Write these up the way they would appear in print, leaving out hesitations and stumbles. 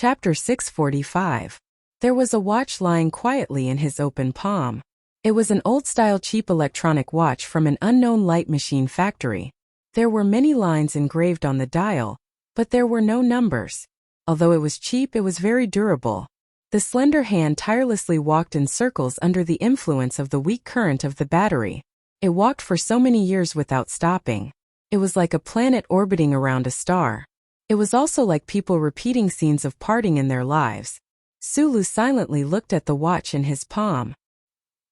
Chapter 645. There was a watch lying quietly in his open palm. It was an old-style cheap electronic watch from an unknown light machine factory. There were many lines engraved on the dial, but there were no numbers. Although it was cheap, it was very durable. The slender hand tirelessly walked in circles under the influence of the weak current of the battery. It walked for so many years without stopping. It was like a planet orbiting around a star. It was also like people repeating scenes of parting in their lives. Sulu silently looked at the watch in his palm.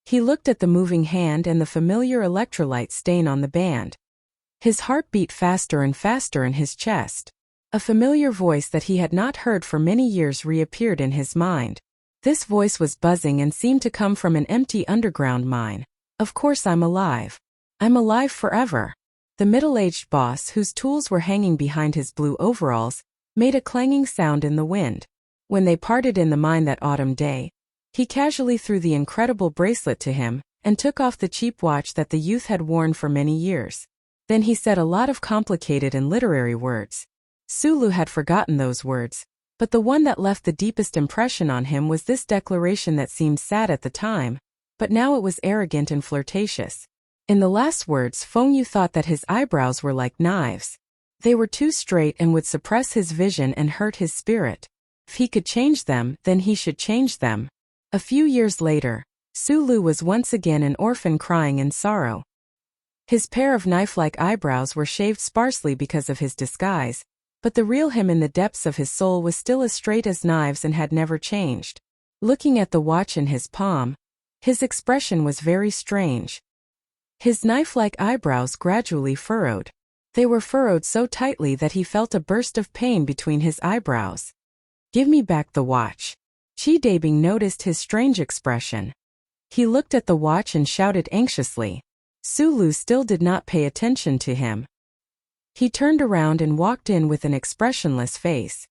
He looked at the moving hand and the familiar electrolyte stain on the band. His heart beat faster and faster in his chest. A familiar voice that he had not heard for many years reappeared in his mind. This voice was buzzing and seemed to come from an empty underground mine. Of course I'm alive. I'm alive forever. The middle-aged boss, whose tools were hanging behind his blue overalls, made a clanging sound in the wind. When they parted in the mine that autumn day, he casually threw the incredible bracelet to him and took off the cheap watch that the youth had worn for many years. Then he said a lot of complicated and literary words. Sulu had forgotten those words, but the one that left the deepest impression on him was this declaration that seemed sad at the time, but now it was arrogant and flirtatious. In the last words, Feng Yu thought that his eyebrows were like knives. They were too straight and would suppress his vision and hurt his spirit. If he could change them, then he should change them. A few years later, Sulu was once again an orphan crying in sorrow. His pair of knife-like eyebrows were shaved sparsely because of his disguise, but the real him in the depths of his soul was still as straight as knives and had never changed. Looking at the watch in his palm, his expression was very strange. His knife-like eyebrows gradually furrowed. They were furrowed so tightly that he felt a burst of pain between his eyebrows. "Give me back the watch." Chi Dabing noticed his strange expression. He looked at the watch and shouted anxiously. Sulu still did not pay attention to him. He turned around and walked in with an expressionless face.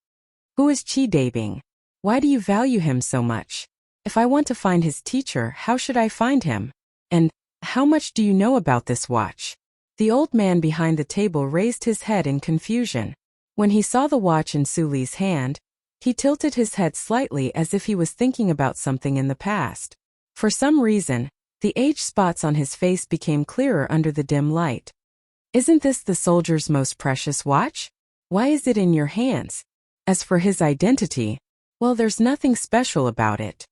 "Who is Chi Dabing? Why do you value him so much? If I want to find his teacher, how should I find him? And how much do you know about this watch?" The old man behind the table raised his head in confusion. When he saw the watch in Sulu's hand, he tilted his head slightly as if he was thinking about something in the past. For some reason, the age spots on his face became clearer under the dim light. "Isn't this the soldier's most precious watch? Why is it in your hands? As for his identity, well, there's nothing special about it.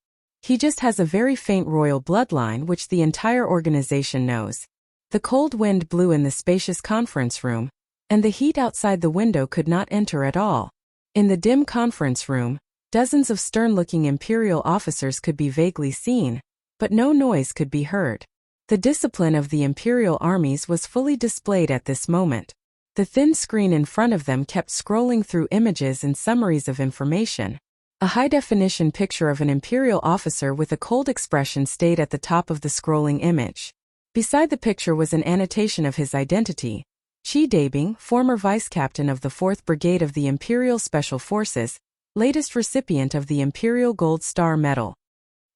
He just has a very faint royal bloodline which the entire organization knows." The cold wind blew in the spacious conference room, and the heat outside the window could not enter at all. In the dim conference room, dozens of stern-looking imperial officers could be vaguely seen, but no noise could be heard. The discipline of the imperial armies was fully displayed at this moment. The thin screen in front of them kept scrolling through images and summaries of information. A high-definition picture of an imperial officer with a cold expression stayed at the top of the scrolling image. Beside the picture was an annotation of his identity: Chi Dabing, former vice-captain of the 4th Brigade of the Imperial Special Forces, latest recipient of the Imperial Gold Star Medal.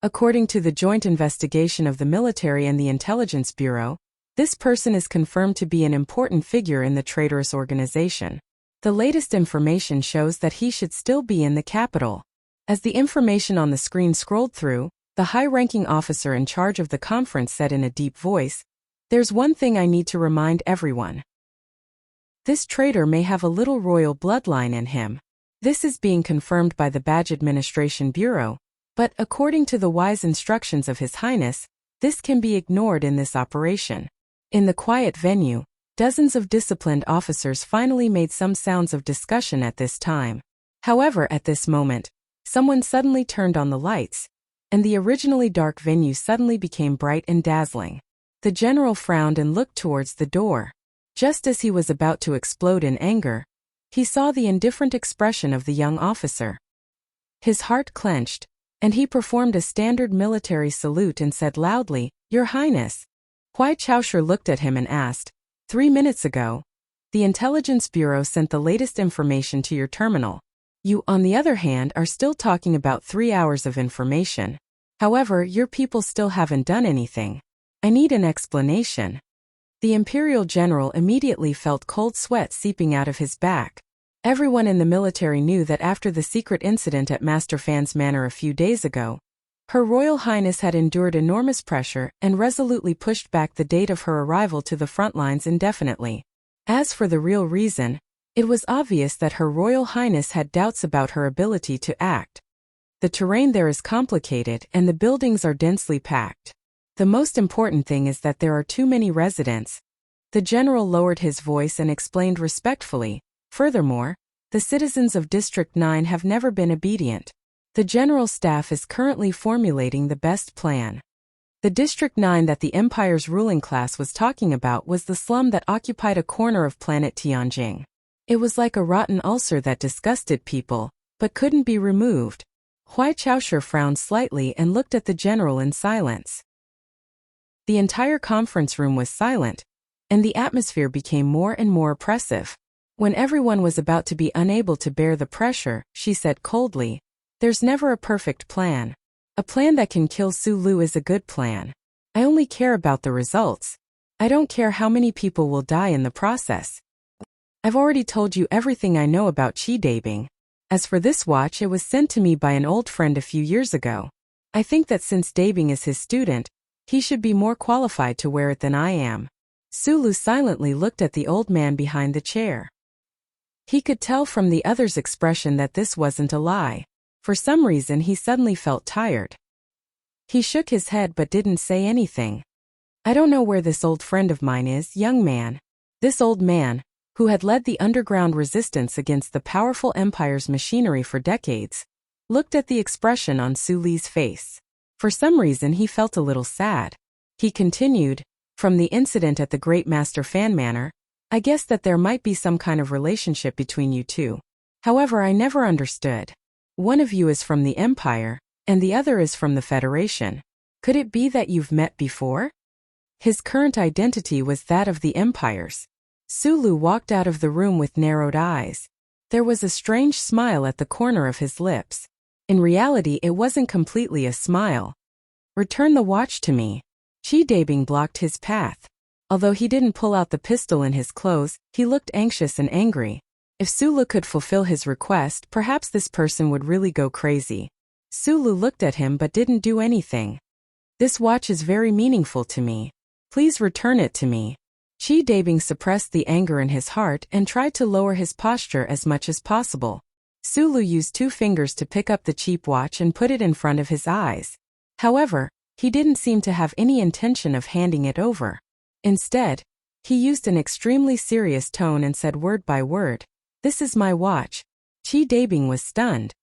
According to the joint investigation of the military and the Intelligence Bureau, this person is confirmed to be an important figure in the traitorous organization. The latest information shows that he should still be in the capital. As the information on the screen scrolled through, the high-ranking officer in charge of the conference said in a deep voice, "There's one thing I need to remind everyone. This traitor may have a little royal bloodline in him. This is being confirmed by the Badge Administration Bureau, but according to the wise instructions of His Highness, this can be ignored in this operation." In the quiet venue, dozens of disciplined officers finally made some sounds of discussion at this time. However, at this moment, someone suddenly turned on the lights, and the originally dark venue suddenly became bright and dazzling. The general frowned and looked towards the door. Just as he was about to explode in anger, he saw the indifferent expression of the young officer. His heart clenched, and he performed a standard military salute and said loudly, "Your Highness." Hui Chaosher looked at him and asked, 3 minutes ago, the Intelligence Bureau sent the latest information to your terminal. You, on the other hand, are still talking about 3 hours of information. However, your people still haven't done anything. I need an explanation." The Imperial General immediately felt cold sweat seeping out of his back. Everyone in the military knew that after the secret incident at Master Fan's manor a few days ago, Her Royal Highness had endured enormous pressure and resolutely pushed back the date of her arrival to the front lines indefinitely. As for the real reason, it was obvious that Her Royal Highness had doubts about her ability to act. The terrain there is complicated and the buildings are densely packed. The most important thing is that there are too many residents. The general lowered his voice and explained respectfully. Furthermore, the citizens of District 9 have never been obedient. The General Staff is currently formulating the best plan. The District 9 that the Empire's ruling class was talking about was the slum that occupied a corner of planet Tianjing. It was like a rotten ulcer that disgusted people, but couldn't be removed. Hui Chaoshe frowned slightly and looked at the general in silence. The entire conference room was silent, and the atmosphere became more and more oppressive. When everyone was about to be unable to bear the pressure, she said coldly, "There's never a perfect plan. A plan that can kill Su Lu is a good plan. I only care about the results. I don't care how many people will die in the process. I've already told you everything I know about Qi Dabing. As for this watch, it was sent to me by an old friend a few years ago. I think that since Dabing is his student, he should be more qualified to wear it than I am." Su Lu silently looked at the old man behind the chair. He could tell from the other's expression that this wasn't a lie. For some reason he suddenly felt tired. He shook his head but didn't say anything. "I don't know where this old friend of mine is, young man." This old man, who had led the underground resistance against the powerful Empire's machinery for decades, looked at the expression on Su Li's face. For some reason he felt a little sad. He continued, "From the incident at the Great Master Fan Manor, I guess that there might be some kind of relationship between you two. However, I never understood. One of you is from the Empire, and the other is from the Federation. Could it be that you've met before?" His current identity was that of the Empire's. Su Lu walked out of the room with narrowed eyes. There was a strange smile at the corner of his lips. In reality, it wasn't completely a smile. "Return the watch to me." Qi Dabing blocked his path. Although he didn't pull out the pistol in his clothes, he looked anxious and angry. If Su Lu could fulfill his request, perhaps this person would really go crazy. Su Lu looked at him but didn't do anything. "This watch is very meaningful to me. Please return it to me." Qi Dabing suppressed the anger in his heart and tried to lower his posture as much as possible. Su Lu used 2 fingers to pick up the cheap watch and put it in front of his eyes. However, he didn't seem to have any intention of handing it over. Instead, he used an extremely serious tone and said word by word, "This is my watch." Qi Dabing was stunned.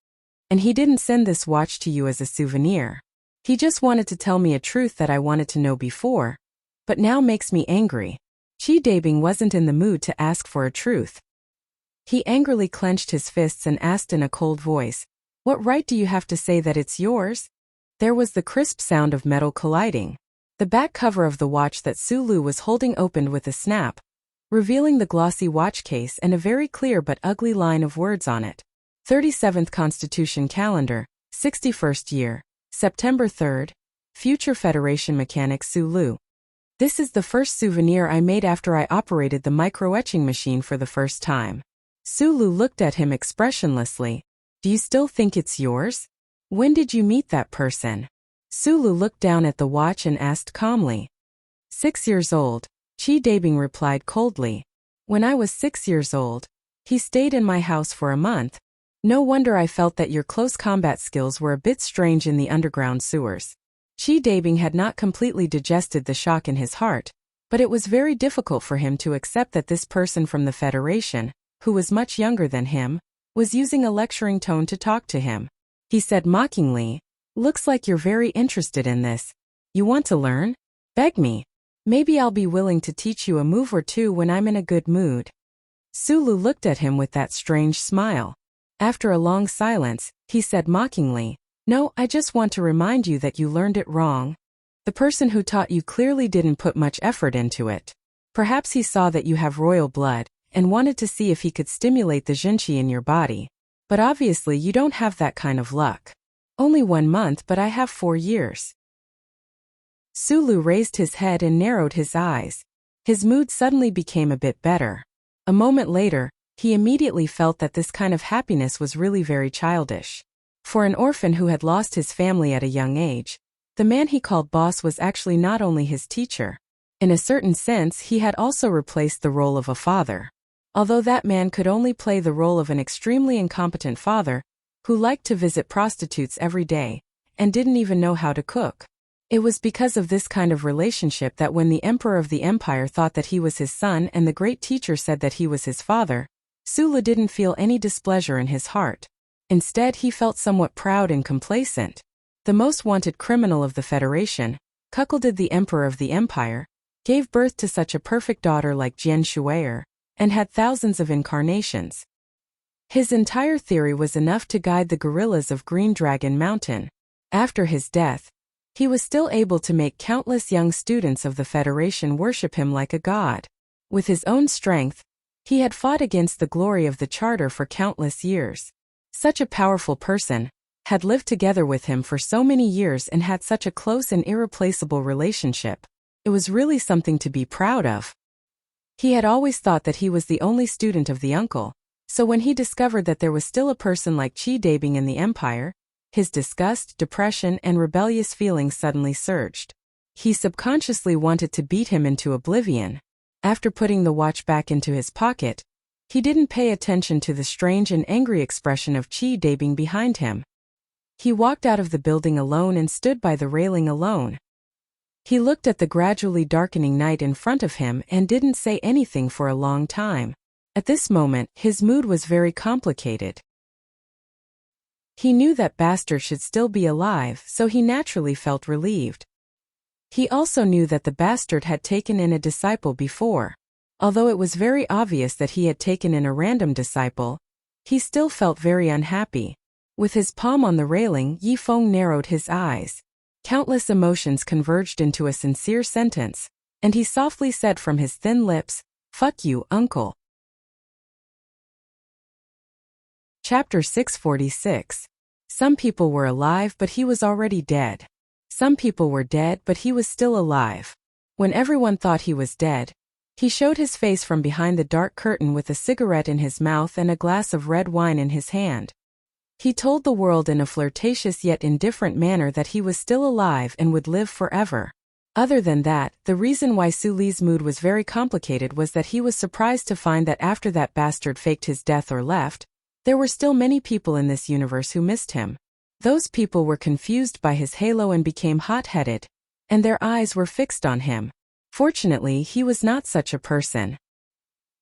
"And he didn't send this watch to you as a souvenir. He just wanted to tell me a truth that I wanted to know before, but now makes me angry." Qi Dabing wasn't in the mood to ask for a truth. He angrily clenched his fists and asked in a cold voice, "What right do you have to say that it's yours?" There was the crisp sound of metal colliding. The back cover of the watch that Su Lu was holding opened with a snap, revealing the glossy watch case and a very clear but ugly line of words on it. 37th Constitution Calendar, 61st year, September 3rd, Future Federation Mechanic Su Lu. "This is the first souvenir I made after I operated the micro-etching machine for the first time." Su Lu looked at him expressionlessly. "Do you still think it's yours? When did you meet that person?" Su Lu looked down at the watch and asked calmly. 6 years old, Qi Dabing replied coldly. "When I was 6 years old, he stayed in my house for a month. No wonder I felt that your close combat skills were a bit strange in the underground sewers." Qi Dabing had not completely digested the shock in his heart, but it was very difficult for him to accept that this person from the Federation, who was much younger than him, was using a lecturing tone to talk to him. He said mockingly, "Looks like you're very interested in this. You want to learn? Beg me. Maybe I'll be willing to teach you a move or two when I'm in a good mood." Su Lu looked at him with that strange smile. After a long silence, he said mockingly, "No, I just want to remind you that you learned it wrong. The person who taught you clearly didn't put much effort into it. Perhaps he saw that you have royal blood and wanted to see if he could stimulate the Jinqi in your body. But obviously you don't have that kind of luck. Only 1 month, but I have 4 years. Su Lu raised his head and narrowed his eyes. His mood suddenly became a bit better. A moment later, He immediately felt that this kind of happiness was really very childish. For an orphan who had lost his family at a young age, the man he called boss was actually not only his teacher. In a certain sense, he had also replaced the role of a father. Although that man could only play the role of an extremely incompetent father, who liked to visit prostitutes every day, and didn't even know how to cook. It was because of this kind of relationship that when the emperor of the empire thought that he was his son and the great teacher said that he was his father, Sulu didn't feel any displeasure in his heart. Instead, he felt somewhat proud and complacent. The most wanted criminal of the Federation, cuckolded the emperor of the empire, gave birth to such a perfect daughter like Jian Shuier, and had thousands of incarnations. His entire theory was enough to guide the guerrillas of Green Dragon Mountain. After his death, he was still able to make countless young students of the Federation worship him like a god. With his own strength, he had fought against the glory of the Charter for countless years. Such a powerful person had lived together with him for so many years and had such a close and irreplaceable relationship. It was really something to be proud of. He had always thought that he was the only student of the uncle, so when he discovered that there was still a person like Qi Dabing in the empire, his disgust, depression, and rebellious feelings suddenly surged. He subconsciously wanted to beat him into oblivion. After putting the watch back into his pocket, he didn't pay attention to the strange and angry expression of Qi Dabing behind him. He walked out of the building alone and stood by the railing alone. He looked at the gradually darkening night in front of him and didn't say anything for a long time. At this moment, his mood was very complicated. He knew that Bastard should still be alive, so he naturally felt relieved. He also knew that the Bastard had taken in a disciple before. Although it was very obvious that he had taken in a random disciple, he still felt very unhappy. With his palm on the railing, Yi Feng narrowed his eyes. Countless emotions converged into a sincere sentence, and he softly said from his thin lips, "Fuck you, uncle." Chapter 646. Some people were alive but he was already dead. Some people were dead but he was still alive. When everyone thought he was dead, he showed his face from behind the dark curtain with a cigarette in his mouth and a glass of red wine in his hand. He told the world in a flirtatious yet indifferent manner that he was still alive and would live forever. Other than that, the reason why Su Li's mood was very complicated was that he was surprised to find that after that bastard faked his death or left, there were still many people in this universe who missed him. Those people were confused by his halo and became hot-headed, and their eyes were fixed on him. Fortunately, he was not such a person.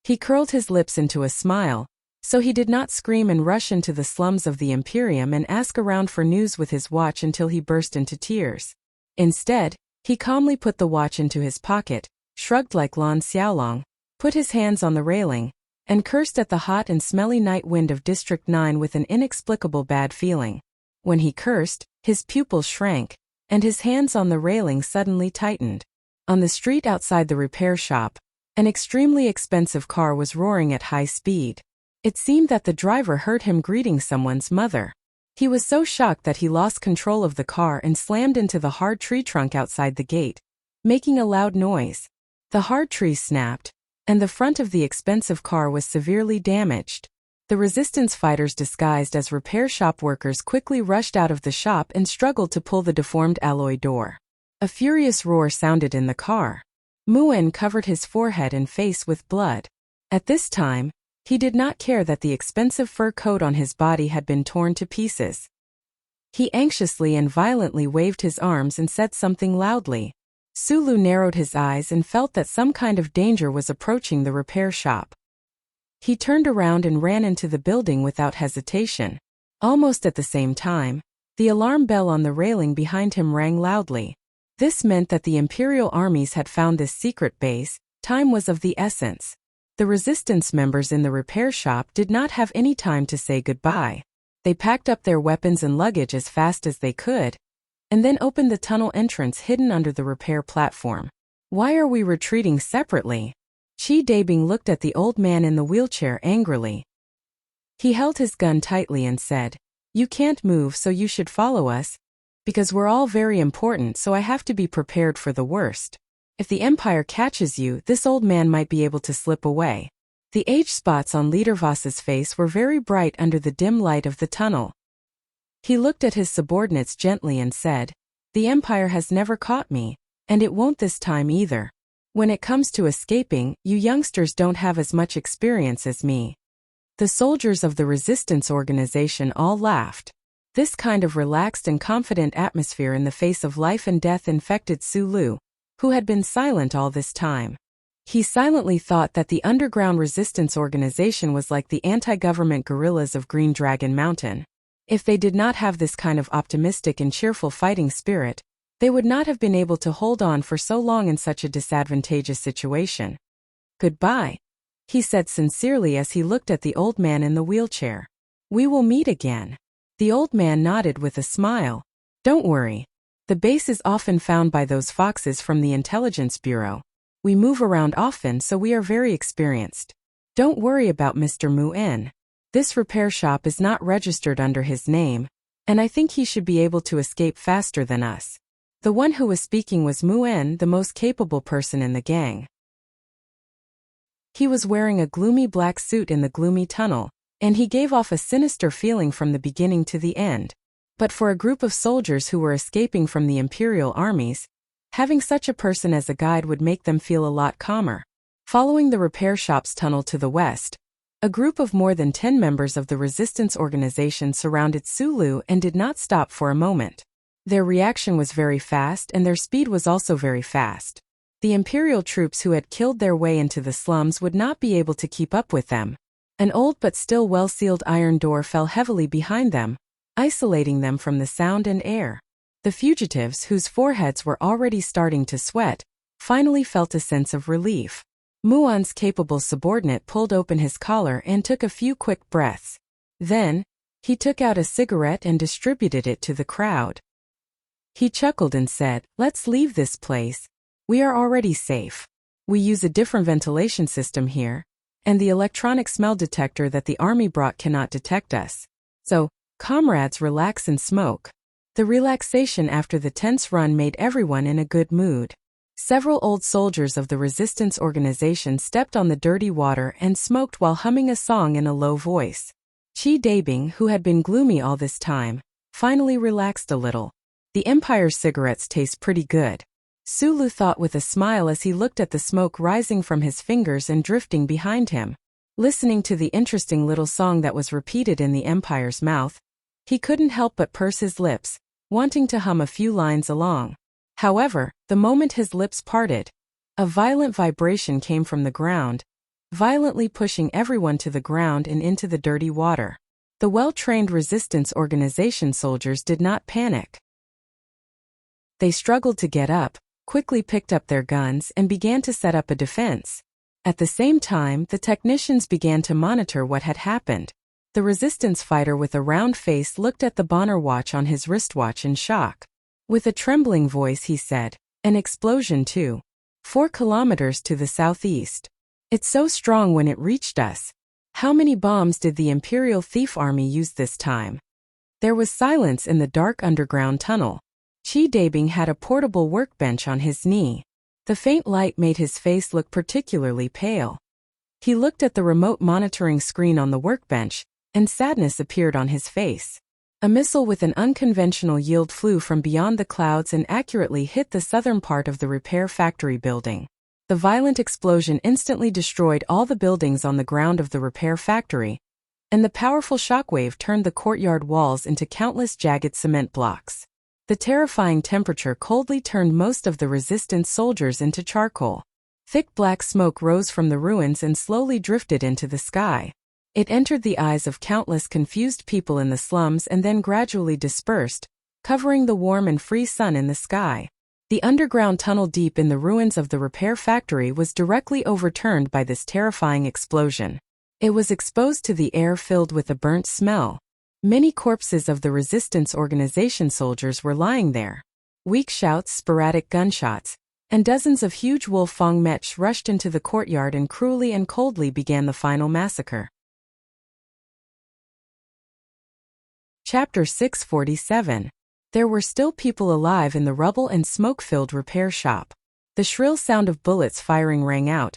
He curled his lips into a smile, so he did not scream and rush into the slums of the Imperium and ask around for news with his watch until he burst into tears. Instead, he calmly put the watch into his pocket, shrugged like Lan Xiaolong, put his hands on the railing, and cursed at the hot and smelly night wind of District 9 with an inexplicable bad feeling. When he cursed, his pupils shrank, and his hands on the railing suddenly tightened. On the street outside the repair shop, an extremely expensive car was roaring at high speed. It seemed that the driver heard him greeting someone's mother. He was so shocked that he lost control of the car and slammed into the hard tree trunk outside the gate, making a loud noise. The hard tree snapped, and the front of the expensive car was severely damaged. The resistance fighters disguised as repair shop workers quickly rushed out of the shop and struggled to pull the deformed alloy door. A furious roar sounded in the car. Muen covered his forehead and face with blood. At this time, he did not care that the expensive fur coat on his body had been torn to pieces. He anxiously and violently waved his arms and said something loudly. Sulu narrowed his eyes and felt that some kind of danger was approaching the repair shop. He turned around and ran into the building without hesitation. Almost at the same time, the alarm bell on the railing behind him rang loudly. This meant that the Imperial armies had found this secret base. Time was of the essence. The resistance members in the repair shop did not have any time to say goodbye. They packed up their weapons and luggage as fast as they could, and then opened the tunnel entrance hidden under the repair platform. "Why are we retreating separately?" Qi Dabing looked at the old man in the wheelchair angrily. He held his gun tightly and said, "You can't move, so you should follow us, because we're all very important, so I have to be prepared for the worst. If the Empire catches you, this old man might be able to slip away." The age spots on Ledervoss's face were very bright under the dim light of the tunnel. He looked at his subordinates gently and said, "The Empire has never caught me, and it won't this time either. When it comes to escaping, you youngsters don't have as much experience as me." The soldiers of the resistance organization all laughed. This kind of relaxed and confident atmosphere in the face of life and death infected Sulu, who had been silent all this time. He silently thought that the underground resistance organization was like the anti-government guerrillas of Green Dragon Mountain. If they did not have this kind of optimistic and cheerful fighting spirit, they would not have been able to hold on for so long in such a disadvantageous situation. "Goodbye," he said sincerely as he looked at the old man in the wheelchair. "We will meet again." The old man nodded with a smile. "Don't worry. The base is often found by those foxes from the Intelligence Bureau. We move around often, so we are very experienced. Don't worry about Mr. Muen. This repair shop is not registered under his name, and I think he should be able to escape faster than us." The one who was speaking was Muen, the most capable person in the gang. He was wearing a gloomy black suit in the gloomy tunnel, and he gave off a sinister feeling from the beginning to the end. But for a group of soldiers who were escaping from the Imperial armies, having such a person as a guide would make them feel a lot calmer. Following the repair shop's tunnel to the west, a group of more than 10 members of the resistance organization surrounded Sulu and did not stop for a moment. Their reaction was very fast and their speed was also very fast. The Imperial troops who had killed their way into the slums would not be able to keep up with them. An old but still well-sealed iron door fell heavily behind them, isolating them from the sound and air. The fugitives, whose foreheads were already starting to sweat, finally felt a sense of relief. Muon's capable subordinate pulled open his collar and took a few quick breaths. Then, he took out a cigarette and distributed it to the crowd. He chuckled and said, "Let's leave this place. We are already safe. We use a different ventilation system here, and the electronic smell detector that the army brought cannot detect us. So, comrades, relax and smoke." The relaxation after the tense run made everyone in a good mood. Several old soldiers of the resistance organization stepped on the dirty water and smoked while humming a song in a low voice. Chi Dabing, who had been gloomy all this time, finally relaxed a little. The Empire's cigarettes taste pretty good, Sulu thought with a smile as he looked at the smoke rising from his fingers and drifting behind him. Listening to the interesting little song that was repeated in the Empire's mouth, he couldn't help but purse his lips, wanting to hum a few lines along. However, the moment his lips parted, a violent vibration came from the ground, violently pushing everyone to the ground and into the dirty water. The well-trained resistance organization soldiers did not panic. They struggled to get up, quickly picked up their guns and began to set up a defense. At the same time, the technicians began to monitor what had happened. The resistance fighter with a round face looked at the Bonner watch on his wristwatch in shock. With a trembling voice he said, "An explosion too. 4 kilometers to the southeast. It's so strong when it reached us. How many bombs did the Imperial Thief Army use this time?" There was silence in the dark underground tunnel. Chi Dabing had a portable workbench on his knee. The faint light made his face look particularly pale. He looked at the remote monitoring screen on the workbench, and sadness appeared on his face. A missile with an unconventional yield flew from beyond the clouds and accurately hit the southern part of the repair factory building. The violent explosion instantly destroyed all the buildings on the ground of the repair factory, and the powerful shockwave turned the courtyard walls into countless jagged cement blocks. The terrifying temperature coldly turned most of the resistance soldiers into charcoal. Thick black smoke rose from the ruins and slowly drifted into the sky. It entered the eyes of countless confused people in the slums and then gradually dispersed, covering the warm and free sun in the sky. The underground tunnel deep in the ruins of the repair factory was directly overturned by this terrifying explosion. It was exposed to the air filled with a burnt smell. Many corpses of the resistance organization soldiers were lying there. Weak shouts, sporadic gunshots, and dozens of huge Wolfang mechs rushed into the courtyard and cruelly and coldly began the final massacre. Chapter 647. There were still people alive in the rubble and smoke-filled repair shop. The shrill sound of bullets firing rang out,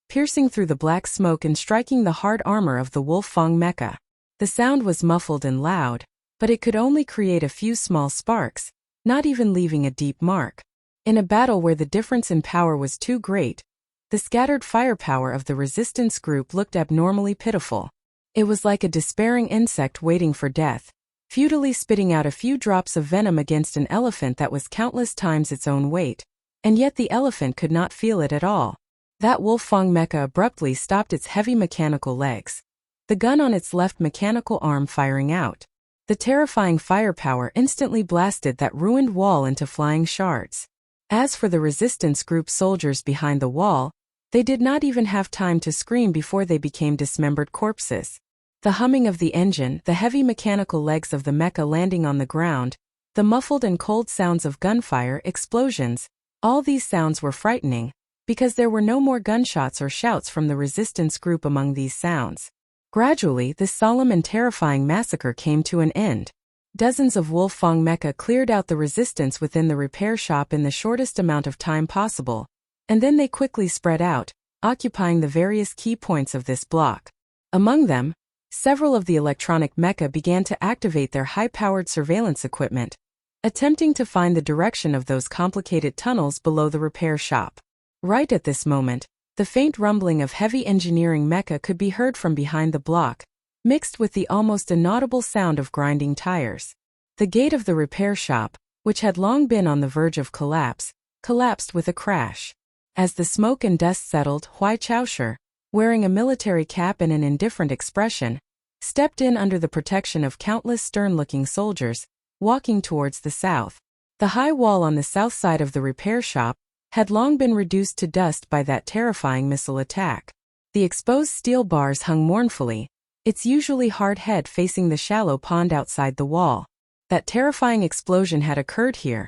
piercing through the black smoke and striking the hard armor of the Wolfang mecha. The sound was muffled and loud, but it could only create a few small sparks, not even leaving a deep mark. In a battle where the difference in power was too great, the scattered firepower of the resistance group looked abnormally pitiful. It was like a despairing insect waiting for death, futilely spitting out a few drops of venom against an elephant that was countless times its own weight. And yet the elephant could not feel it at all. That Wolfang mecha abruptly stopped its heavy mechanical legs, the gun on its left mechanical arm firing out. The terrifying firepower instantly blasted that ruined wall into flying shards. As for the resistance group soldiers behind the wall, they did not even have time to scream before they became dismembered corpses. The humming of the engine, the heavy mechanical legs of the mecha landing on the ground, the muffled and cold sounds of gunfire, explosions, all these sounds were frightening, because there were no more gunshots or shouts from the resistance group among these sounds. Gradually, this solemn and terrifying massacre came to an end. Dozens of Wolfang mecha cleared out the resistance within the repair shop in the shortest amount of time possible, and then they quickly spread out, occupying the various key points of this block. Among them, several of the electronic mecha began to activate their high-powered surveillance equipment, attempting to find the direction of those complicated tunnels below the repair shop. Right at this moment, the faint rumbling of heavy engineering mecha could be heard from behind the block, mixed with the almost inaudible sound of grinding tires. The gate of the repair shop, which had long been on the verge of collapse, collapsed with a crash. As the smoke and dust settled, Hui Chaosher, wearing a military cap and an indifferent expression, stepped in under the protection of countless stern-looking soldiers, walking towards the south. The high wall on the south side of the repair shop had long been reduced to dust by that terrifying missile attack. The exposed steel bars hung mournfully, its usually hard head facing the shallow pond outside the wall. That terrifying explosion had occurred here,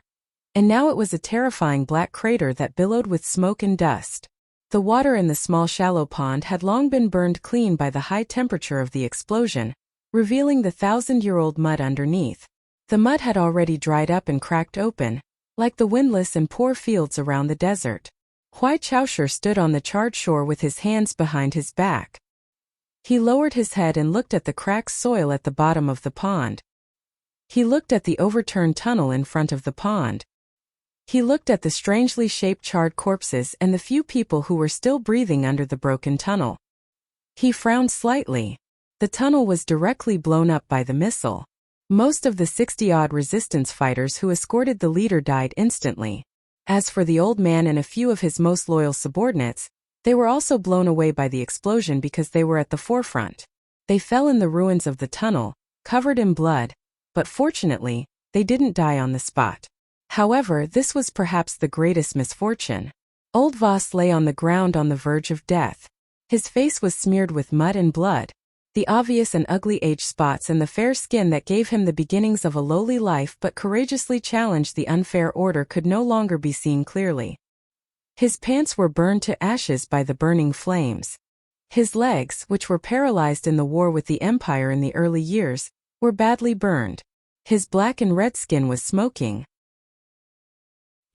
and now it was a terrifying black crater that billowed with smoke and dust. The water in the small shallow pond had long been burned clean by the high temperature of the explosion, revealing the 1,000-year-old mud underneath. The mud had already dried up and cracked open, like the windless and poor fields around the desert. Hui Chaosher stood on the charred shore with his hands behind his back. He lowered his head and looked at the cracked soil at the bottom of the pond. He looked at the overturned tunnel in front of the pond. He looked at the strangely shaped charred corpses and the few people who were still breathing under the broken tunnel. He frowned slightly. The tunnel was directly blown up by the missile. Most of the 60-odd resistance fighters who escorted the leader died instantly. As for the old man and a few of his most loyal subordinates, they were also blown away by the explosion because they were at the forefront. They fell in the ruins of the tunnel, covered in blood, but fortunately, they didn't die on the spot. However, this was perhaps the greatest misfortune. Old Voss lay on the ground on the verge of death. His face was smeared with mud and blood. The obvious and ugly age spots and the fair skin that gave him the beginnings of a lowly life but courageously challenged the unfair order could no longer be seen clearly. His pants were burned to ashes by the burning flames. His legs, which were paralyzed in the war with the Empire in the early years, were badly burned. His black and red skin was smoking.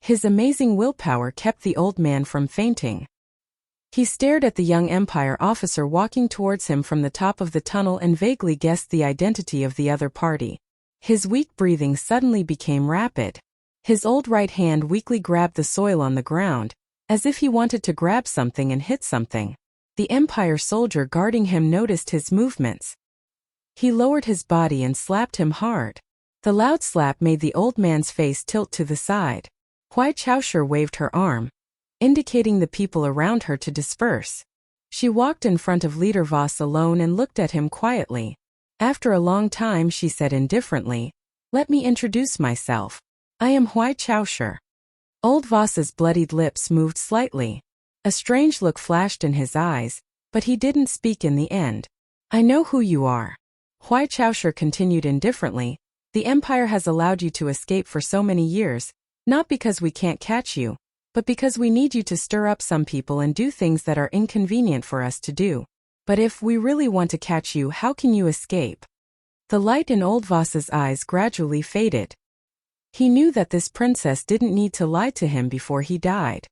His amazing willpower kept the old man from fainting. He stared at the young Empire officer walking towards him from the top of the tunnel and vaguely guessed the identity of the other party. His weak breathing suddenly became rapid. His old right hand weakly grabbed the soil on the ground, as if he wanted to grab something and hit something. The Empire soldier guarding him noticed his movements. He lowered his body and slapped him hard. The loud slap made the old man's face tilt to the side. Hui Chaosher waved her arm, indicating the people around her to disperse. She walked in front of Leader Voss alone and looked at him quietly. After a long time she said indifferently, "Let me introduce myself. I am Hui Chaosher." Old Voss's bloodied lips moved slightly. A strange look flashed in his eyes, but he didn't speak in the end. "I know who you are." Hui Chaosher continued indifferently, "The Empire has allowed you to escape for so many years, not because we can't catch you, but because we need you to stir up some people and do things that are inconvenient for us to do. But if we really want to catch you, how can you escape?" The light in old Voss's eyes gradually faded. He knew that this princess didn't need to lie to him before he died.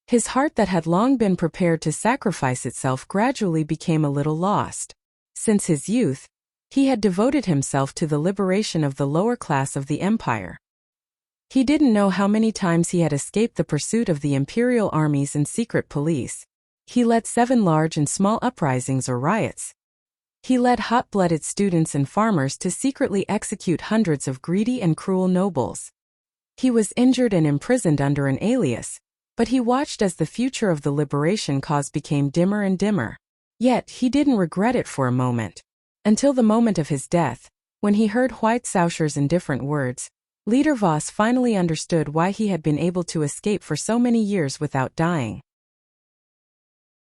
His heart that had long been prepared to sacrifice itself gradually became a little lost. Since his youth, he had devoted himself to the liberation of the lower class of the empire. He didn't know how many times he had escaped the pursuit of the imperial armies and secret police. He led 7 large and small uprisings or riots. He led hot-blooded students and farmers to secretly execute hundreds of greedy and cruel nobles. He was injured and imprisoned under an alias, but he watched as the future of the liberation cause became dimmer and dimmer. Yet he didn't regret it for a moment. Until the moment of his death, when he heard White Sausher's indifferent words, Leader Voss finally understood why he had been able to escape for so many years without dying.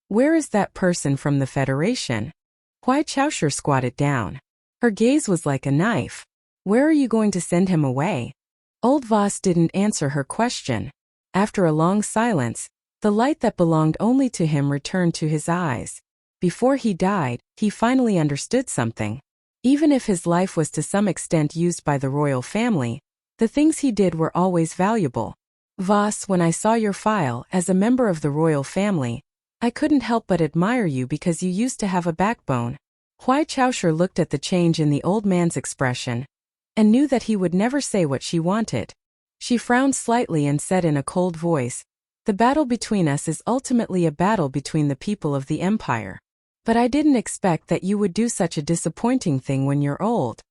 "Where is that person from the Federation?" White Sausher squatted down. Her gaze was like a knife. "Where are you going to send him away?" Old Voss didn't answer her question. After a long silence, the light that belonged only to him returned to his eyes. Before he died, he finally understood something. Even if his life was to some extent used by the royal family, the things he did were always valuable. "Voss, when I saw your file as a member of the royal family, I couldn't help but admire you because you used to have a backbone." White Sausher looked at the change in the old man's expression and knew that he would never say what she wanted. She frowned slightly and said in a cold voice, "The battle between us is ultimately a battle between the people of the empire. But I didn't expect that you would do such a disappointing thing when you're old.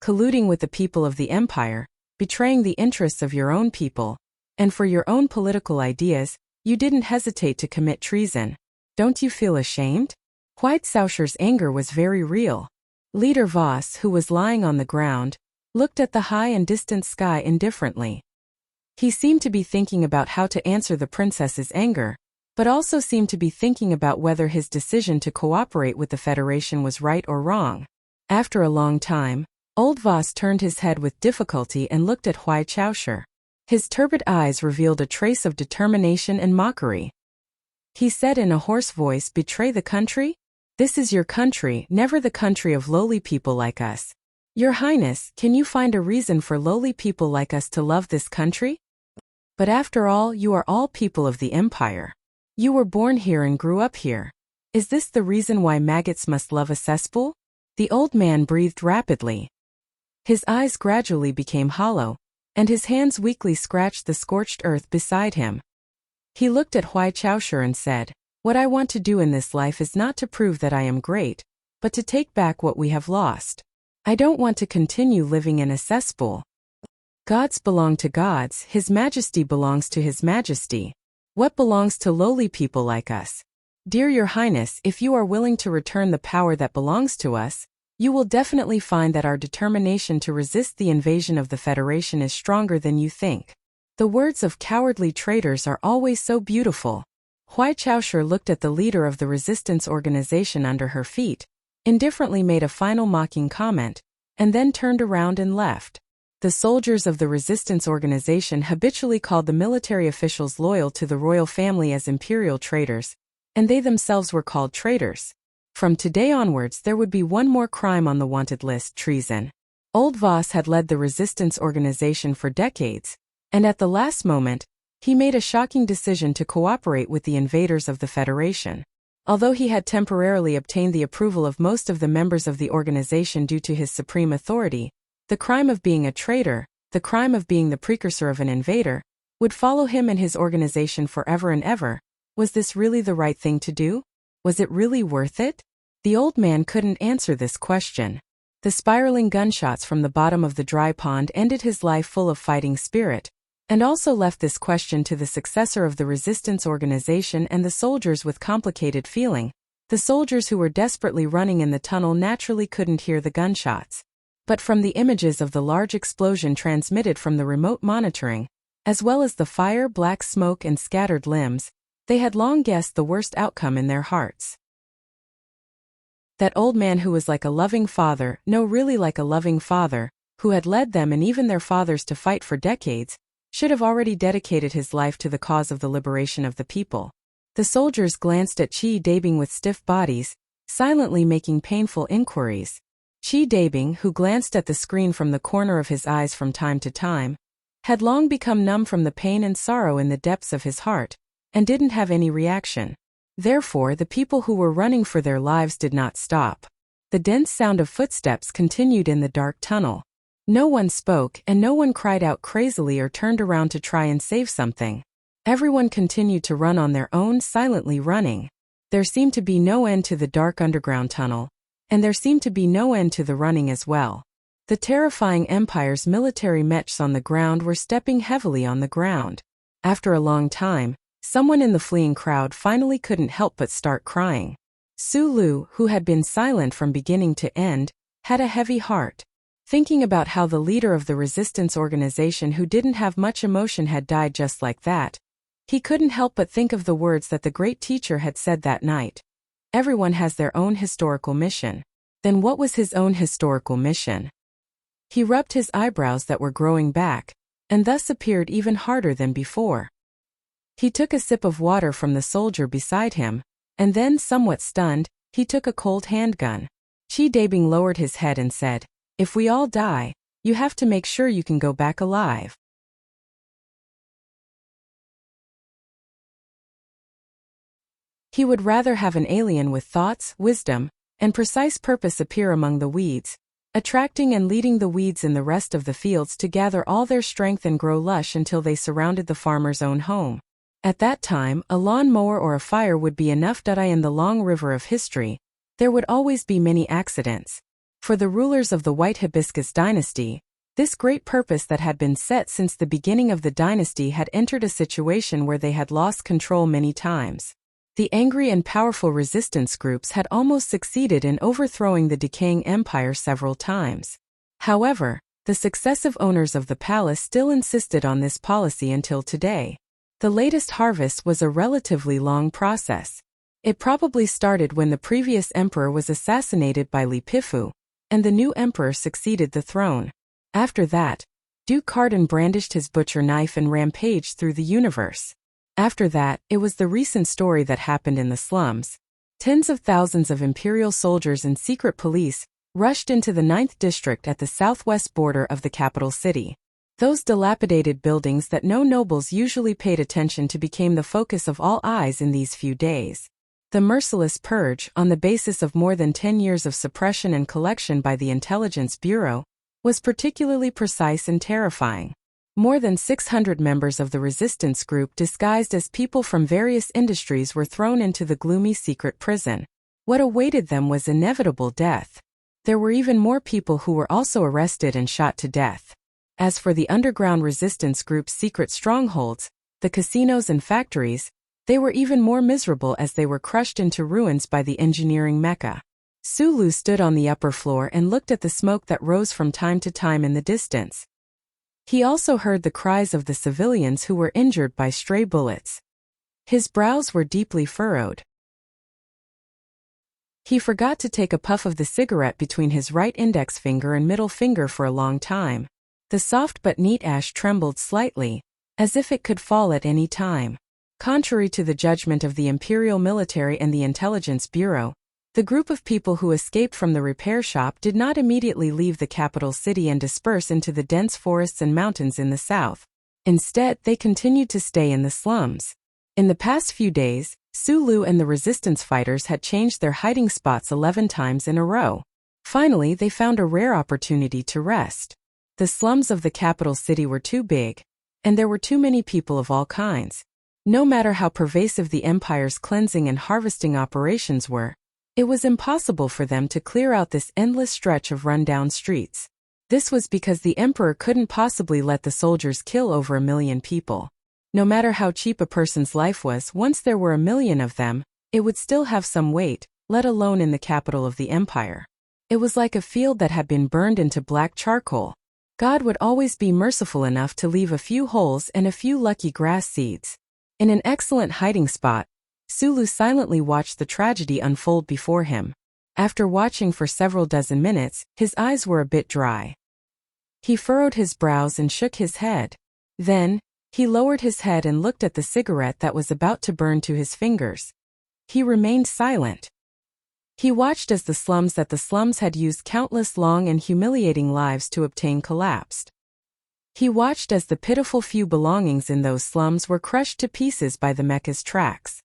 Colluding with the people of the empire, betraying the interests of your own people, and for your own political ideas, you didn't hesitate to commit treason. Don't you feel ashamed?" White Sausher's anger was very real. Leader Voss, who was lying on the ground, looked at the high and distant sky indifferently. He seemed to be thinking about how to answer the princess's anger, but also seemed to be thinking about whether his decision to cooperate with the Federation was right or wrong. After a long time, old Voss turned his head with difficulty and looked at White Sausher. His turbid eyes revealed a trace of determination and mockery. He said in a hoarse voice, "Betray the country? This is your country, never the country of lowly people like us. Your Highness, can you find a reason for lowly people like us to love this country? But after all, you are all people of the empire. You were born here and grew up here. Is this the reason why maggots must love a cesspool?" The old man breathed rapidly. His eyes gradually became hollow, and his hands weakly scratched the scorched earth beside him. He looked at White Sausher and said, "What I want to do in this life is not to prove that I am great, but to take back what we have lost. I don't want to continue living in a cesspool. Gods belong to gods, His Majesty belongs to His Majesty. What belongs to lowly people like us? Dear Your Highness, if you are willing to return the power that belongs to us, you will definitely find that our determination to resist the invasion of the Federation is stronger than you think. The words of cowardly traitors are always so beautiful." White Sausher looked at the leader of the resistance organization under her feet, indifferently made a final mocking comment, and then turned around and left. The soldiers of the resistance organization habitually called the military officials loyal to the royal family as imperial traitors, and they themselves were called traitors. From today onwards there would be one more crime on the wanted list: treason. Old Voss had led the resistance organization for decades, and at the last moment, he made a shocking decision to cooperate with the invaders of the Federation. Although he had temporarily obtained the approval of most of the members of the organization due to his supreme authority, the crime of being a traitor, the crime of being the precursor of an invader, would follow him and his organization forever and ever. Was this really the right thing to do? Was it really worth it? The old man couldn't answer this question. The spiraling gunshots from the bottom of the dry pond ended his life full of fighting spirit, and also left this question to the successor of the resistance organization and the soldiers with complicated feeling. The soldiers who were desperately running in the tunnel naturally couldn't hear the gunshots. But from the images of the large explosion transmitted from the remote monitoring, as well as the fire, black smoke and scattered limbs, they had long guessed the worst outcome in their hearts. That old man who was like a loving father, no really like a loving father, who had led them and even their fathers to fight for decades, should have already dedicated his life to the cause of the liberation of the people. The soldiers glanced at Chi Dabing with stiff bodies, silently making painful inquiries. Chi Dabing, who glanced at the screen from the corner of his eyes from time to time, had long become numb from the pain and sorrow in the depths of his heart, and didn't have any reaction. Therefore, the people who were running for their lives did not stop. The dense sound of footsteps continued in the dark tunnel. No one spoke, and no one cried out crazily or turned around to try and save something. Everyone continued to run on their own, silently running. There seemed to be no end to the dark underground tunnel, and there seemed to be no end to the running as well. The terrifying Empire's military mechs on the ground were stepping heavily on the ground. After a long time, someone in the fleeing crowd finally couldn't help but start crying. Su Lu, who had been silent from beginning to end, had a heavy heart. Thinking about how the leader of the resistance organization who didn't have much emotion had died just like that, he couldn't help but think of the words that the great teacher had said that night. Everyone has their own historical mission. Then what was his own historical mission? He rubbed his eyebrows that were growing back, and thus appeared even harder than before. He took a sip of water from the soldier beside him, and then, somewhat stunned, he took a cold handgun. Chi Dabing lowered his head and said, "If we all die, you have to make sure you can go back alive." He would rather have an alien with thoughts, wisdom, and precise purpose appear among the weeds, attracting and leading the weeds in the rest of the fields to gather all their strength and grow lush until they surrounded the farmer's own home. At that time, a lawn mower or a fire would be enough. In the long river of history, there would always be many accidents. For the rulers of the White Hibiscus dynasty, this great purpose that had been set since the beginning of the dynasty had entered a situation where they had lost control many times. The angry and powerful resistance groups had almost succeeded in overthrowing the decaying empire several times. However, the successive owners of the palace still insisted on this policy until today. The latest harvest was a relatively long process. It probably started when the previous emperor was assassinated by Li Pifu, and the new emperor succeeded the throne. After that, Duke Cardin brandished his butcher knife and rampaged through the universe. After that, it was the recent story that happened in the slums. Tens of thousands of imperial soldiers and secret police rushed into the 9th district at the southwest border of the capital city. Those dilapidated buildings that no nobles usually paid attention to became the focus of all eyes in these few days. The merciless purge, on the basis of more than 10 years of suppression and collection by the Intelligence Bureau, was particularly precise and terrifying. More than 600 members of the resistance group disguised as people from various industries were thrown into the gloomy secret prison. What awaited them was inevitable death. There were even more people who were also arrested and shot to death. As for the underground resistance group's secret strongholds, the casinos and factories, they were even more miserable as they were crushed into ruins by the engineering mecca. Su Lu stood on the upper floor and looked at the smoke that rose from time to time in the distance. He also heard the cries of the civilians who were injured by stray bullets. His brows were deeply furrowed. He forgot to take a puff of the cigarette between his right index finger and middle finger for a long time. The soft but neat ash trembled slightly, as if it could fall at any time. Contrary to the judgment of the Imperial Military and the Intelligence Bureau, the group of people who escaped from the repair shop did not immediately leave the capital city and disperse into the dense forests and mountains in the south. Instead, they continued to stay in the slums. In the past few days, Su Lu and the resistance fighters had changed their hiding spots 11 times in a row. Finally, they found a rare opportunity to rest. The slums of the capital city were too big, and there were too many people of all kinds. No matter how pervasive the empire's cleansing and harvesting operations were, it was impossible for them to clear out this endless stretch of run-down streets. This was because the emperor couldn't possibly let the soldiers kill over 1 million people. No matter how cheap a person's life was, once there were 1 million of them, it would still have some weight, let alone in the capital of the empire. It was like a field that had been burned into black charcoal. God would always be merciful enough to leave a few holes and a few lucky grass seeds. In an excellent hiding spot, Su Lu silently watched the tragedy unfold before him. After watching for several dozen minutes, his eyes were a bit dry. He furrowed his brows and shook his head. Then, he lowered his head and looked at the cigarette that was about to burn to his fingers. He remained silent. He watched as the slums had used countless long and humiliating lives to obtain collapsed. He watched as the pitiful few belongings in those slums were crushed to pieces by the mecha's tracks.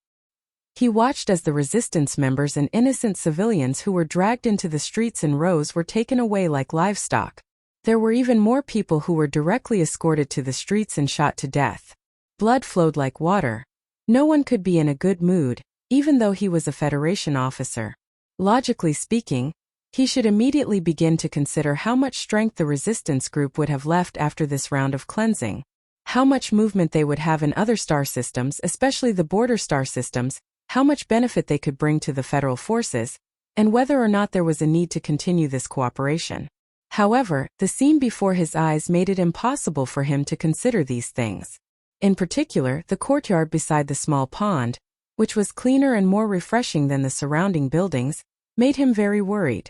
He watched as the resistance members and innocent civilians who were dragged into the streets in rows were taken away like livestock. There were even more people who were directly escorted to the streets and shot to death. Blood flowed like water. No one could be in a good mood, even though he was a Federation officer. Logically speaking, he should immediately begin to consider how much strength the resistance group would have left after this round of cleansing, how much movement they would have in other star systems, especially the border star systems, how much benefit they could bring to the federal forces, and whether or not there was a need to continue this cooperation. However, the scene before his eyes made it impossible for him to consider these things. In particular, the courtyard beside the small pond, which was cleaner and more refreshing than the surrounding buildings, made him very worried.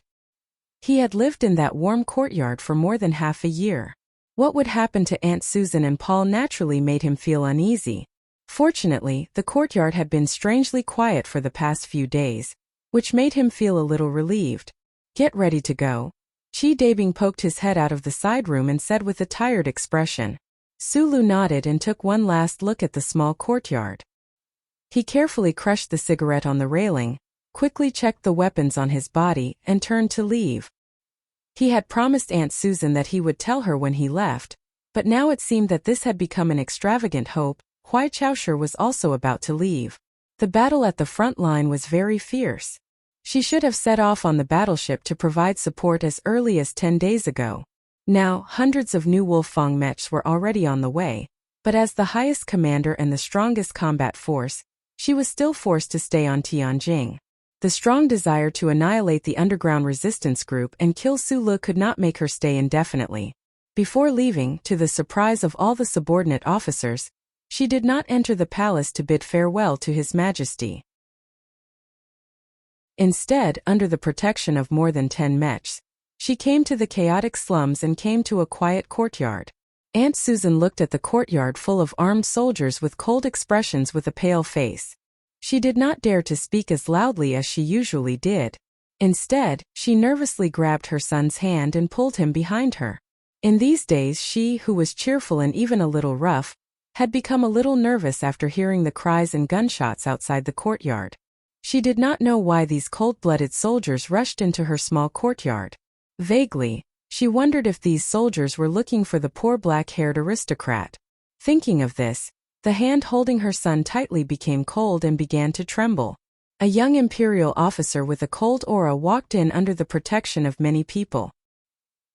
He had lived in that warm courtyard for more than half a year. What would happen to Aunt Susan and Paul naturally made him feel uneasy. Fortunately, the courtyard had been strangely quiet for the past few days, which made him feel a little relieved. "Get ready to go." Chi Dabing poked his head out of the side room and said with a tired expression. Sulu nodded and took one last look at the small courtyard. He carefully crushed the cigarette on the railing, quickly checked the weapons on his body, and turned to leave. He had promised Aunt Susan that he would tell her when he left, but now it seemed that this had become an extravagant hope. Huai Chaoshi was also about to leave. The battle at the front line was very fierce. She should have set off on the battleship to provide support as early as 10 days ago. Now, hundreds of new Wolfang mechs were already on the way, but as the highest commander and the strongest combat force, she was still forced to stay on Tianjing. The strong desire to annihilate the underground resistance group and kill Sulu could not make her stay indefinitely. Before leaving, to the surprise of all the subordinate officers, she did not enter the palace to bid farewell to His Majesty. Instead, under the protection of more than 10 mechs, she came to the chaotic slums and came to a quiet courtyard. Aunt Susan looked at the courtyard full of armed soldiers with cold expressions with a pale face. She did not dare to speak as loudly as she usually did. Instead, she nervously grabbed her son's hand and pulled him behind her. In these days she, who was cheerful and even a little rough, had become a little nervous after hearing the cries and gunshots outside the courtyard. She did not know why these cold-blooded soldiers rushed into her small courtyard. Vaguely, she wondered if these soldiers were looking for the poor black-haired aristocrat. Thinking of this, the hand holding her son tightly became cold and began to tremble. A young imperial officer with a cold aura walked in under the protection of many people.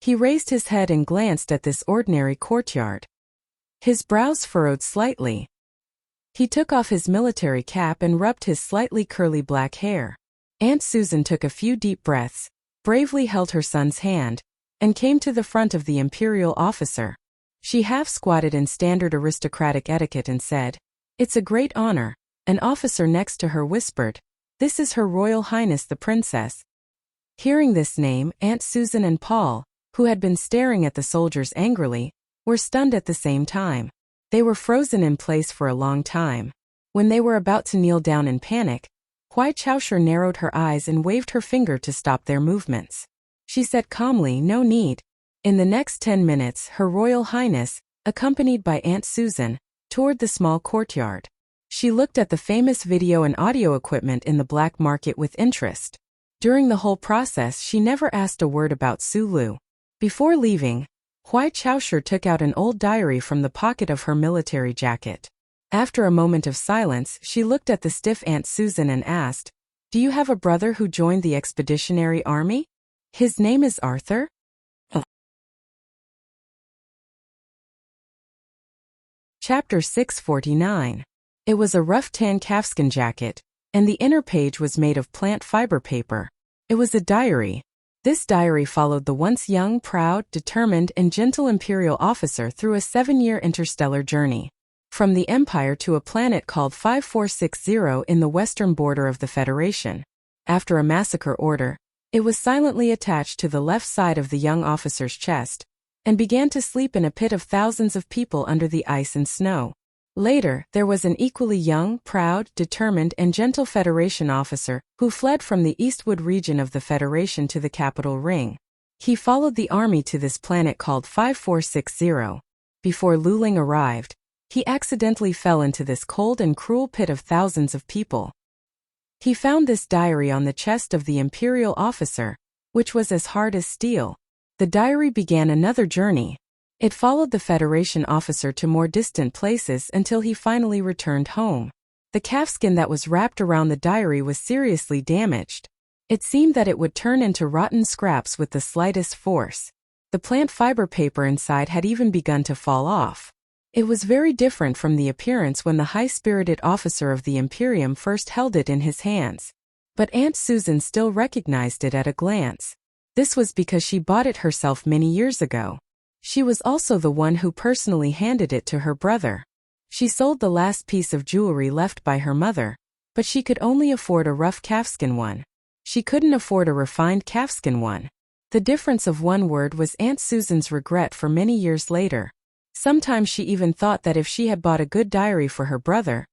He raised his head and glanced at this ordinary courtyard. His brows furrowed slightly. He took off his military cap and rubbed his slightly curly black hair. Aunt Susan took a few deep breaths, bravely held her son's hand, and came to the front of the imperial officer. She half-squatted in standard aristocratic etiquette and said, "It's a great honor." An officer next to her whispered, "This is Her Royal Highness the Princess." Hearing this name, Aunt Susan and Paul, who had been staring at the soldiers angrily, were stunned at the same time. They were frozen in place for a long time. When they were about to kneel down in panic, Huai Chaoshi narrowed her eyes and waved her finger to stop their movements. She said calmly, "No need." In the next 10 minutes, Her Royal Highness, accompanied by Aunt Susan, toured the small courtyard. She looked at the famous video and audio equipment in the black market with interest. During the whole process, she never asked a word about Sulu. Before leaving, Huai Chaoshi took out an old diary from the pocket of her military jacket. After a moment of silence, she looked at the stiff Aunt Susan and asked, "Do you have a brother who joined the expeditionary army? His name is Arthur?" Chapter 649. It was a rough tan calfskin jacket, and the inner page was made of plant fiber paper. It was a diary. This diary followed the once young, proud, determined, and gentle imperial officer through a 7-year interstellar journey. From the Empire to a planet called 5460 in the western border of the Federation. After a massacre order, it was silently attached to the left side of the young officer's chest, and began to sleep in a pit of thousands of people under the ice and snow. Later, there was an equally young, proud, determined, and gentle Federation officer who fled from the Eastwood region of the Federation to the capital Ring. He followed the army to this planet called 5460. Before Lu Ling arrived, he accidentally fell into this cold and cruel pit of thousands of people. He found this diary on the chest of the imperial officer, which was as hard as steel. The diary began another journey. It followed the Federation officer to more distant places until he finally returned home. The calfskin that was wrapped around the diary was seriously damaged. It seemed that it would turn into rotten scraps with the slightest force. The plant fiber paper inside had even begun to fall off. It was very different from the appearance when the high-spirited officer of the Imperium first held it in his hands. But Aunt Susan still recognized it at a glance. This was because she bought it herself many years ago. She was also the one who personally handed it to her brother. She sold the last piece of jewelry left by her mother, but she could only afford a rough calfskin one. She couldn't afford a refined calfskin one. The difference of one word was Aunt Susan's regret for many years later. Sometimes she even thought that if she had bought a good diary for her brother,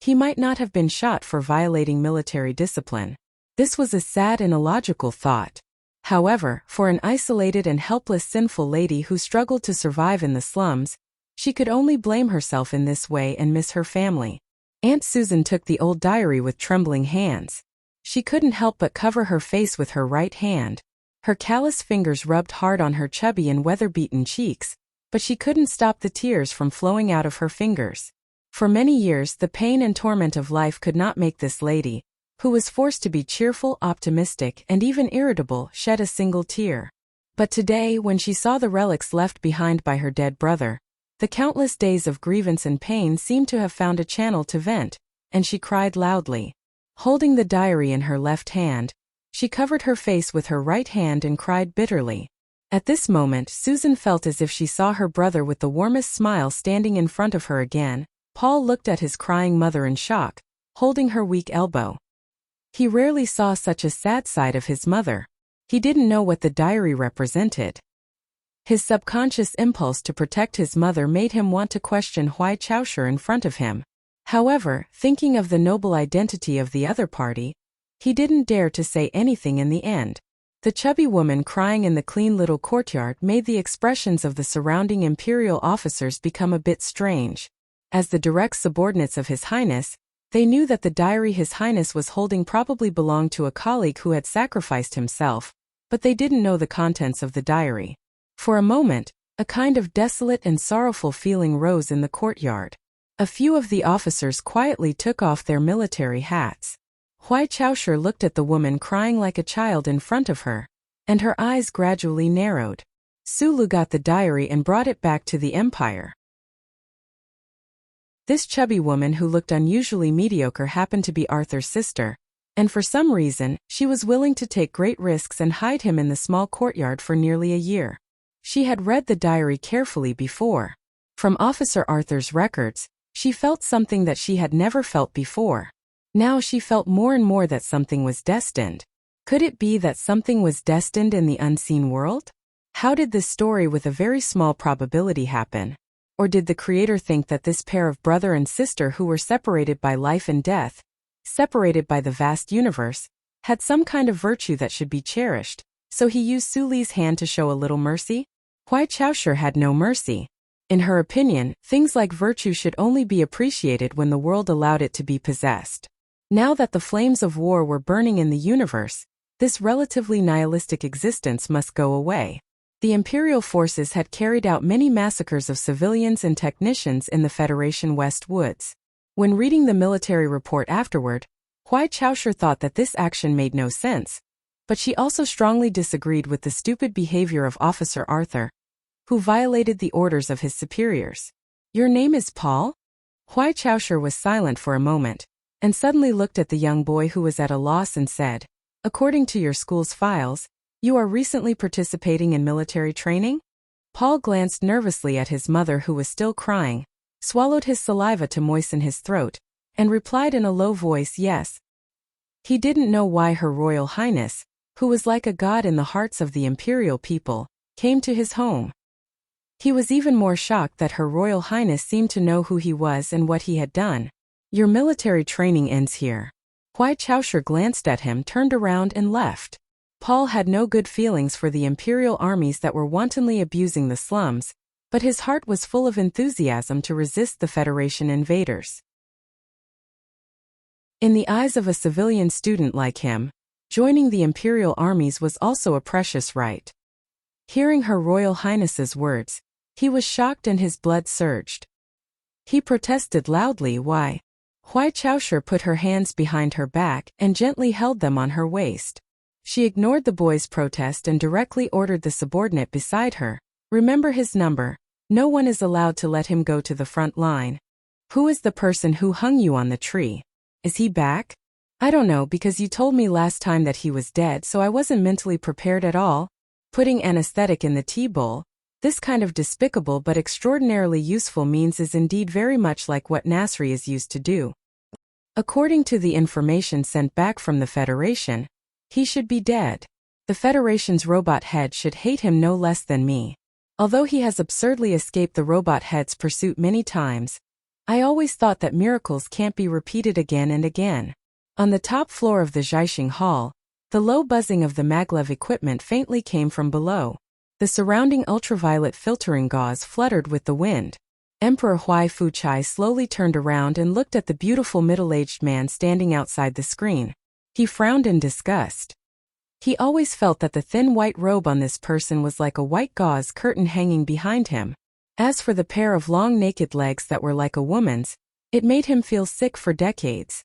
he might not have been shot for violating military discipline. This was a sad and illogical thought. However, for an isolated and helpless sinful lady who struggled to survive in the slums, she could only blame herself in this way and miss her family. Aunt Susan took the old diary with trembling hands. She couldn't help but cover her face with her right hand. Her callous fingers rubbed hard on her chubby and weather-beaten cheeks, but she couldn't stop the tears from flowing out of her fingers. For many years the pain and torment of life could not make this lady, who was forced to be cheerful, optimistic, and even irritable, shed a single tear. But today, when she saw the relics left behind by her dead brother, the countless days of grievance and pain seemed to have found a channel to vent, and she cried loudly. Holding the diary in her left hand, she covered her face with her right hand and cried bitterly. At this moment, Susan felt as if she saw her brother with the warmest smile standing in front of her again. Paul looked at his crying mother in shock, holding her weak elbow. He rarely saw such a sad side of his mother. He didn't know what the diary represented. His subconscious impulse to protect his mother made him want to question Hui Chaosher in front of him. However, thinking of the noble identity of the other party, he didn't dare to say anything in the end. The chubby woman crying in the clean little courtyard made the expressions of the surrounding imperial officers become a bit strange. As the direct subordinates of His Highness, they knew that the diary His Highness was holding probably belonged to a colleague who had sacrificed himself, but they didn't know the contents of the diary. For a moment, a kind of desolate and sorrowful feeling rose in the courtyard. A few of the officers quietly took off their military hats. Hui Chaosher looked at the woman crying like a child in front of her, and her eyes gradually narrowed. Sulu got the diary and brought it back to the Empire. This chubby woman who looked unusually mediocre happened to be Arthur's sister, and for some reason, she was willing to take great risks and hide him in the small courtyard for nearly a year. She had read the diary carefully before. From Officer Arthur's records, she felt something that she had never felt before. Now she felt more and more that something was destined. Could it be that something was destined in the unseen world? How did this story with a very small probability happen? Or did the creator think that this pair of brother and sister who were separated by life and death, separated by the vast universe, had some kind of virtue that should be cherished, so he used Su Li's hand to show a little mercy? Hui Chaosher had no mercy. In her opinion, things like virtue should only be appreciated when the world allowed it to be possessed. Now that the flames of war were burning in the universe, this relatively nihilistic existence must go away. The Imperial forces had carried out many massacres of civilians and technicians in the Federation West Woods. When reading the military report afterward, Hui Chaosher thought that this action made no sense, but she also strongly disagreed with the stupid behavior of Officer Arthur, who violated the orders of his superiors. "Your name is Paul?" Hui Chaosher was silent for a moment, and suddenly looked at the young boy who was at a loss and said, "According to your school's files, you are recently participating in military training?" Paul glanced nervously at his mother who was still crying, swallowed his saliva to moisten his throat, and replied in a low voice, "Yes." He didn't know why Her Royal Highness, who was like a god in the hearts of the imperial people, came to his home. He was even more shocked that Her Royal Highness seemed to know who he was and what he had done. "Your military training ends here." Hui Chaosher glanced at him, turned around and left. Paul had no good feelings for the imperial armies that were wantonly abusing the slums, but his heart was full of enthusiasm to resist the Federation invaders. In the eyes of a civilian student like him, joining the Imperial armies was also a precious right. Hearing Her Royal Highness's words, he was shocked and his blood surged. He protested loudly why. Hui Chaosher put her hands behind her back and gently held them on her waist. She ignored the boy's protest and directly ordered the subordinate beside her, "Remember his number. No one is allowed to let him go to the front line." "Who is the person who hung you on the tree? Is he back?" "I don't know because you told me last time that he was dead, so I wasn't mentally prepared at all." Putting anesthetic in the tea bowl, this kind of despicable but extraordinarily useful means is indeed very much like what Nasri is used to do. According to the information sent back from the Federation, he should be dead. The Federation's robot head should hate him no less than me. Although he has absurdly escaped the robot head's pursuit many times, I always thought that miracles can't be repeated again and again. On the top floor of the Zhaixing Hall, the low buzzing of the maglev equipment faintly came from below. The surrounding ultraviolet filtering gauze fluttered with the wind. Emperor Hui Fuchai slowly turned around and looked at the beautiful middle-aged man standing outside the screen. He frowned in disgust. He always felt that the thin white robe on this person was like a white gauze curtain hanging behind him. As for the pair of long naked legs that were like a woman's, it made him feel sick for decades.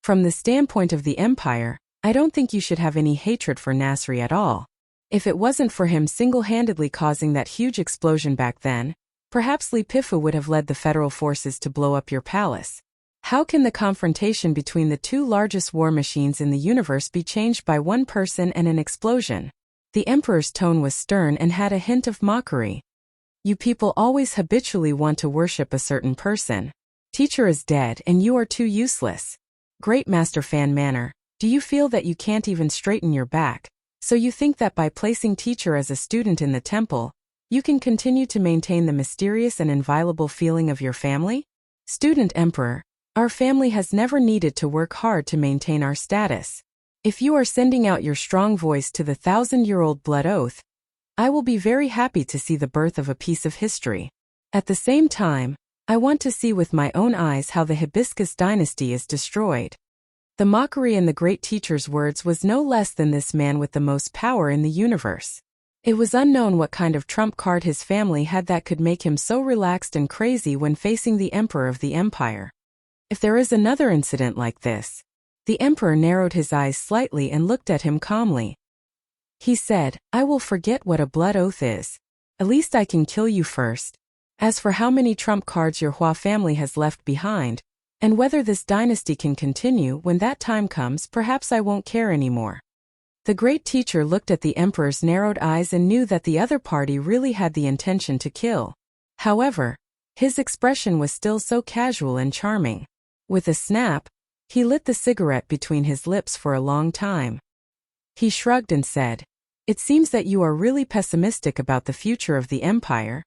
From the standpoint of the Empire, I don't think you should have any hatred for Nasri at all. If it wasn't for him single-handedly causing that huge explosion back then, perhaps Li Pifu would have led the federal forces to blow up your palace. How can the confrontation between the two largest war machines in the universe be changed by one person and an explosion? The Emperor's tone was stern and had a hint of mockery. You people always habitually want to worship a certain person. Teacher is dead and you are too useless. Great Master Fan Manor, do you feel that you can't even straighten your back? So you think that by placing teacher as a student in the temple, you can continue to maintain the mysterious and inviolable feeling of your family? Student Emperor, our family has never needed to work hard to maintain our status. If you are sending out your strong voice to the 1,000-year-old blood oath, I will be very happy to see the birth of a piece of history. At the same time, I want to see with my own eyes how the Hibiscus dynasty is destroyed. The mockery in the great teacher's words was no less than this man with the most power in the universe. It was unknown what kind of trump card his family had that could make him so relaxed and crazy when facing the Emperor of the Empire. If there is another incident like this, the Emperor narrowed his eyes slightly and looked at him calmly. He said, I will forget what a blood oath is. At least I can kill you first. As for how many trump cards your Hua family has left behind, and whether this dynasty can continue when that time comes, perhaps I won't care anymore. The great teacher looked at the Emperor's narrowed eyes and knew that the other party really had the intention to kill. However, his expression was still so casual and charming. With a snap, he lit the cigarette between his lips for a long time. He shrugged and said, It seems that you are really pessimistic about the future of the Empire.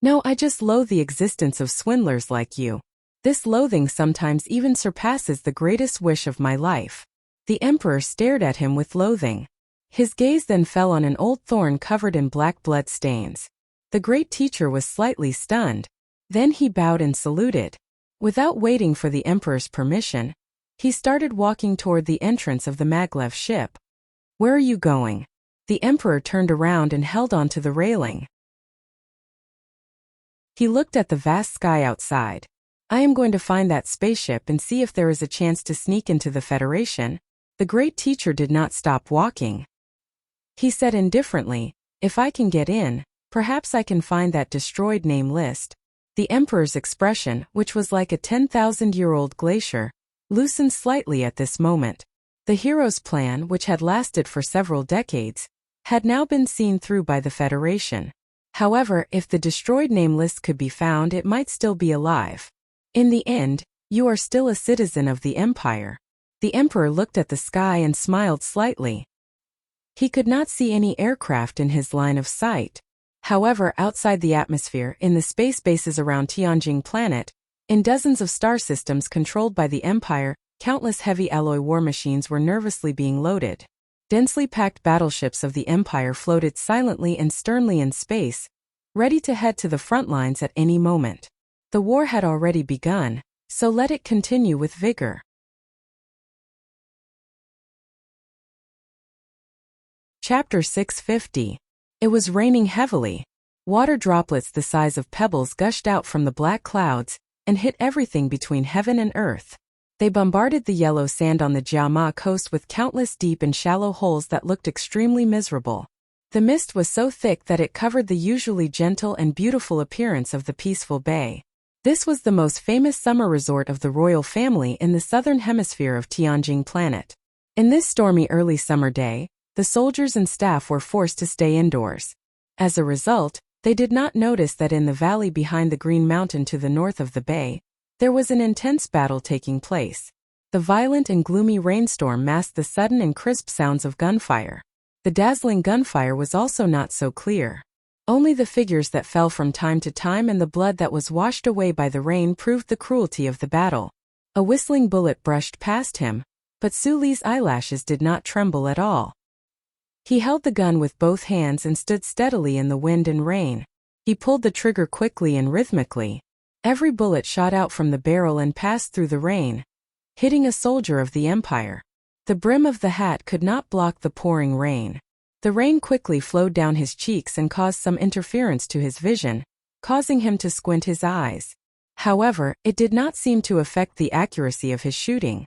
No, I just loathe the existence of swindlers like you. This loathing sometimes even surpasses the greatest wish of my life. The Emperor stared at him with loathing. His gaze then fell on an old thorn covered in black blood stains. The great teacher was slightly stunned. Then he bowed and saluted. Without waiting for the Emperor's permission, he started walking toward the entrance of the maglev ship. Where are you going? The Emperor turned around and held on to the railing. He looked at the vast sky outside. I am going to find that spaceship and see if there is a chance to sneak into the Federation. The great teacher did not stop walking. He said indifferently, If I can get in, perhaps I can find that destroyed name list. The Emperor's expression, which was like a 10,000-year-old glacier, loosened slightly at this moment. The hero's plan, which had lasted for several decades, had now been seen through by the Federation. However, if the destroyed name list could be found, it might still be alive. In the end, you are still a citizen of the Empire. The Emperor looked at the sky and smiled slightly. He could not see any aircraft in his line of sight. However, outside the atmosphere, in the space bases around Tianjing planet, in dozens of star systems controlled by the Empire, countless heavy alloy war machines were nervously being loaded. Densely packed battleships of the Empire floated silently and sternly in space, ready to head to the front lines at any moment. The war had already begun, so let it continue with vigor. Chapter 650. It was raining heavily. Water droplets the size of pebbles gushed out from the black clouds and hit everything between heaven and earth. They bombarded the yellow sand on the Jiama coast with countless deep and shallow holes that looked extremely miserable. The mist was so thick that it covered the usually gentle and beautiful appearance of the peaceful bay. This was the most famous summer resort of the royal family in the southern hemisphere of Tianjin planet. In this stormy early summer day, the soldiers and staff were forced to stay indoors. As a result, they did not notice that in the valley behind the Green Mountain to the north of the bay, there was an intense battle taking place. The violent and gloomy rainstorm masked the sudden and crisp sounds of gunfire. The dazzling gunfire was also not so clear. Only the figures that fell from time to time and the blood that was washed away by the rain proved the cruelty of the battle. A whistling bullet brushed past him, but Su Li's eyelashes did not tremble at all. He held the gun with both hands and stood steadily in the wind and rain. He pulled the trigger quickly and rhythmically. Every bullet shot out from the barrel and passed through the rain, hitting a soldier of the Empire. The brim of the hat could not block the pouring rain. The rain quickly flowed down his cheeks and caused some interference to his vision, causing him to squint his eyes. However, it did not seem to affect the accuracy of his shooting.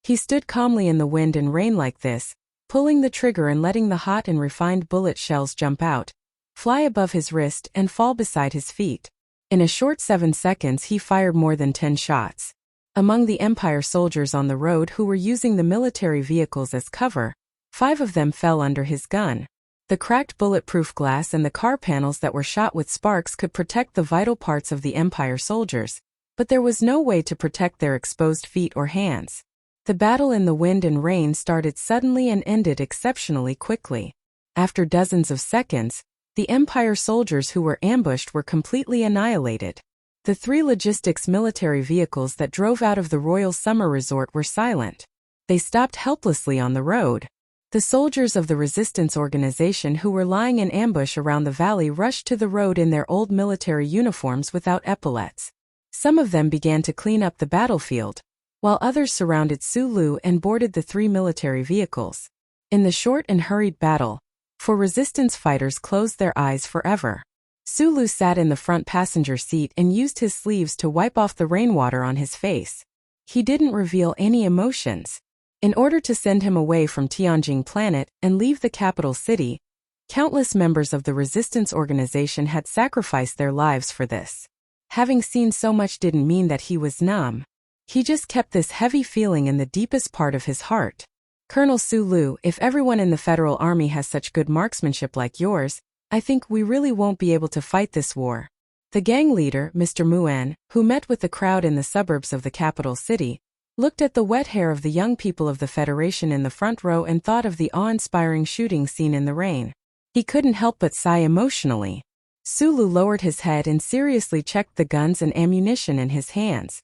He stood calmly in the wind and rain like this, pulling the trigger and letting the hot and refined bullet shells jump out, fly above his wrist and fall beside his feet. In a short 7 seconds he fired more than 10 shots. Among the Empire soldiers on the road who were using the military vehicles as cover, 5 of them fell under his gun. The cracked bulletproof glass and the car panels that were shot with sparks could protect the vital parts of the Empire soldiers, but there was no way to protect their exposed feet or hands. The battle in the wind and rain started suddenly and ended exceptionally quickly. After dozens of seconds, the Empire soldiers who were ambushed were completely annihilated. The 3 logistics military vehicles that drove out of the Royal Summer Resort were silent. They stopped helplessly on the road. The soldiers of the resistance organization who were lying in ambush around the valley rushed to the road in their old military uniforms without epaulets. Some of them began to clean up the battlefield, while others surrounded Su Lu and boarded the 3 military vehicles. In the short and hurried battle, 4 resistance fighters closed their eyes forever. Su Lu sat in the front passenger seat and used his sleeves to wipe off the rainwater on his face. He didn't reveal any emotions. In order to send him away from Tianjin planet and leave the capital city, countless members of the resistance organization had sacrificed their lives for this. Having seen so much didn't mean that he was numb. He just kept this heavy feeling in the deepest part of his heart. Colonel Su Lu, if everyone in the Federal Army has such good marksmanship like yours, I think we really won't be able to fight this war. The gang leader, Mr. Muan, who met with the crowd in the suburbs of the capital city, looked at the wet hair of the young people of the Federation in the front row and thought of the awe-inspiring shooting scene in the rain. He couldn't help but sigh emotionally. Su Lu lowered his head and seriously checked the guns and ammunition in his hands.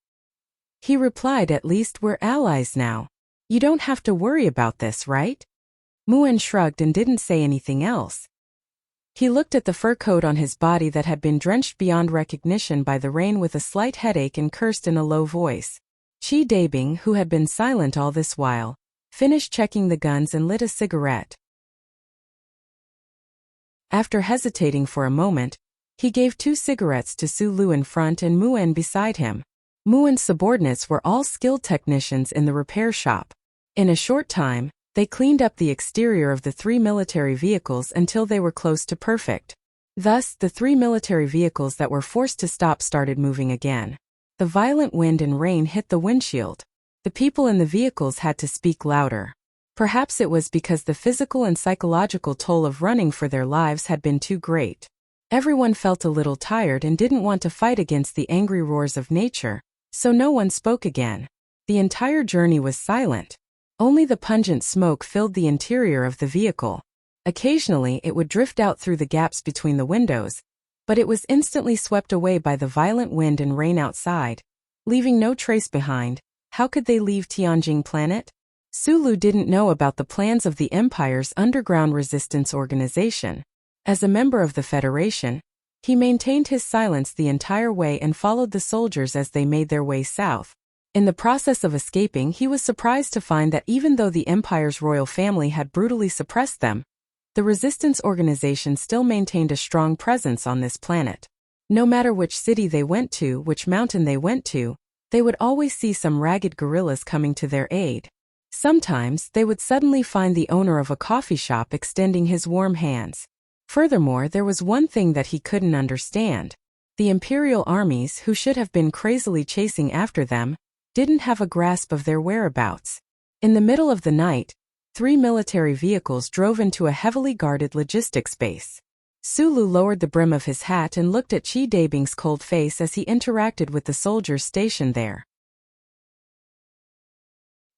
He replied, "At least we're allies now. You don't have to worry about this, right?" Muan shrugged and didn't say anything else. He looked at the fur coat on his body that had been drenched beyond recognition by the rain with a slight headache and cursed in a low voice. Qi Dabing, who had been silent all this while, finished checking the guns and lit a cigarette. After hesitating for a moment, he gave 2 cigarettes to Su Lu in front and Muan beside him. Muan's subordinates were all skilled technicians in the repair shop. In a short time, they cleaned up the exterior of the 3 military vehicles until they were close to perfect. Thus, the 3 military vehicles that were forced to stop started moving again. The violent wind and rain hit the windshield. The people in the vehicles had to speak louder. Perhaps it was because the physical and psychological toll of running for their lives had been too great. Everyone felt a little tired and didn't want to fight against the angry roars of nature, so no one spoke again. The entire journey was silent. Only the pungent smoke filled the interior of the vehicle. Occasionally it would drift out through the gaps between the windows, but it was instantly swept away by the violent wind and rain outside, leaving no trace behind. How could they leave Tianjin planet? Su Lu didn't know about the plans of the Empire's underground resistance organization. As a member of the Federation, He maintained his silence the entire way and followed the soldiers as they made their way south. In the process of escaping, he was surprised to find that even though the Empire's royal family had brutally suppressed them, the resistance organization still maintained a strong presence on this planet. No matter which city they went to, which mountain they went to, they would always see some ragged guerrillas coming to their aid. Sometimes, they would suddenly find the owner of a coffee shop extending his warm hands. Furthermore, there was one thing that he couldn't understand. The Imperial armies, who should have been crazily chasing after them, didn't have a grasp of their whereabouts. In the middle of the night, 3 military vehicles drove into a heavily guarded logistics base. Sulu lowered the brim of his hat and looked at Chi Dabing's cold face as he interacted with the soldiers stationed there.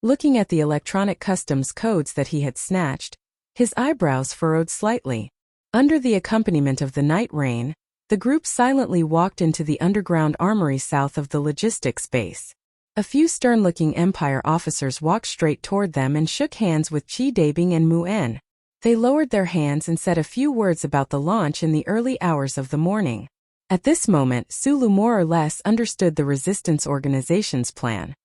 Looking at the electronic customs codes that he had snatched, his eyebrows furrowed slightly. Under the accompaniment of the night rain, the group silently walked into the underground armory south of the logistics base. A few stern-looking Empire officers walked straight toward them and shook hands with Chi Dabing and Mu-En. They lowered their hands and said a few words about the launch in the early hours of the morning. At this moment, Sulu more or less understood the resistance organization's plan.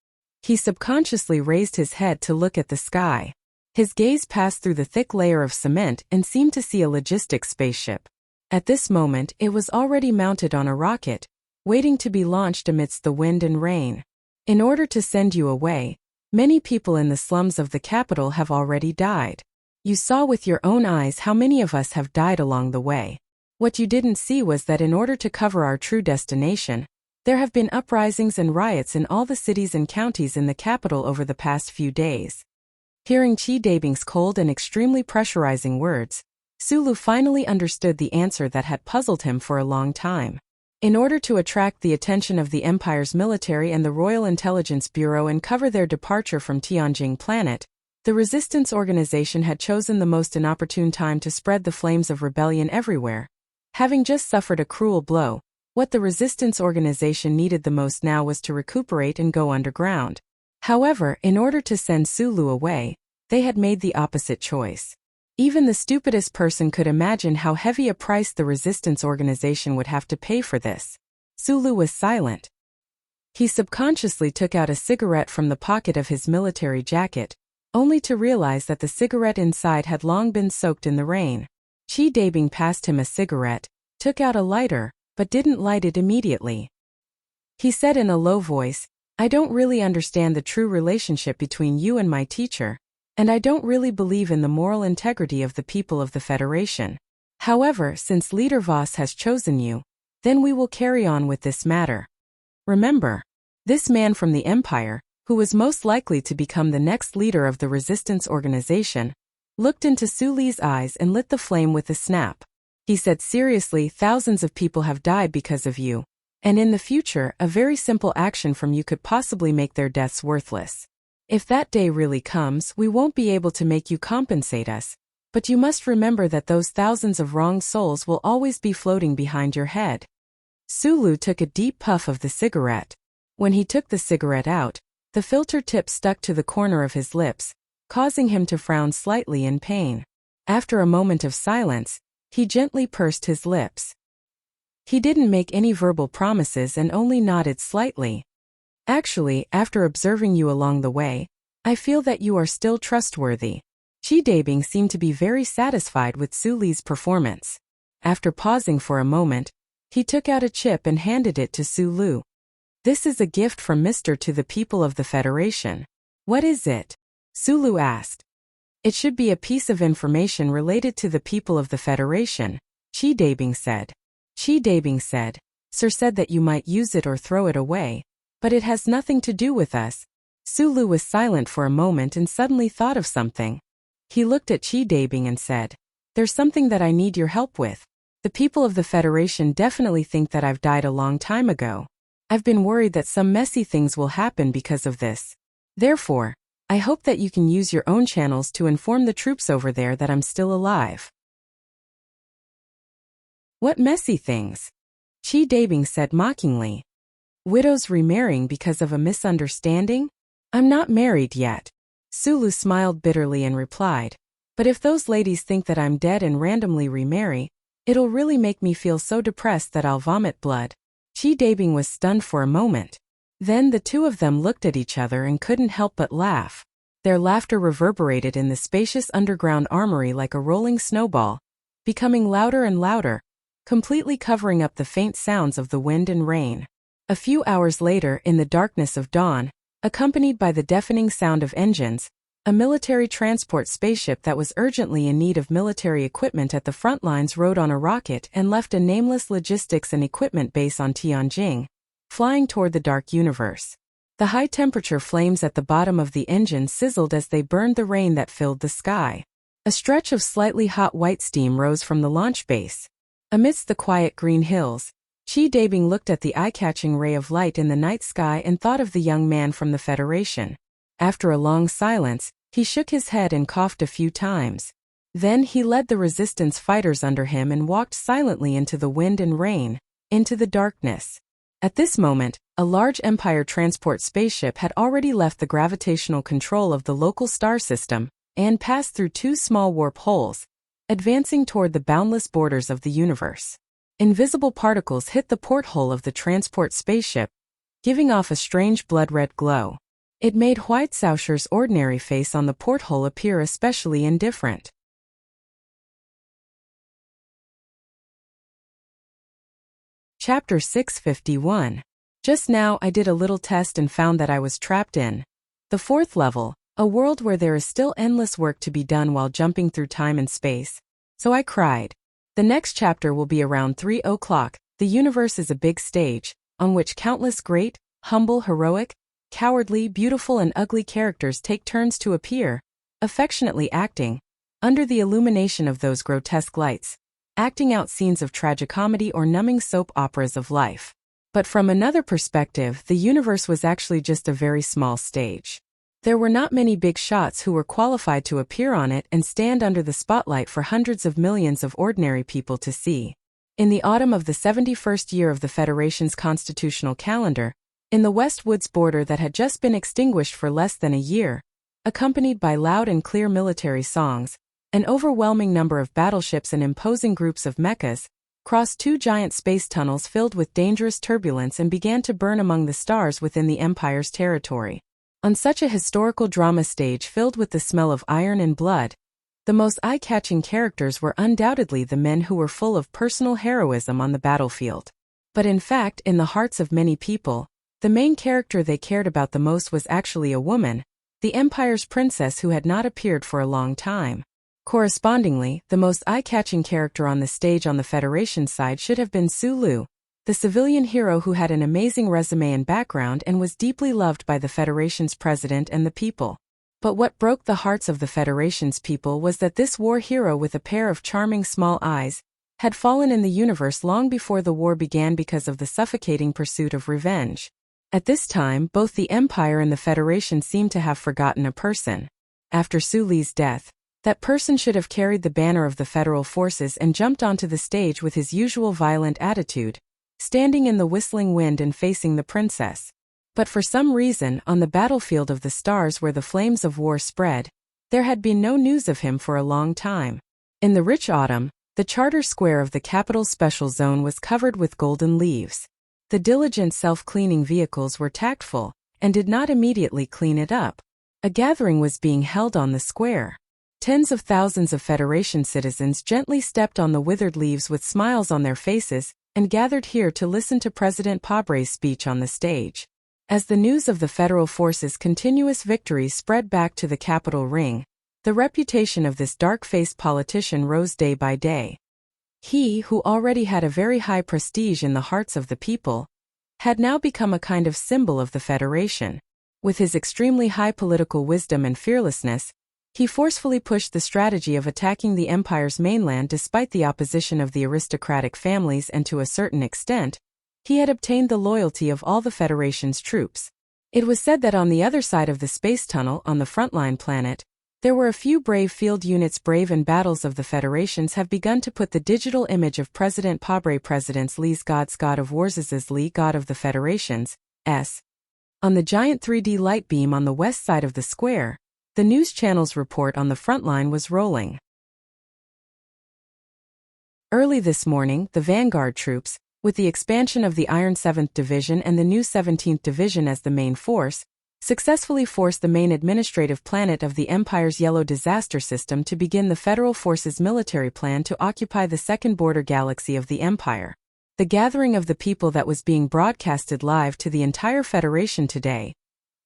He subconsciously raised his head to look at the sky. His gaze passed through the thick layer of cement and seemed to see a logistics spaceship. At this moment, it was already mounted on a rocket, waiting to be launched amidst the wind and rain. In order to send you away, many people in the slums of the capital have already died. You saw with your own eyes how many of us have died along the way. What you didn't see was that in order to cover our true destination, there have been uprisings and riots in all the cities and counties in the capital over the past few days. Hearing Chi Dabing's cold and extremely pressurizing words, Sulu finally understood the answer that had puzzled him for a long time. In order to attract the attention of the Empire's military and the Royal Intelligence Bureau and cover their departure from Tianjing Planet, the resistance organization had chosen the most inopportune time to spread the flames of rebellion everywhere. Having just suffered a cruel blow, what the resistance organization needed the most now was to recuperate and go underground. However, in order to send Sulu away, they had made the opposite choice. Even the stupidest person could imagine how heavy a price the resistance organization would have to pay for this. Sulu was silent. He subconsciously took out a cigarette from the pocket of his military jacket, only to realize that the cigarette inside had long been soaked in the rain. Chi Dabing passed him a cigarette, took out a lighter, but didn't light it immediately. He said in a low voice, "I don't really understand the true relationship between you and my teacher. And I don't really believe in the moral integrity of the people of the Federation. However, since Leader Voss has chosen you, then we will carry on with this matter. Remember, this man from the Empire, who was most likely to become the next leader of the resistance organization, looked into Suli's eyes and lit the flame with a snap. He said seriously, thousands of people have died because of you, and in the future, a very simple action from you could possibly make their deaths worthless. If that day really comes, we won't be able to make you compensate us, but you must remember that those thousands of wrong souls will always be floating behind your head." Sulu took a deep puff of the cigarette. When he took the cigarette out, the filter tip stuck to the corner of his lips, causing him to frown slightly in pain. After a moment of silence, he gently pursed his lips. He didn't make any verbal promises and only nodded slightly. "Actually, after observing you along the way, I feel that you are still trustworthy." Chi Dabing seemed to be very satisfied with Suli's performance. After pausing for a moment, he took out a chip and handed it to Sulu. "This is a gift from Mr. to the people of the Federation." "What is it?" Sulu asked. "It should be a piece of information related to the people of the Federation," Chi Dabing said. Chi Dabing said, "Sir said that you might use it or throw it away. But it has nothing to do with us." Sulu was silent for a moment and suddenly thought of something. He looked at Chi Dabing and said, "There's something that I need your help with. The people of the Federation definitely think that I've died a long time ago. I've been worried that some messy things will happen because of this. Therefore, I hope that you can use your own channels to inform the troops over there that I'm still alive." "What messy things?" Chi Dabing said mockingly. "Widows remarrying because of a misunderstanding? I'm not married yet." Sulu smiled bitterly and replied, "But if those ladies think that I'm dead and randomly remarry, It'll really make me feel so depressed that I'll vomit blood. Chi Dabing was stunned for a moment. Then the two of them looked at each other and couldn't help but laugh. Their laughter reverberated in the spacious underground armory like a rolling snowball, becoming louder and louder, completely covering up the faint sounds of the wind and rain. A few hours later, in the darkness of dawn, accompanied by the deafening sound of engines, a military transport spaceship that was urgently in need of military equipment at the front lines rode on a rocket and left a nameless logistics and equipment base on Tianjing, flying toward the dark universe. The high-temperature flames at the bottom of the engine sizzled as they burned the rain that filled the sky. A stretch of slightly hot white steam rose from the launch base. Amidst the quiet green hills, Chi Dabing looked at the eye-catching ray of light in the night sky and thought of the young man from the Federation. After a long silence, he shook his head and coughed a few times. Then he led the resistance fighters under him and walked silently into the wind and rain, into the darkness. At this moment, a large Empire transport spaceship had already left the gravitational control of the local star system and passed through two small warp holes, advancing toward the boundless borders of the universe. Invisible particles hit the porthole of the transport spaceship, giving off a strange blood-red glow. It made Whitesaucher's ordinary face on the porthole appear especially indifferent. Chapter 651. Just now I did a little test and found that I was trapped in the fourth level, a world where there is still endless work to be done while jumping through time and space. So I cried. The next chapter will be around 3 o'clock. The universe is a big stage, on which countless great, humble, heroic, cowardly, beautiful and ugly characters take turns to appear, affectionately acting, under the illumination of those grotesque lights, acting out scenes of tragicomedy or numbing soap operas of life. But from another perspective, the universe was actually just a very small stage. There were not many big shots who were qualified to appear on it and stand under the spotlight for hundreds of millions of ordinary people to see. In the autumn of the 71st year of the Federation's constitutional calendar, in the West Woods border that had just been extinguished for less than a year, accompanied by loud and clear military songs, an overwhelming number of battleships and imposing groups of mechas crossed two giant space tunnels filled with dangerous turbulence and began to burn among the stars within the Empire's territory. On such a historical drama stage filled with the smell of iron and blood, the most eye-catching characters were undoubtedly the men who were full of personal heroism on the battlefield. But in fact, in the hearts of many people, the main character they cared about the most was actually a woman, the Empire's princess who had not appeared for a long time. Correspondingly, the most eye-catching character on the stage on the Federation side should have been Su Lu, the civilian hero who had an amazing resume and background and was deeply loved by the Federation's president and the people. But what broke the hearts of the Federation's people was that this war hero with a pair of charming small eyes had fallen in the universe long before the war began because of the suffocating pursuit of revenge. At this time, both the Empire and the Federation seemed to have forgotten a person. After Su Li's death, that person should have carried the banner of the federal forces and jumped onto the stage with his usual violent attitude, standing in the whistling wind and facing the princess. But for some reason, on the battlefield of the stars where the flames of war spread, there had been no news of him for a long time. In the rich autumn, the charter square of the capital special zone was covered with golden leaves. The diligent self-cleaning vehicles were tactful, and did not immediately clean it up. A gathering was being held on the square. Tens of thousands of Federation citizens gently stepped on the withered leaves with smiles on their faces, and gathered here to listen to President Pabre's speech on the stage. As the news of the Federal Forces' continuous victories spread back to the capital ring, the reputation of this dark-faced politician rose day by day. He, who already had a very high prestige in the hearts of the people, had now become a kind of symbol of the Federation. With his extremely high political wisdom and fearlessness, he forcefully pushed the strategy of attacking the Empire's mainland despite the opposition of the aristocratic families, and to a certain extent, he had obtained the loyalty of all the Federation's troops. It was said that on the other side of the space tunnel on the frontline planet, there were a few brave field units brave in battles of the Federations have begun to put the digital image of President Pabre President's Li's God's God of Wars's Li God of the Federations, S. On the giant 3D light beam on the west side of the square, the news channel's report on the front line was rolling. Early this morning, the vanguard troops, with the expansion of the Iron 7th Division and the new 17th Division as the main force, successfully forced the main administrative planet of the Empire's Yellow Disaster System to begin the Federal Forces' military plan to occupy the second border galaxy of the Empire. The gathering of the people that was being broadcasted live to the entire Federation today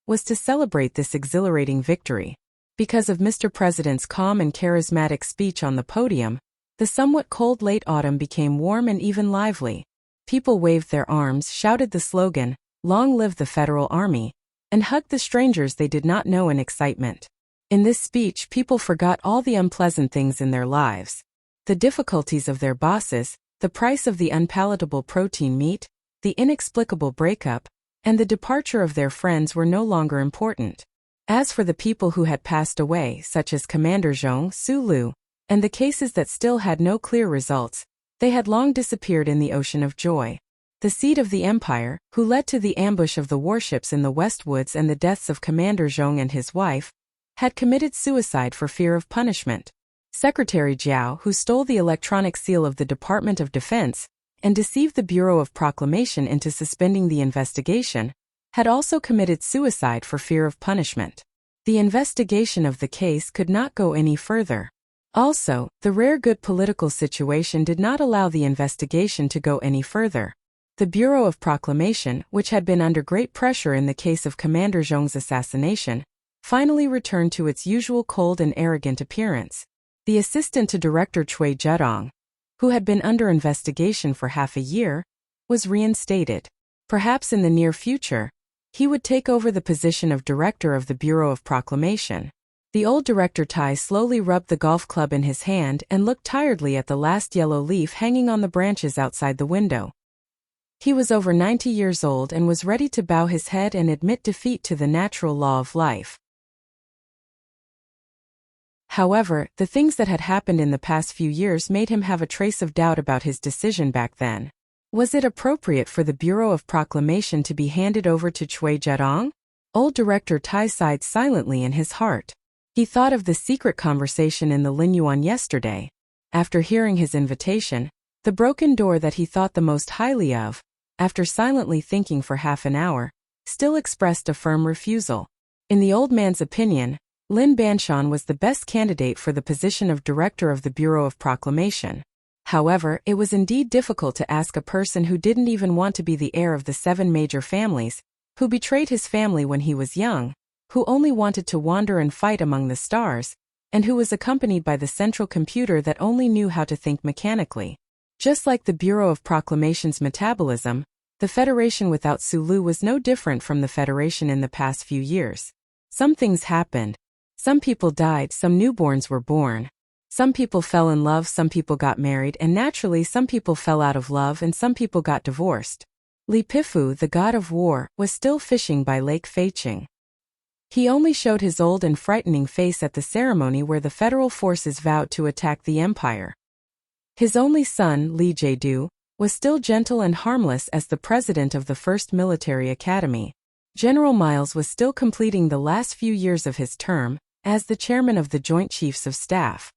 was to celebrate this exhilarating victory. Because of Mr. President's calm and charismatic speech on the podium, the somewhat cold late autumn became warm and even lively. People waved their arms, shouted the slogan, "Long live the Federal Army," and hugged the strangers they did not know in excitement. In this speech, people forgot all the unpleasant things in their lives. The difficulties of their bosses, the price of the unpalatable protein meat, the inexplicable breakup, and the departure of their friends were no longer important. As for the people who had passed away, such as Commander Zhong Sulu, and the cases that still had no clear results, they had long disappeared in the ocean of joy. The seed of the Empire, who led to the ambush of the warships in the Westwoods and the deaths of Commander Zhong and his wife, had committed suicide for fear of punishment. Secretary Jiao, who stole the electronic seal of the Department of Defense and deceived the Bureau of Proclamation into suspending the investigation, had also committed suicide for fear of punishment. The investigation of the case could not go any further. Also, the rare good political situation did not allow the investigation to go any further. The Bureau of Proclamation, which had been under great pressure in the case of Commander Zhong's assassination, finally returned to its usual cold and arrogant appearance. The assistant to Director Cui Zhedong, who had been under investigation for half a year, was reinstated. Perhaps in the near future, he would take over the position of Director of the Bureau of Proclamation. The old Director Tai slowly rubbed the golf club in his hand and looked tiredly at the last yellow leaf hanging on the branches outside the window. He was over 90 years old and was ready to bow his head and admit defeat to the natural law of life. However, the things that had happened in the past few years made him have a trace of doubt about his decision back then. Was it appropriate for the Bureau of Proclamation to be handed over to Cui Zhedong? Old Director Tai sighed silently in his heart. He thought of the secret conversation in the Linyuan yesterday. After hearing his invitation, the broken door that he thought the most highly of, after silently thinking for half an hour, still expressed a firm refusal. In the old man's opinion, Lin Banshan was the best candidate for the position of Director of the Bureau of Proclamation. However, it was indeed difficult to ask a person who didn't even want to be the heir of the 7 major families, who betrayed his family when he was young, who only wanted to wander and fight among the stars, and who was accompanied by the central computer that only knew how to think mechanically. Just like the Bureau of Proclamation's metabolism, the Federation without Sulu was no different from the Federation in the past few years. Some things happened. Some people died, some newborns were born. Some people fell in love, some people got married, and naturally some people fell out of love and some people got divorced. Li Pifu, the god of war, was still fishing by Lake Feiqing. He only showed his old and frightening face at the ceremony where the federal forces vowed to attack the empire. His only son, Li Jiedu, was still gentle and harmless as the president of the First Military Academy. General Miles was still completing the last few years of his term as the chairman of the Joint Chiefs of Staff.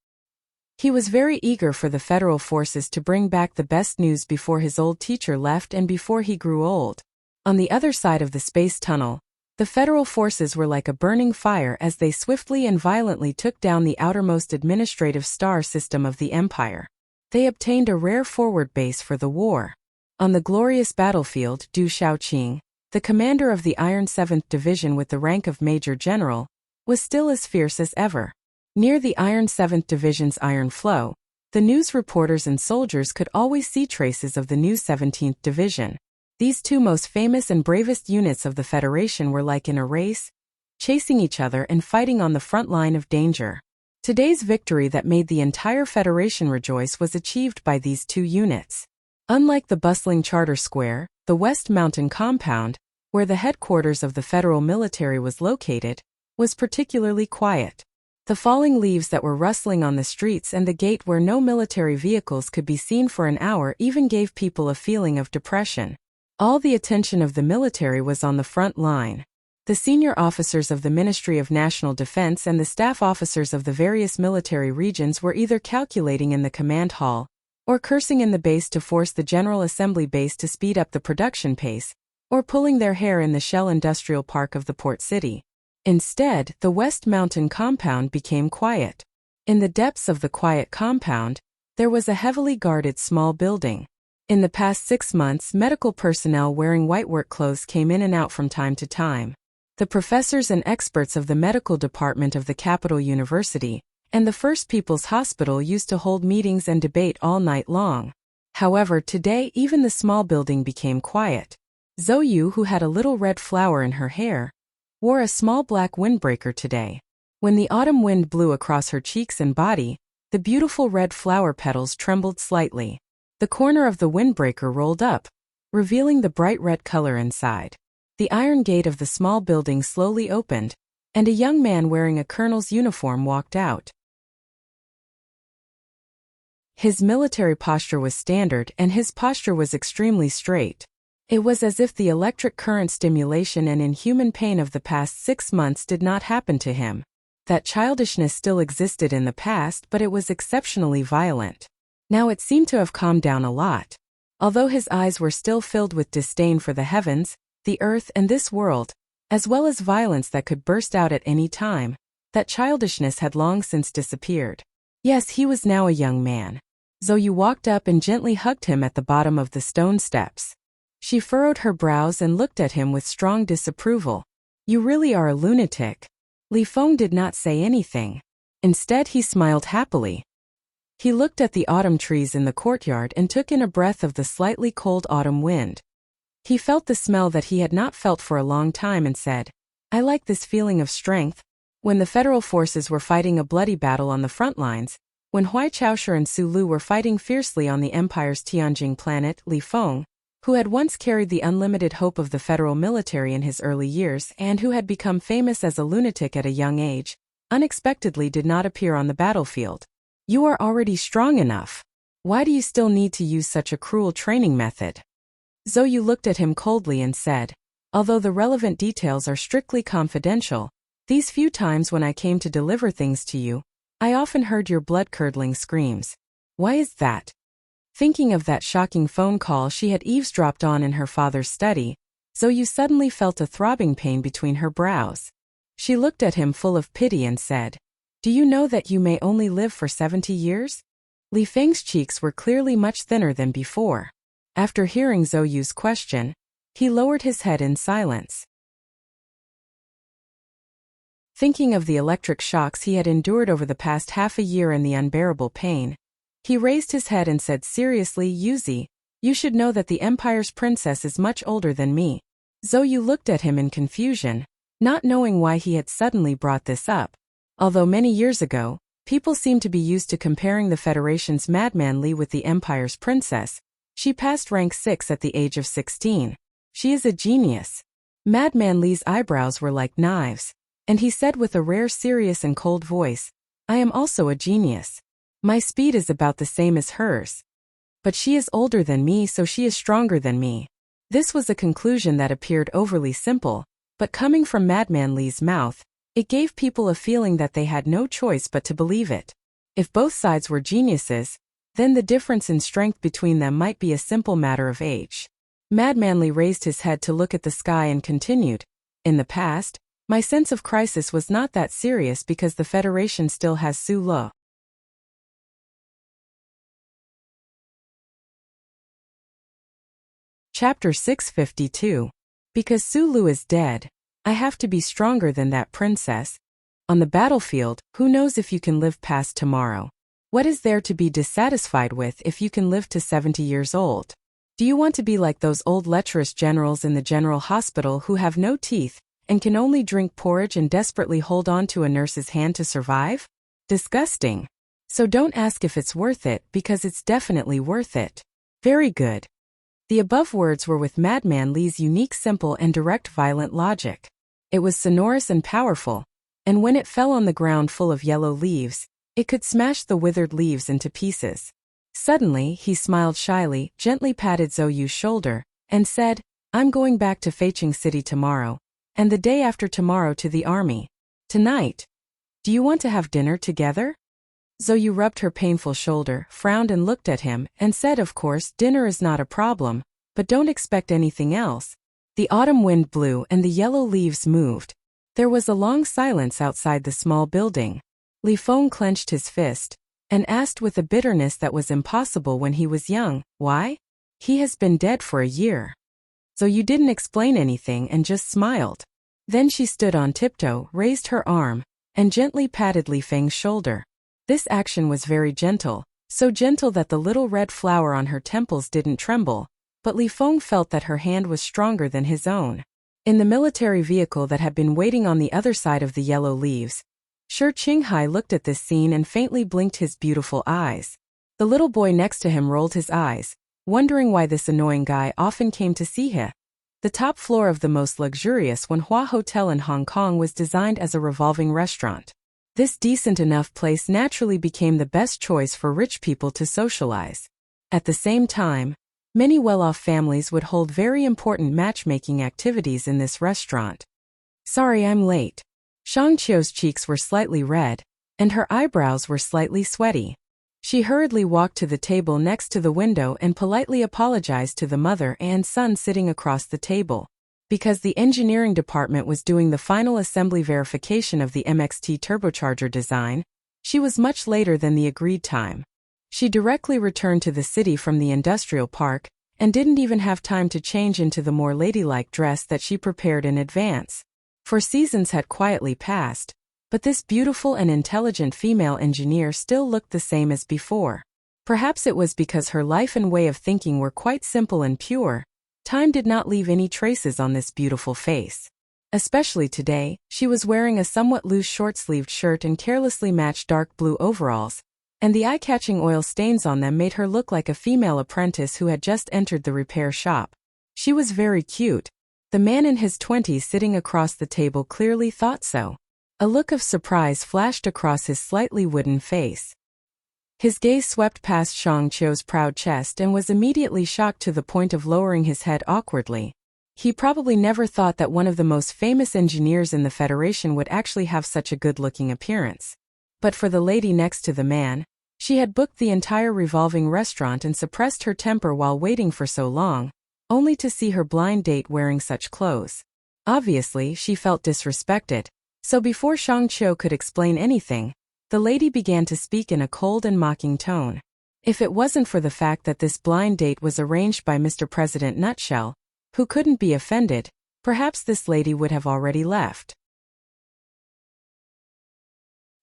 He was very eager for the federal forces to bring back the best news before his old teacher left and before he grew old. On the other side of the space tunnel, the federal forces were like a burning fire as they swiftly and violently took down the outermost administrative star system of the Empire. They obtained a rare forward base for the war. On the glorious battlefield, Du Shaoqing, the commander of the Iron 7th Division with the rank of Major General, was still as fierce as ever. Near the Iron 7th Division's iron flow, the news reporters and soldiers could always see traces of the new 17th Division. These 2 most famous and bravest units of the Federation were like in a race, chasing each other and fighting on the front line of danger. Today's victory that made the entire Federation rejoice was achieved by these 2 units. Unlike the bustling Charter Square, the West Mountain Compound, where the headquarters of the federal military was located, was particularly quiet. The falling leaves that were rustling on the streets and the gate where no military vehicles could be seen for an hour even gave people a feeling of depression. All the attention of the military was on the front line. The senior officers of the Ministry of National Defense and the staff officers of the various military regions were either calculating in the command hall, or cursing in the base to force the General Assembly base to speed up the production pace, or pulling their hair in the Shell Industrial Park of the port city. Instead, the West Mountain compound became quiet. In the depths of the quiet compound, there was a heavily guarded small building. In the past 6 months, medical personnel wearing white work clothes came in and out from time to time. The professors and experts of the medical department of the Capital University and the First People's Hospital used to hold meetings and debate all night long. However, today even the small building became quiet. Zhou, who had a little red flower in her hair, wore a small black windbreaker today. When the autumn wind blew across her cheeks and body, the beautiful red flower petals trembled slightly. The corner of the windbreaker rolled up, revealing the bright red color inside. The iron gate of the small building slowly opened, and a young man wearing a colonel's uniform walked out. His military posture was standard and his posture was extremely straight. It was as if the electric current stimulation and inhuman pain of the past 6 months did not happen to him. That childishness still existed in the past, but it was exceptionally violent. Now it seemed to have calmed down a lot. Although his eyes were still filled with disdain for the heavens, the earth and this world, as well as violence that could burst out at any time, that childishness had long since disappeared. Yes, he was now a young man. Zhou walked up and gently hugged him at the bottom of the stone steps. She furrowed her brows and looked at him with strong disapproval. "You really are a lunatic." Li Feng did not say anything. Instead, he smiled happily. He looked at the autumn trees in the courtyard and took in a breath of the slightly cold autumn wind. He felt the smell that he had not felt for a long time and said, "I like this feeling of strength." When the federal forces were fighting a bloody battle on the front lines, when Huai Chaosher and Su Lu were fighting fiercely on the Empire's Tianjing planet, Li Feng, who had once carried the unlimited hope of the federal military in his early years and who had become famous as a lunatic at a young age, unexpectedly did not appear on the battlefield. "You are already strong enough. Why do you still need to use such a cruel training method?" Zhou looked at him coldly and said, "Although the relevant details are strictly confidential, these few times when I came to deliver things to you, I often heard your blood-curdling screams. Why is that?" Thinking of that shocking phone call she had eavesdropped on in her father's study, Zhou suddenly felt a throbbing pain between her brows. She looked at him full of pity and said, "Do you know that you may only live for 70 years? Li Feng's cheeks were clearly much thinner than before. After hearing Zhou's question, he lowered his head in silence. Thinking of the electric shocks he had endured over the past half a year and the unbearable pain, he raised his head and said seriously, "Yuzi, you should know that the Empire's princess is much older than me." Zhou looked at him in confusion, not knowing why he had suddenly brought this up. Although many years ago, people seemed to be used to comparing the Federation's madman Li with the Empire's princess, she passed rank 6 at the age of 16. She is a genius. Madman Li's eyebrows were like knives, and he said with a rare serious and cold voice, "I am also a genius. My speed is about the same as hers. But she is older than me, so she is stronger than me." This was a conclusion that appeared overly simple, but coming from Madman Li's mouth, it gave people a feeling that they had no choice but to believe it. If both sides were geniuses, then the difference in strength between them might be a simple matter of age. Madman Li raised his head to look at the sky and continued, "In the past, my sense of crisis was not that serious because the Federation still has Su Lu. Chapter 652. Because Su Lu is dead, I have to be stronger than that princess. On the battlefield, who knows if you can live past tomorrow? What is there to be dissatisfied with if you can live to 70 years old? Do you want to be like those old lecherous generals in the general hospital who have no teeth and can only drink porridge and desperately hold on to a nurse's hand to survive? Disgusting. So don't ask if it's worth it, because it's definitely worth it. Very good. The above words were with Madman Li's unique simple and direct violent logic. It was sonorous and powerful, and when it fell on the ground full of yellow leaves, it could smash the withered leaves into pieces. Suddenly, he smiled shyly, gently patted Zhou's shoulder, and said, "I'm going back to Feiqing City tomorrow, and the day after tomorrow to the army. Tonight. Do you want to have dinner together?" Zhou rubbed her painful shoulder, frowned and looked at him, and said, "Of course, dinner is not a problem, but don't expect anything else." The autumn wind blew and the yellow leaves moved. There was a long silence outside the small building. Li Feng clenched his fist and asked with a bitterness that was impossible when he was young, "Why? He has been dead for a year." Zhou didn't explain anything and just smiled. Then she stood on tiptoe, raised her arm, and gently patted Li Feng's shoulder. This action was very gentle, so gentle that the little red flower on her temples didn't tremble, but Li Feng felt that her hand was stronger than his own. In the military vehicle that had been waiting on the other side of the yellow leaves, Shi Qinghai looked at this scene and faintly blinked his beautiful eyes. The little boy next to him rolled his eyes, wondering why this annoying guy often came to see him. The top floor of the most luxurious Wenhua Hotel in Hong Kong was designed as a revolving restaurant. This decent enough place naturally became the best choice for rich people to socialize. At the same time, many well-off families would hold very important matchmaking activities in this restaurant. "Sorry I'm late." Shang Qiu's cheeks were slightly red, and her eyebrows were slightly sweaty. She hurriedly walked to the table next to the window and politely apologized to the mother and son sitting across the table. Because the engineering department was doing the final assembly verification of the MXT turbocharger design, she was much later than the agreed time. She directly returned to the city from the industrial park and didn't even have time to change into the more ladylike dress that she prepared in advance. For seasons had quietly passed, but this beautiful and intelligent female engineer still looked the same as before. Perhaps it was because her life and way of thinking were quite simple and pure. Time did not leave any traces on this beautiful face. Especially today, she was wearing a somewhat loose short-sleeved shirt and carelessly matched dark blue overalls, and the eye-catching oil stains on them made her look like a female apprentice who had just entered the repair shop. She was very cute. The man in his 20s sitting across the table clearly thought so. A look of surprise flashed across his slightly wooden face. His gaze swept past Shang Qiu's proud chest and was immediately shocked to the point of lowering his head awkwardly. He probably never thought that one of the most famous engineers in the Federation would actually have such a good-looking appearance. But for the lady next to the man, she had booked the entire revolving restaurant and suppressed her temper while waiting for so long, only to see her blind date wearing such clothes. Obviously, she felt disrespected, so before Shang Qiu could explain anything, the lady began to speak in a cold and mocking tone. If it wasn't for the fact that this blind date was arranged by Mr. President Nutshell, who couldn't be offended, perhaps this lady would have already left.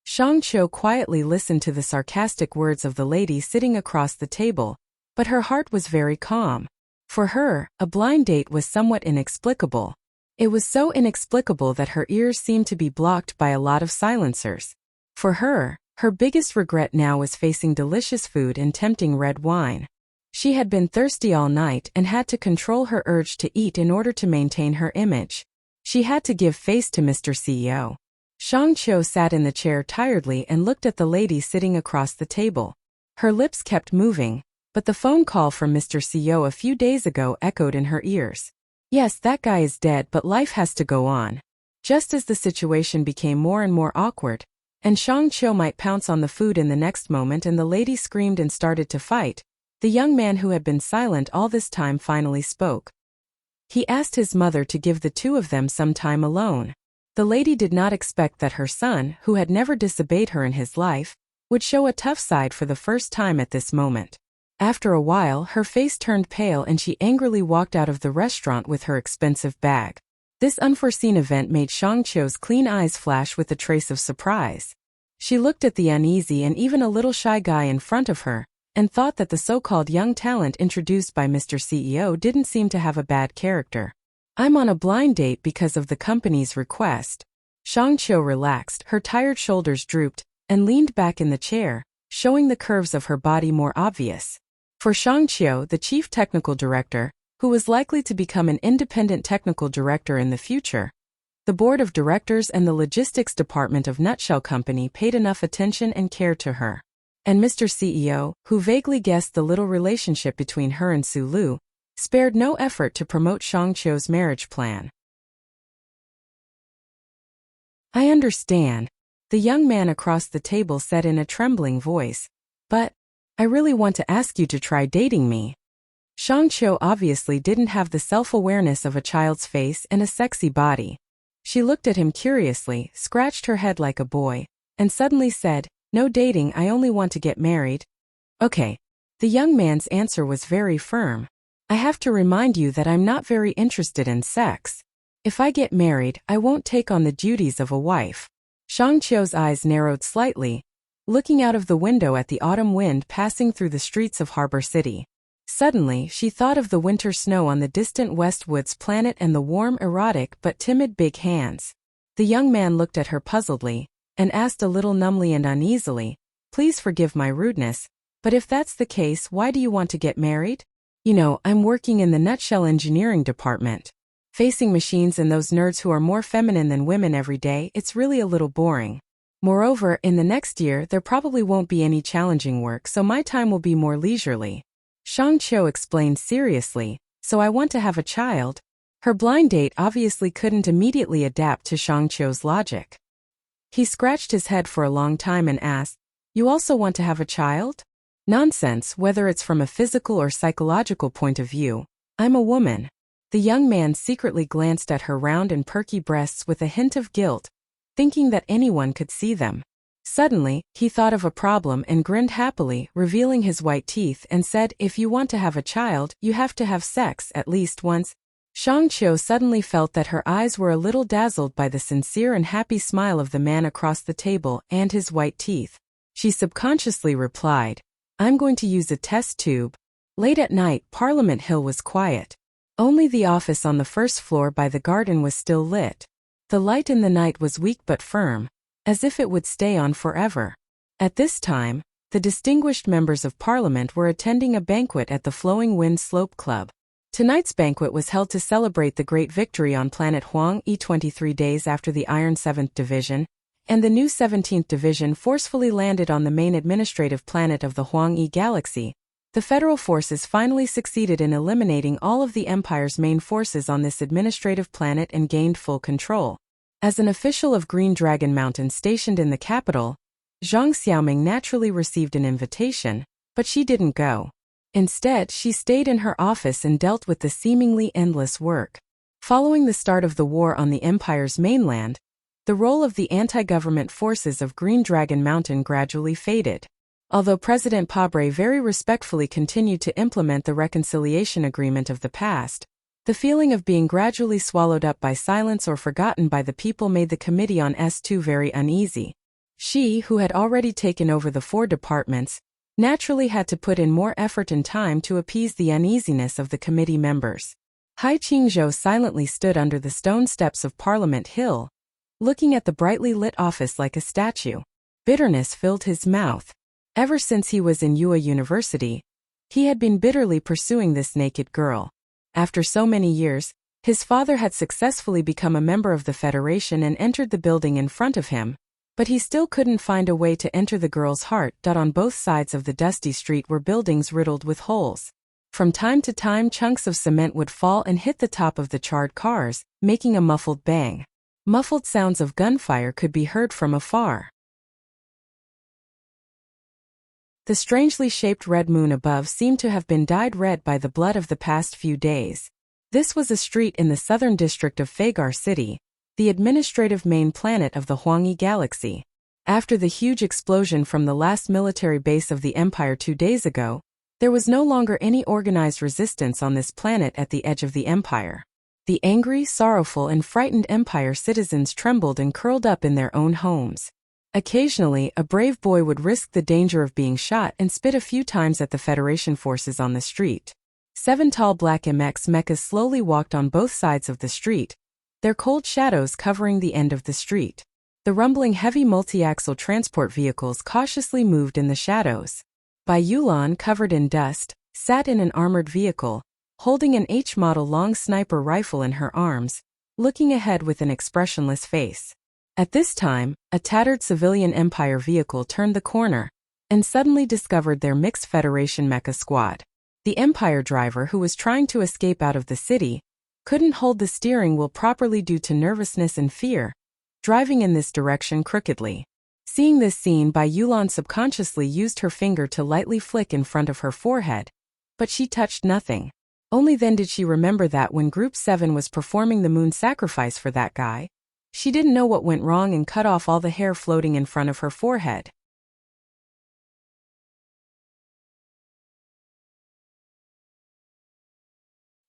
Shang Qiu quietly listened to the sarcastic words of the lady sitting across the table, but her heart was very calm. For her, a blind date was somewhat inexplicable. It was so inexplicable that her ears seemed to be blocked by a lot of silencers. For her, her biggest regret now was facing delicious food and tempting red wine. She had been thirsty all night and had to control her urge to eat in order to maintain her image. She had to give face to Mr. CEO. Shang Qiu sat in the chair tiredly and looked at the lady sitting across the table. Her lips kept moving, but the phone call from Mr. CEO a few days ago echoed in her ears. Yes, that guy is dead, but life has to go on. Just as the situation became more and more awkward, and Shang Qiu might pounce on the food in the next moment and the lady screamed and started to fight, the young man who had been silent all this time finally spoke. He asked his mother to give the two of them some time alone. The lady did not expect that her son, who had never disobeyed her in his life, would show a tough side for the first time at this moment. After a while, her face turned pale and she angrily walked out of the restaurant with her expensive bag. This unforeseen event made Shang Qiu's clean eyes flash with a trace of surprise. She looked at the uneasy and even a little shy guy in front of her, and thought that the so-called young talent introduced by Mr. CEO didn't seem to have a bad character. "I'm on a blind date because of the company's request." Shang Qiu relaxed, her tired shoulders drooped, and leaned back in the chair, showing the curves of her body more obvious. For Shang Qiu, the chief technical director, who was likely to become an independent technical director in the future, the board of directors and the logistics department of Nutshell Company paid enough attention and care to her. And Mr. CEO, who vaguely guessed the little relationship between her and Su Lu, spared no effort to promote Shang Qiu's marriage plan. "I understand. The young man across the table said in a trembling voice. But I really want to ask you to try dating me. Shang Qiu obviously didn't have the self-awareness of a child's face and a sexy body. She looked at him curiously, scratched her head like a boy, and suddenly said, "No dating, I only want to get married." Okay. The young man's answer was very firm. I have to remind you that I'm not very interested in sex. If I get married, I won't take on the duties of a wife. Shang Qiu's eyes narrowed slightly, looking out of the window at the autumn wind passing through the streets of Harbor City. Suddenly, she thought of the winter snow on the distant Westwoods planet and the warm, erotic but timid big hands. The young man looked at her puzzledly, and asked a little numbly and uneasily, "Please forgive my rudeness, but if that's the case, why do you want to get married?" "You know, I'm working in the nutshell engineering department. Facing machines and those nerds who are more feminine than women every day, it's really a little boring. Moreover, in the next year, there probably won't be any challenging work, so my time will be more leisurely." Shang Qiu explained seriously, "So I want to have a child." Her blind date obviously couldn't immediately adapt to Shang Qiu's logic. He scratched his head for a long time and asked, "You also want to have a child?" "Nonsense, whether it's from a physical or psychological point of view. I'm a woman." The young man secretly glanced at her round and perky breasts with a hint of guilt, thinking that anyone could see them. Suddenly, he thought of a problem and grinned happily, revealing his white teeth, and said, "If you want to have a child, you have to have sex at least once." Shang Qiu suddenly felt that her eyes were a little dazzled by the sincere and happy smile of the man across the table and his white teeth. She subconsciously replied, "I'm going to use a test tube." Late at night, Parliament Hill was quiet. Only the office on the first floor by the garden was still lit. The light in the night was weak but firm, as if it would stay on forever. At this time, the distinguished members of Parliament were attending a banquet at the Flowing Wind Slope Club. Tonight's banquet was held to celebrate the great victory on planet Huang-E 23 days after the Iron 7th Division, and the new 17th Division forcefully landed on the main administrative planet of the Huang-E galaxy. The Federal forces finally succeeded in eliminating all of the Empire's main forces on this administrative planet and gained full control. As an official of Green Dragon Mountain stationed in the capital, Zhang Xiaoming naturally received an invitation, but she didn't go. Instead, she stayed in her office and dealt with the seemingly endless work. Following the start of the war on the Empire's mainland, the role of the anti-government forces of Green Dragon Mountain gradually faded. Although President Pabre very respectfully continued to implement the reconciliation agreement of the past, the feeling of being gradually swallowed up by silence or forgotten by the people made the Committee on S2 very uneasy. She, who had already taken over the 4 departments, naturally had to put in more effort and time to appease the uneasiness of the committee members. Hai Qingzhou silently stood under the stone steps of Parliament Hill, looking at the brightly lit office like a statue. Bitterness filled his mouth. Ever since he was in Yue University, he had been bitterly pursuing this naked girl. After so many years, his father had successfully become a member of the Federation and entered the building in front of him, but he still couldn't find a way to enter the girl's heart. On both sides of the dusty street were buildings riddled with holes. From time to time, chunks of cement would fall and hit the top of the charred cars, making a muffled bang. Muffled sounds of gunfire could be heard from afar. The strangely shaped red moon above seemed to have been dyed red by the blood of the past few days. This was a street in the southern district of Fagar City, the administrative main planet of the Huang-E galaxy. After the huge explosion from the last military base of the Empire 2 days ago, there was no longer any organized resistance on this planet at the edge of the Empire. The angry, sorrowful, and frightened Empire citizens trembled and curled up in their own homes. Occasionally, a brave boy would risk the danger of being shot and spit a few times at the Federation forces on the street. 7 tall black MX mechas slowly walked on both sides of the street, their cold shadows covering the end of the street. The rumbling heavy multi-axle transport vehicles cautiously moved in the shadows. Bai Yulan, covered in dust, sat in an armored vehicle, holding an H-model long sniper rifle in her arms, looking ahead with an expressionless face. At this time, a tattered civilian Empire vehicle turned the corner, and suddenly discovered their mixed Federation mecha squad. The Empire driver, who was trying to escape out of the city, couldn't hold the steering wheel properly due to nervousness and fear, driving in this direction crookedly. Seeing this scene, Bai Yulan subconsciously used her finger to lightly flick in front of her forehead, but she touched nothing. Only then did she remember that when Group 7 was performing the moon sacrifice for that guy, she didn't know what went wrong and cut off all the hair floating in front of her forehead.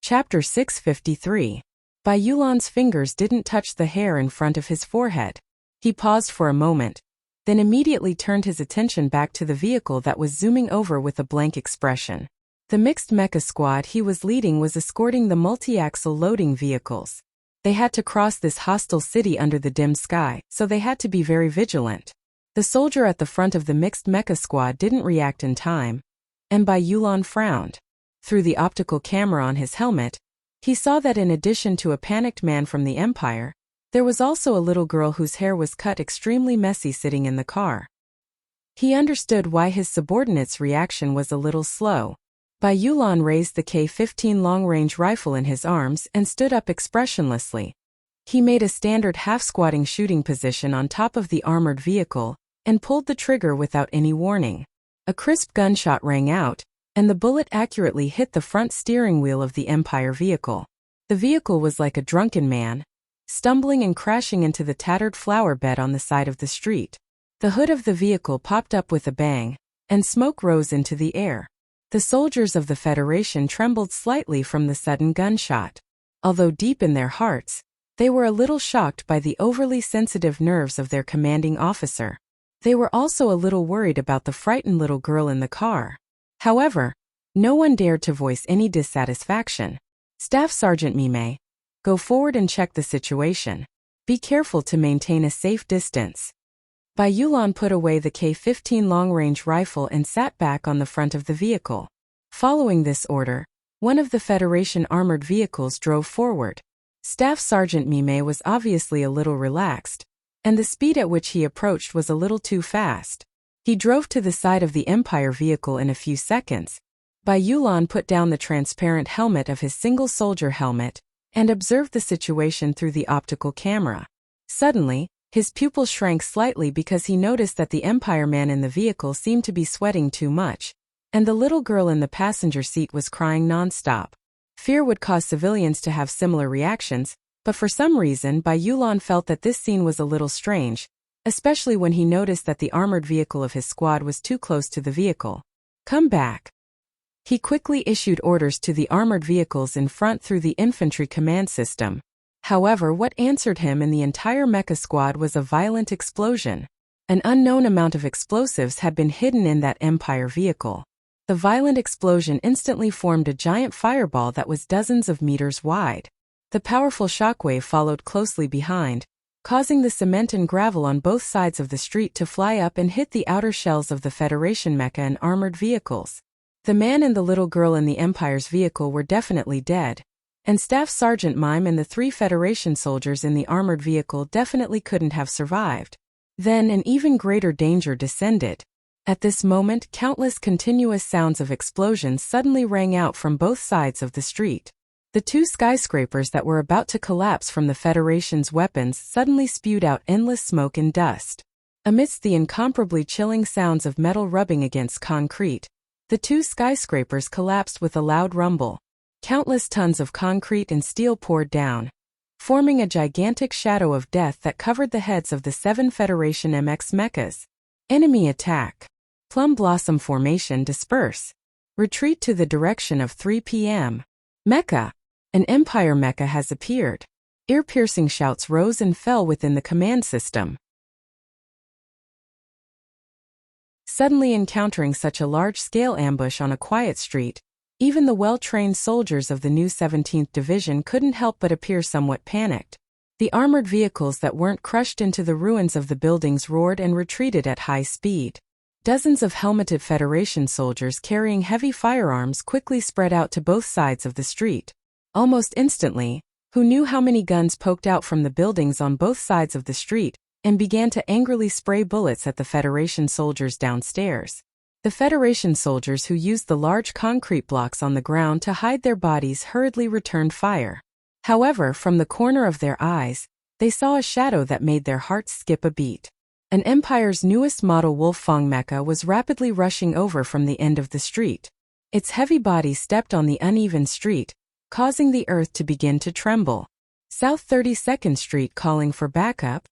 Chapter 653. Bai Yulan's fingers didn't touch the hair in front of his forehead. He paused for a moment, then immediately turned his attention back to the vehicle that was zooming over with a blank expression. The mixed mecha squad he was leading was escorting the multi-axle loading vehicles. They had to cross this hostile city under the dim sky, so they had to be very vigilant. The soldier at the front of the mixed mecha squad didn't react in time, and Bai Yulan frowned. Through the optical camera on his helmet, he saw that in addition to a panicked man from the Empire, there was also a little girl whose hair was cut extremely messy sitting in the car. He understood why his subordinate's reaction was a little slow. Bai Yulan raised the K-15 long-range rifle in his arms and stood up expressionlessly. He made a standard half-squatting shooting position on top of the armored vehicle and pulled the trigger without any warning. A crisp gunshot rang out, and the bullet accurately hit the front steering wheel of the Empire vehicle. The vehicle was like a drunken man, stumbling and crashing into the tattered flower bed on the side of the street. The hood of the vehicle popped up with a bang, and smoke rose into the air. The soldiers of the Federation trembled slightly from the sudden gunshot. Although deep in their hearts, they were a little shocked by the overly sensitive nerves of their commanding officer. They were also a little worried about the frightened little girl in the car. However, no one dared to voice any dissatisfaction. Staff Sergeant Mime, go forward and check the situation. Be careful to maintain a safe distance. Bai Yulan put away the K-15 long-range rifle and sat back on the front of the vehicle. Following this order, one of the Federation armored vehicles drove forward. Staff Sergeant Mime was obviously a little relaxed, and the speed at which he approached was a little too fast. He drove to the side of the Empire vehicle in a few seconds. Bai Yulan put down the transparent helmet of his single soldier helmet and observed the situation through the optical camera. Suddenly, his pupil shrank slightly because he noticed that the Empire man in the vehicle seemed to be sweating too much, and the little girl in the passenger seat was crying non-stop. Fear would cause civilians to have similar reactions, but for some reason Bai Yulan felt that this scene was a little strange, especially when he noticed that the armored vehicle of his squad was too close to the vehicle. Come back. He quickly issued orders to the armored vehicles in front through the infantry command system. However, what answered him in the entire mecha squad was a violent explosion. An unknown amount of explosives had been hidden in that Empire vehicle. The violent explosion instantly formed a giant fireball that was dozens of meters wide. The powerful shockwave followed closely behind, causing the cement and gravel on both sides of the street to fly up and hit the outer shells of the Federation mecha and armored vehicles. The man and the little girl in the Empire's vehicle were definitely dead, and Staff Sergeant Mime and the 3 Federation soldiers in the armored vehicle definitely couldn't have survived. Then an even greater danger descended. At this moment, countless continuous sounds of explosions suddenly rang out from both sides of the street. The 2 skyscrapers that were about to collapse from the Federation's weapons suddenly spewed out endless smoke and dust. Amidst the incomparably chilling sounds of metal rubbing against concrete, the 2 skyscrapers collapsed with a loud rumble. Countless tons of concrete and steel poured down, forming a gigantic shadow of death that covered the heads of the 7 Federation MX mechas. Enemy attack. Plum Blossom Formation disperse. Retreat to the direction of 3 p.m. Mecha. An Empire mecha has appeared. Ear-piercing shouts rose and fell within the command system. Suddenly encountering such a large-scale ambush on a quiet street, even the well-trained soldiers of the new 17th Division couldn't help but appear somewhat panicked. The armored vehicles that weren't crushed into the ruins of the buildings roared and retreated at high speed. Dozens of helmeted Federation soldiers carrying heavy firearms quickly spread out to both sides of the street. Almost instantly, who knew how many guns poked out from the buildings on both sides of the street and began to angrily spray bullets at the Federation soldiers downstairs. The Federation soldiers who used the large concrete blocks on the ground to hide their bodies hurriedly returned fire. However, from the corner of their eyes, they saw a shadow that made their hearts skip a beat. An Empire's newest model Wolfang mecha was rapidly rushing over from the end of the street. Its heavy body stepped on the uneven street, causing the earth to begin to tremble. South 32nd Street calling for backup.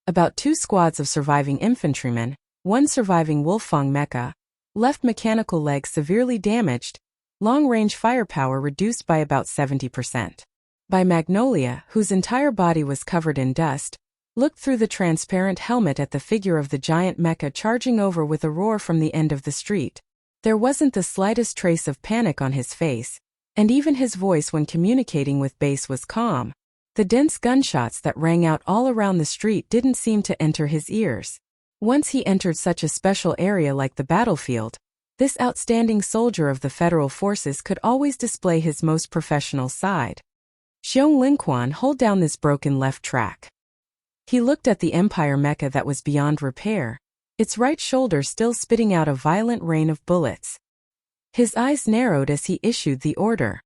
About 2 squads of surviving infantrymen, 1 surviving Wolfang mecha, left mechanical legs severely damaged, long-range firepower reduced by about 70%. By Magnolia, whose entire body was covered in dust, looked through the transparent helmet at the figure of the giant mecha charging over with a roar from the end of the street. There wasn't the slightest trace of panic on his face, and even his voice when communicating with base was calm. The dense gunshots that rang out all around the street didn't seem to enter his ears. Once he entered such a special area like the battlefield, this outstanding soldier of the federal forces could always display his most professional side. Xiong Linquan hold down this broken left track. He looked at the Empire mecha that was beyond repair, its right shoulder still spitting out a violent rain of bullets. His eyes narrowed as he issued the order.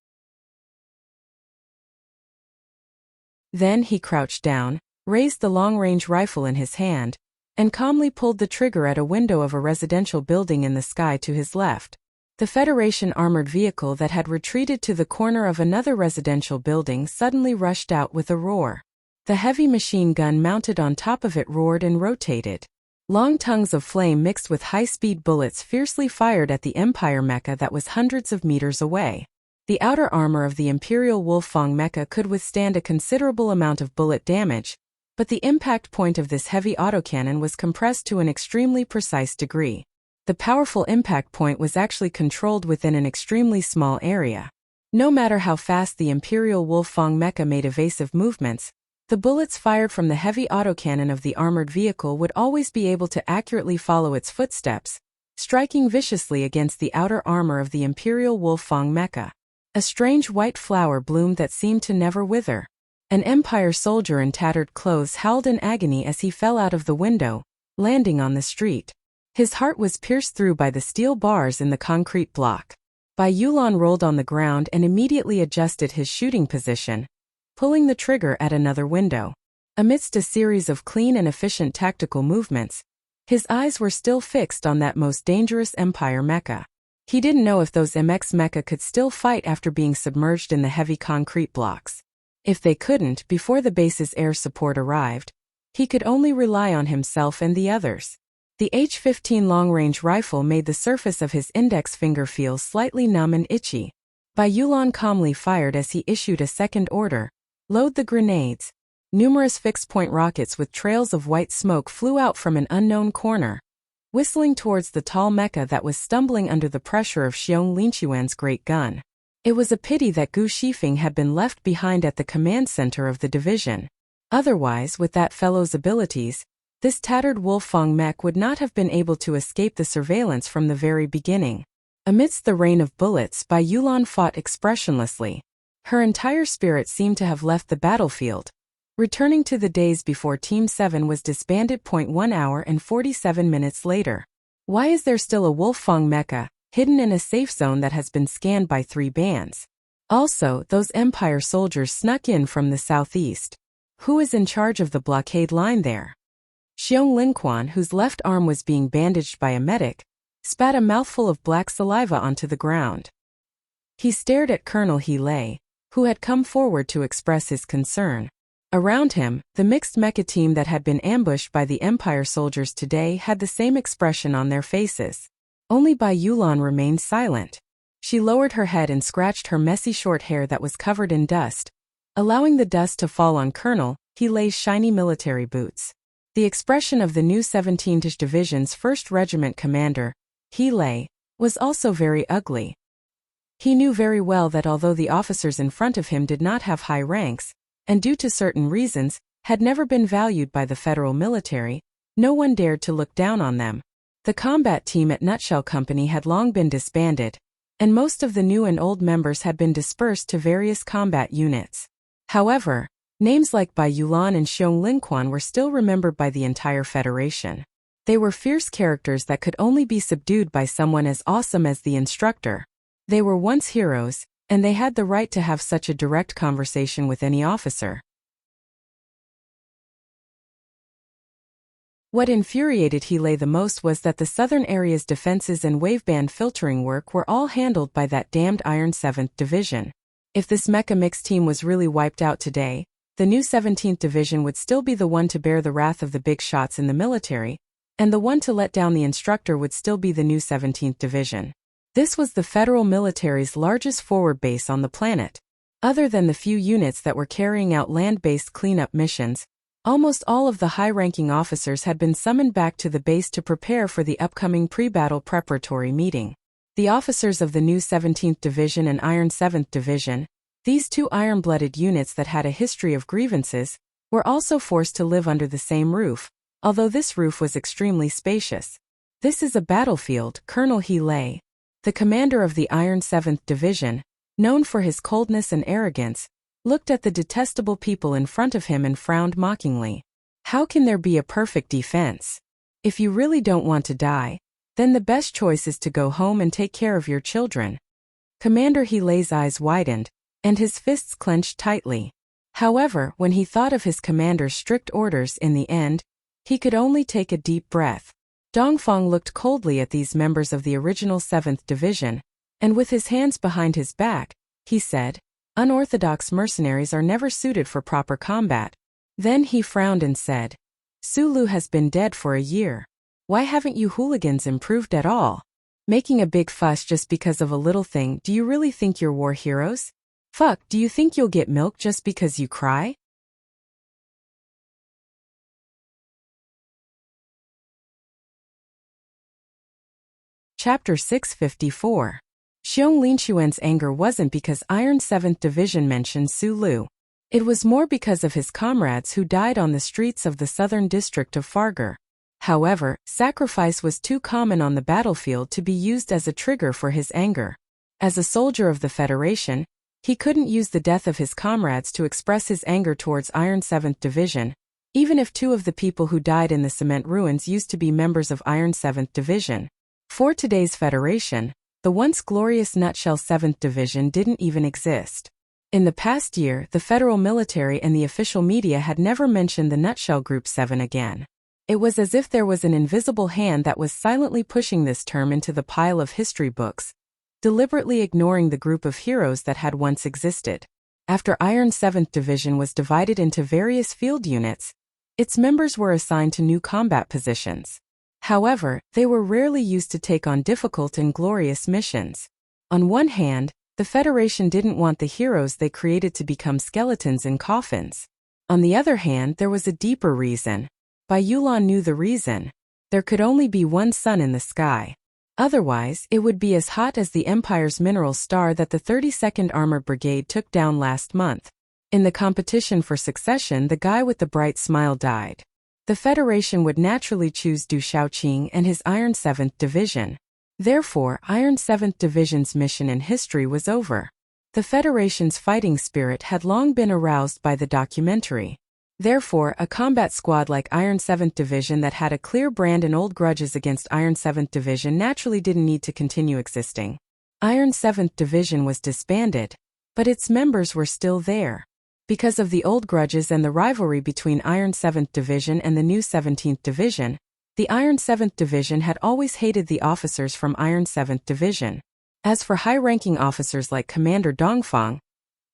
Then he crouched down, raised the long-range rifle in his hand, and calmly pulled the trigger at a window of a residential building in the sky to his left. The Federation armored vehicle that had retreated to the corner of another residential building suddenly rushed out with a roar. The heavy machine gun mounted on top of it roared and rotated. Long tongues of flame mixed with high-speed bullets fiercely fired at the Empire mecha that was hundreds of meters away. The outer armor of the Imperial Wolfang mecha could withstand a considerable amount of bullet damage, but the impact point of this heavy autocannon was compressed to an extremely precise degree. The powerful impact point was actually controlled within an extremely small area. No matter how fast the Imperial Wolfang mecha made evasive movements, the bullets fired from the heavy autocannon of the armored vehicle would always be able to accurately follow its footsteps, striking viciously against the outer armor of the Imperial Wolfang mecha. A strange white flower bloomed that seemed to never wither. An Empire soldier in tattered clothes howled in agony as he fell out of the window, landing on the street. His heart was pierced through by the steel bars in the concrete block. Bai Yulan rolled on the ground and immediately adjusted his shooting position, pulling the trigger at another window. Amidst a series of clean and efficient tactical movements, his eyes were still fixed on that most dangerous Empire mecha. He didn't know if those MX mecha could still fight after being submerged in the heavy concrete blocks. If they couldn't before the base's air support arrived, he could only rely on himself and the others. The H-15 long-range rifle made the surface of his index finger feel slightly numb and itchy. Bai Yulan calmly fired as he issued a second order. Load the grenades. Numerous fixed-point rockets with trails of white smoke flew out from an unknown corner, whistling towards the tall mecha that was stumbling under the pressure of Xiong Linquan's great gun. It was a pity that Gu Shifeng had been left behind at the command center of the division. Otherwise, with that fellow's abilities, this tattered Wolfang mech would not have been able to escape the surveillance from the very beginning. Amidst the rain of bullets, Bai Yulan fought expressionlessly. Her entire spirit seemed to have left the battlefield, returning to the days before Team 7 was disbanded. 1 hour and 47 minutes later. Why is there still a Wolfang mecha, hidden in a safe zone that has been scanned by 3 bands? Also, those Empire soldiers snuck in from the southeast. Who is in charge of the blockade line there? Xiong Linquan, whose left arm was being bandaged by a medic, spat a mouthful of black saliva onto the ground. He stared at Colonel He Lei, who had come forward to express his concern. Around him, the mixed mecha team that had been ambushed by the Empire soldiers today had the same expression on their faces. Only Bai Yulan remained silent. She lowered her head and scratched her messy short hair that was covered in dust, allowing the dust to fall on Colonel He Lei's shiny military boots. The expression of the new 17th Division's 1st Regiment commander, He Lei, was also very ugly. He knew very well that although the officers in front of him did not have high ranks, and due to certain reasons, had never been valued by the federal military, no one dared to look down on them. The combat team at Nutshell Company had long been disbanded, and most of the new and old members had been dispersed to various combat units. However, names like Bai Yulan and Xiong Linquan were still remembered by the entire Federation. They were fierce characters that could only be subdued by someone as awesome as the instructor. They were once heroes, and they had the right to have such a direct conversation with any officer. What infuriated Heelay the most was that the southern area's defenses and waveband filtering work were all handled by that damned Iron 7th Division. If this Mecha Mix team was really wiped out today, the new 17th Division would still be the one to bear the wrath of the big shots in the military, and the one to let down the instructor would still be the new 17th Division. This was the federal military's largest forward base on the planet. Other than the few units that were carrying out land-based cleanup missions, almost all of the high-ranking officers had been summoned back to the base to prepare for the upcoming pre-battle preparatory meeting. The officers of the new 17th Division and Iron 7th Division, these two iron-blooded units that had a history of grievances, were also forced to live under the same roof, although this roof was extremely spacious. "This is a battlefield," Colonel Heelay, the commander of the Iron 7th Division, known for his coldness and arrogance, looked at the detestable people in front of him and frowned mockingly. "How can there be a perfect defense? If you really don't want to die, then the best choice is to go home and take care of your children." Commander Heelay's eyes widened, and his fists clenched tightly. However, when he thought of his commander's strict orders in the end, he could only take a deep breath. Dongfang looked coldly at these members of the original 7th Division, and with his hands behind his back, he said, "Unorthodox mercenaries are never suited for proper combat." Then he frowned and said, "Sulu has been dead for a year. Why haven't you hooligans improved at all? Making a big fuss just because of a little thing, do you really think you're war heroes? Fuck, do you think you'll get milk just because you cry?" Chapter 654. Xiong Linxuan's anger wasn't because Iron 7th Division mentioned Sulu. It was more because of his comrades who died on the streets of the southern district of Fargar. However, sacrifice was too common on the battlefield to be used as a trigger for his anger. As a soldier of the Federation, he couldn't use the death of his comrades to express his anger towards Iron 7th Division, even if two of the people who died in the cement ruins used to be members of Iron 7th Division. For today's Federation, the once glorious Nutshell 7th Division didn't even exist. In the past year, the federal military and the official media had never mentioned the Nutshell Group 7 again. It was as if there was an invisible hand that was silently pushing this term into the pile of history books, deliberately ignoring the group of heroes that had once existed. After Iron 7th Division was divided into various field units, its members were assigned to new combat positions. However, they were rarely used to take on difficult and glorious missions. On one hand, the Federation didn't want the heroes they created to become skeletons in coffins. On the other hand, there was a deeper reason. Bai Yulan knew the reason. There could only be one sun in the sky. Otherwise, it would be as hot as the Empire's mineral star that the 32nd Armored Brigade took down last month. In the competition for succession, the guy with the bright smile died. The Federation would naturally choose Du Shaoqing and his Iron 7th Division. Therefore, Iron 7th Division's mission in history was over. The Federation's fighting spirit had long been aroused by the documentary. Therefore, a combat squad like Iron 7th Division that had a clear brand and old grudges against Iron 7th Division naturally didn't need to continue existing. Iron 7th Division was disbanded, but its members were still there. Because of the old grudges and the rivalry between Iron 7th Division and the new 17th Division, the Iron 7th Division had always hated the officers from Iron 7th Division. As for high-ranking officers like Commander Dongfang,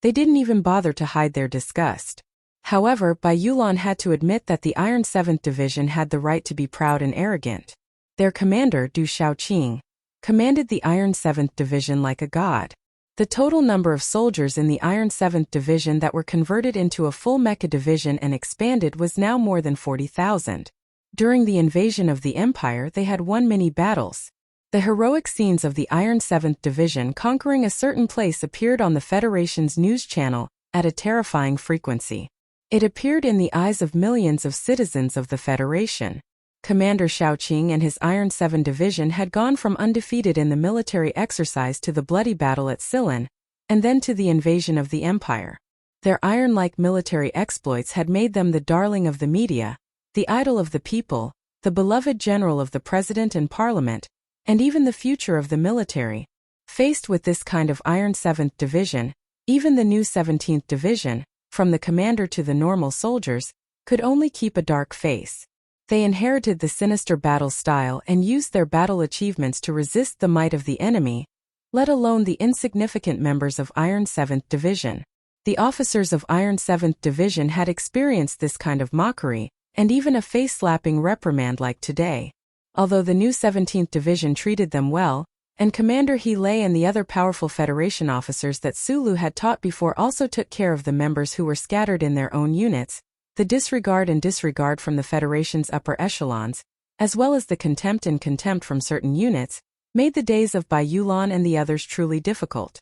they didn't even bother to hide their disgust. However, Bai Yulan had to admit that the Iron 7th Division had the right to be proud and arrogant. Their commander, Du Shaoqing, commanded the Iron 7th Division like a god. The total number of soldiers in the Iron 7th Division that were converted into a full mecha division and expanded was now more than 40,000. During the invasion of the Empire, they had won many battles. The heroic scenes of the Iron 7th Division conquering a certain place appeared on the Federation's news channel at a terrifying frequency. It appeared in the eyes of millions of citizens of the Federation. Commander Shaoqing and his Iron 7 Division had gone from undefeated in the military exercise to the bloody battle at Silin, and then to the invasion of the Empire. Their iron-like military exploits had made them the darling of the media, the idol of the people, the beloved general of the President and Parliament, and even the future of the military. Faced with this kind of Iron 7th Division, even the new 17th Division, from the commander to the normal soldiers, could only keep a dark face. They inherited the sinister battle style and used their battle achievements to resist the might of the enemy, let alone the insignificant members of Iron 7th Division. The officers of Iron 7th Division had experienced this kind of mockery, and even a face-slapping reprimand like today. Although the new 17th Division treated them well, and Commander He Lei and the other powerful Federation officers that Sulu had taught before also took care of the members who were scattered in their own units, the disregard from the Federation's upper echelons, as well as the contempt from certain units, made the days of Bai Yulan and the others truly difficult.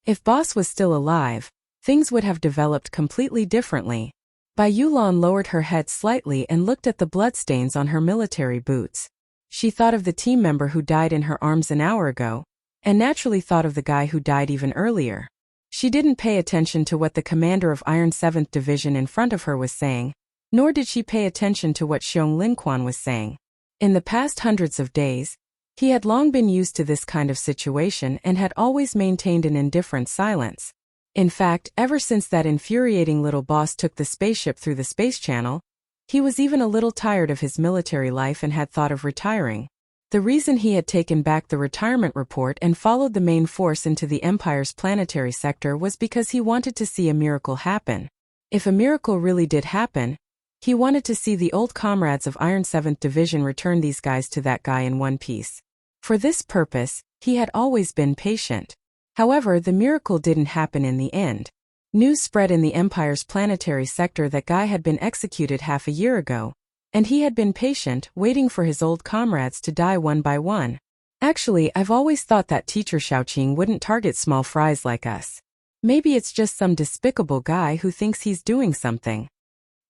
If Boss was still alive, things would have developed completely differently. Bai Yulan lowered her head slightly and looked at the bloodstains on her military boots. She thought of the team member who died in her arms an hour ago, and naturally thought of the guy who died even earlier. She didn't pay attention to what the commander of Iron 7th Division in front of her was saying, nor did she pay attention to what Xiong Linquan was saying. In the past hundreds of days, he had long been used to this kind of situation and had always maintained an indifferent silence. In fact, ever since that infuriating little boss took the spaceship through the space channel, he was even a little tired of his military life and had thought of retiring. The reason he had taken back the retirement report and followed the main force into the Empire's planetary sector was because he wanted to see a miracle happen. If a miracle really did happen, he wanted to see the old comrades of Iron 7th Division return these guys to that guy in one piece. For this purpose, he had always been patient. However, the miracle didn't happen in the end. News spread in the Empire's planetary sector that Guy had been executed half a year ago, and he had been patient, waiting for his old comrades to die one by one. Actually, I've always thought that teacher Shaoqing wouldn't target small fries like us. Maybe it's just some despicable guy who thinks he's doing something.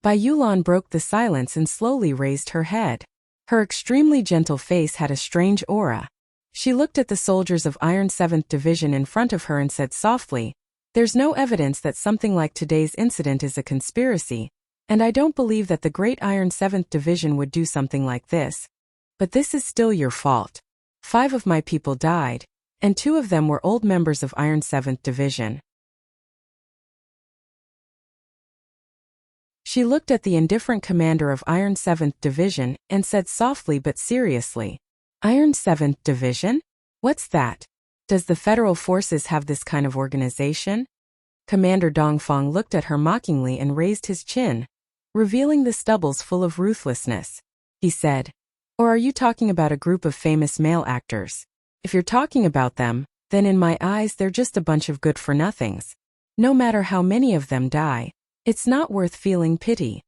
Bai Yulan broke the silence and slowly raised her head. Her extremely gentle face had a strange aura. She looked at the soldiers of Iron 7th Division in front of her and said softly, "There's no evidence that something like today's incident is a conspiracy, and I don't believe that the great Iron 7th Division would do something like this. But this is still your fault. 5 of my people died, and 2 of them were old members of Iron 7th Division." She looked at the indifferent commander of Iron 7th Division and said softly but seriously, "Iron 7th Division? What's that? Does the Federal Forces have this kind of organization?" Commander Dongfang looked at her mockingly and raised his chin, revealing the stubbles full of ruthlessness. He said, "Or are you talking about a group of famous male actors? If you're talking about them, then in my eyes they're just a bunch of good-for-nothings. No matter how many of them die, it's not worth feeling pity."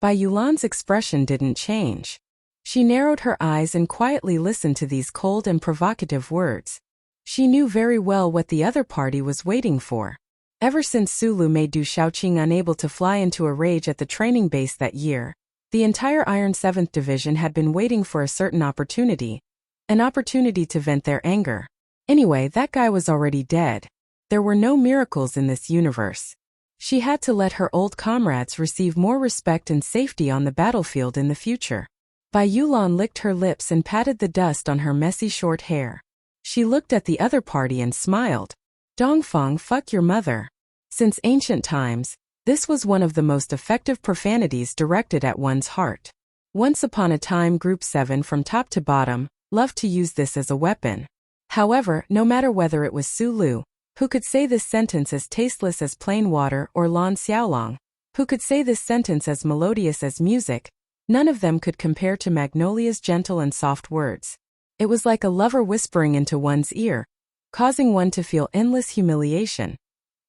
Bai Yulan's expression didn't change. She narrowed her eyes and quietly listened to these cold and provocative words. She knew very well what the other party was waiting for. Ever since Sulu made Du Shaoqing unable to fly into a rage at the training base that year, the entire Iron 7th Division had been waiting for a certain opportunity, an opportunity to vent their anger. Anyway, that guy was already dead. There were no miracles in this universe. She had to let her old comrades receive more respect and safety on the battlefield in the future. Bai Yulan licked her lips and patted the dust on her messy short hair. She looked at the other party and smiled. "Dongfang, fuck your mother." Since ancient times, this was one of the most effective profanities directed at one's heart. Once upon a time, Group 7 from top to bottom loved to use this as a weapon. However, no matter whether it was Sulu, who could say this sentence as tasteless as plain water, or Lan Xiaolong, who could say this sentence as melodious as music, none of them could compare to Magnolia's gentle and soft words. It was like a lover whispering into one's ear, causing one to feel endless humiliation.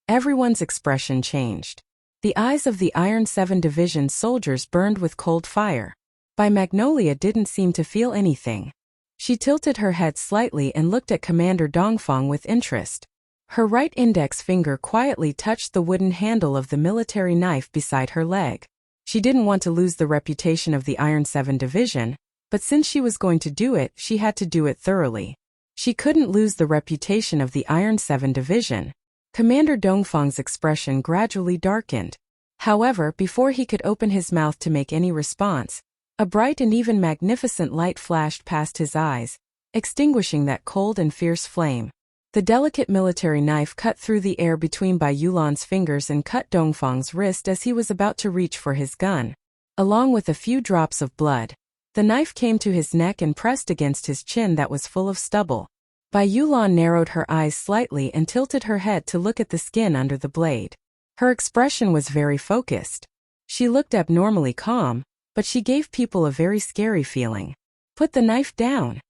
Everyone's expression changed. The eyes of the Iron 7 Division soldiers burned with cold fire. But Magnolia didn't seem to feel anything. She tilted her head slightly and looked at Commander Dongfang with interest. Her right index finger quietly touched the wooden handle of the military knife beside her leg. She didn't want to lose the reputation of the Iron 7 Division, but since she was going to do it, she had to do it thoroughly. She couldn't lose the reputation of the Iron 7 Division. Commander Dongfang's expression gradually darkened. However, before he could open his mouth to make any response, a bright and even magnificent light flashed past his eyes, extinguishing that cold and fierce flame. The delicate military knife cut through the air between Bai Yulan's fingers and cut Dongfang's wrist as he was about to reach for his gun. Along with a few drops of blood, the knife came to his neck and pressed against his chin that was full of stubble. Bai Yulan narrowed her eyes slightly and tilted her head to look at the skin under the blade. Her expression was very focused. She looked abnormally calm, but she gave people a very scary feeling. "Put the knife down."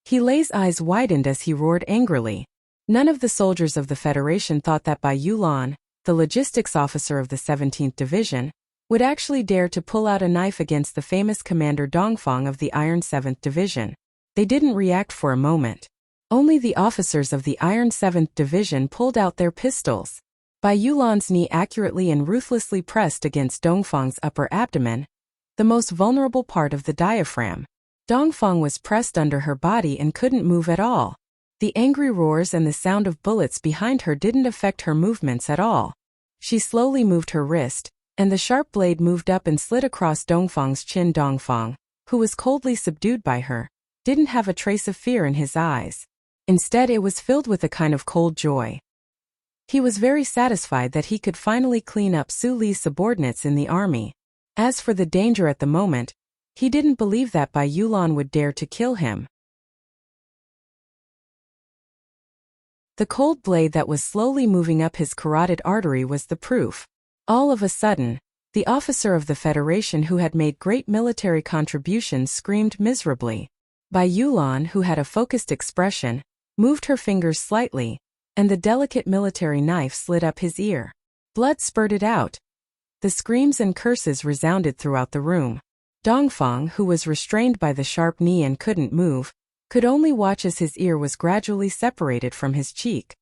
He Lei's eyes widened as he roared angrily. None of the soldiers of the Federation thought that Bai Yulan, the logistics officer of the 17th Division, would actually dare to pull out a knife against the famous Commander Dongfang of the Iron 7th Division. They didn't react for a moment. Only the officers of the Iron 7th Division pulled out their pistols. Bai Yulan's knee accurately and ruthlessly pressed against Dongfang's upper abdomen, the most vulnerable part of the diaphragm. Dongfang was pressed under her body and couldn't move at all. The angry roars and the sound of bullets behind her didn't affect her movements at all. She slowly moved her wrist, and the sharp blade moved up and slid across Dongfang's chin. Dongfang, who was coldly subdued by her, didn't have a trace of fear in his eyes. Instead, it was filled with a kind of cold joy. He was very satisfied that he could finally clean up Su Li's subordinates in the army. As for the danger at the moment, he didn't believe that Bai Yulan would dare to kill him. The cold blade that was slowly moving up his carotid artery was the proof. All of a sudden, the officer of the Federation who had made great military contributions screamed miserably. Bai Yulan, who had a focused expression, moved her fingers slightly, and the delicate military knife slid up his ear. Blood spurted out. The screams and curses resounded throughout the room. Dongfang, who was restrained by the sharp knee and couldn't move, could only watch as his ear was gradually separated from his cheek.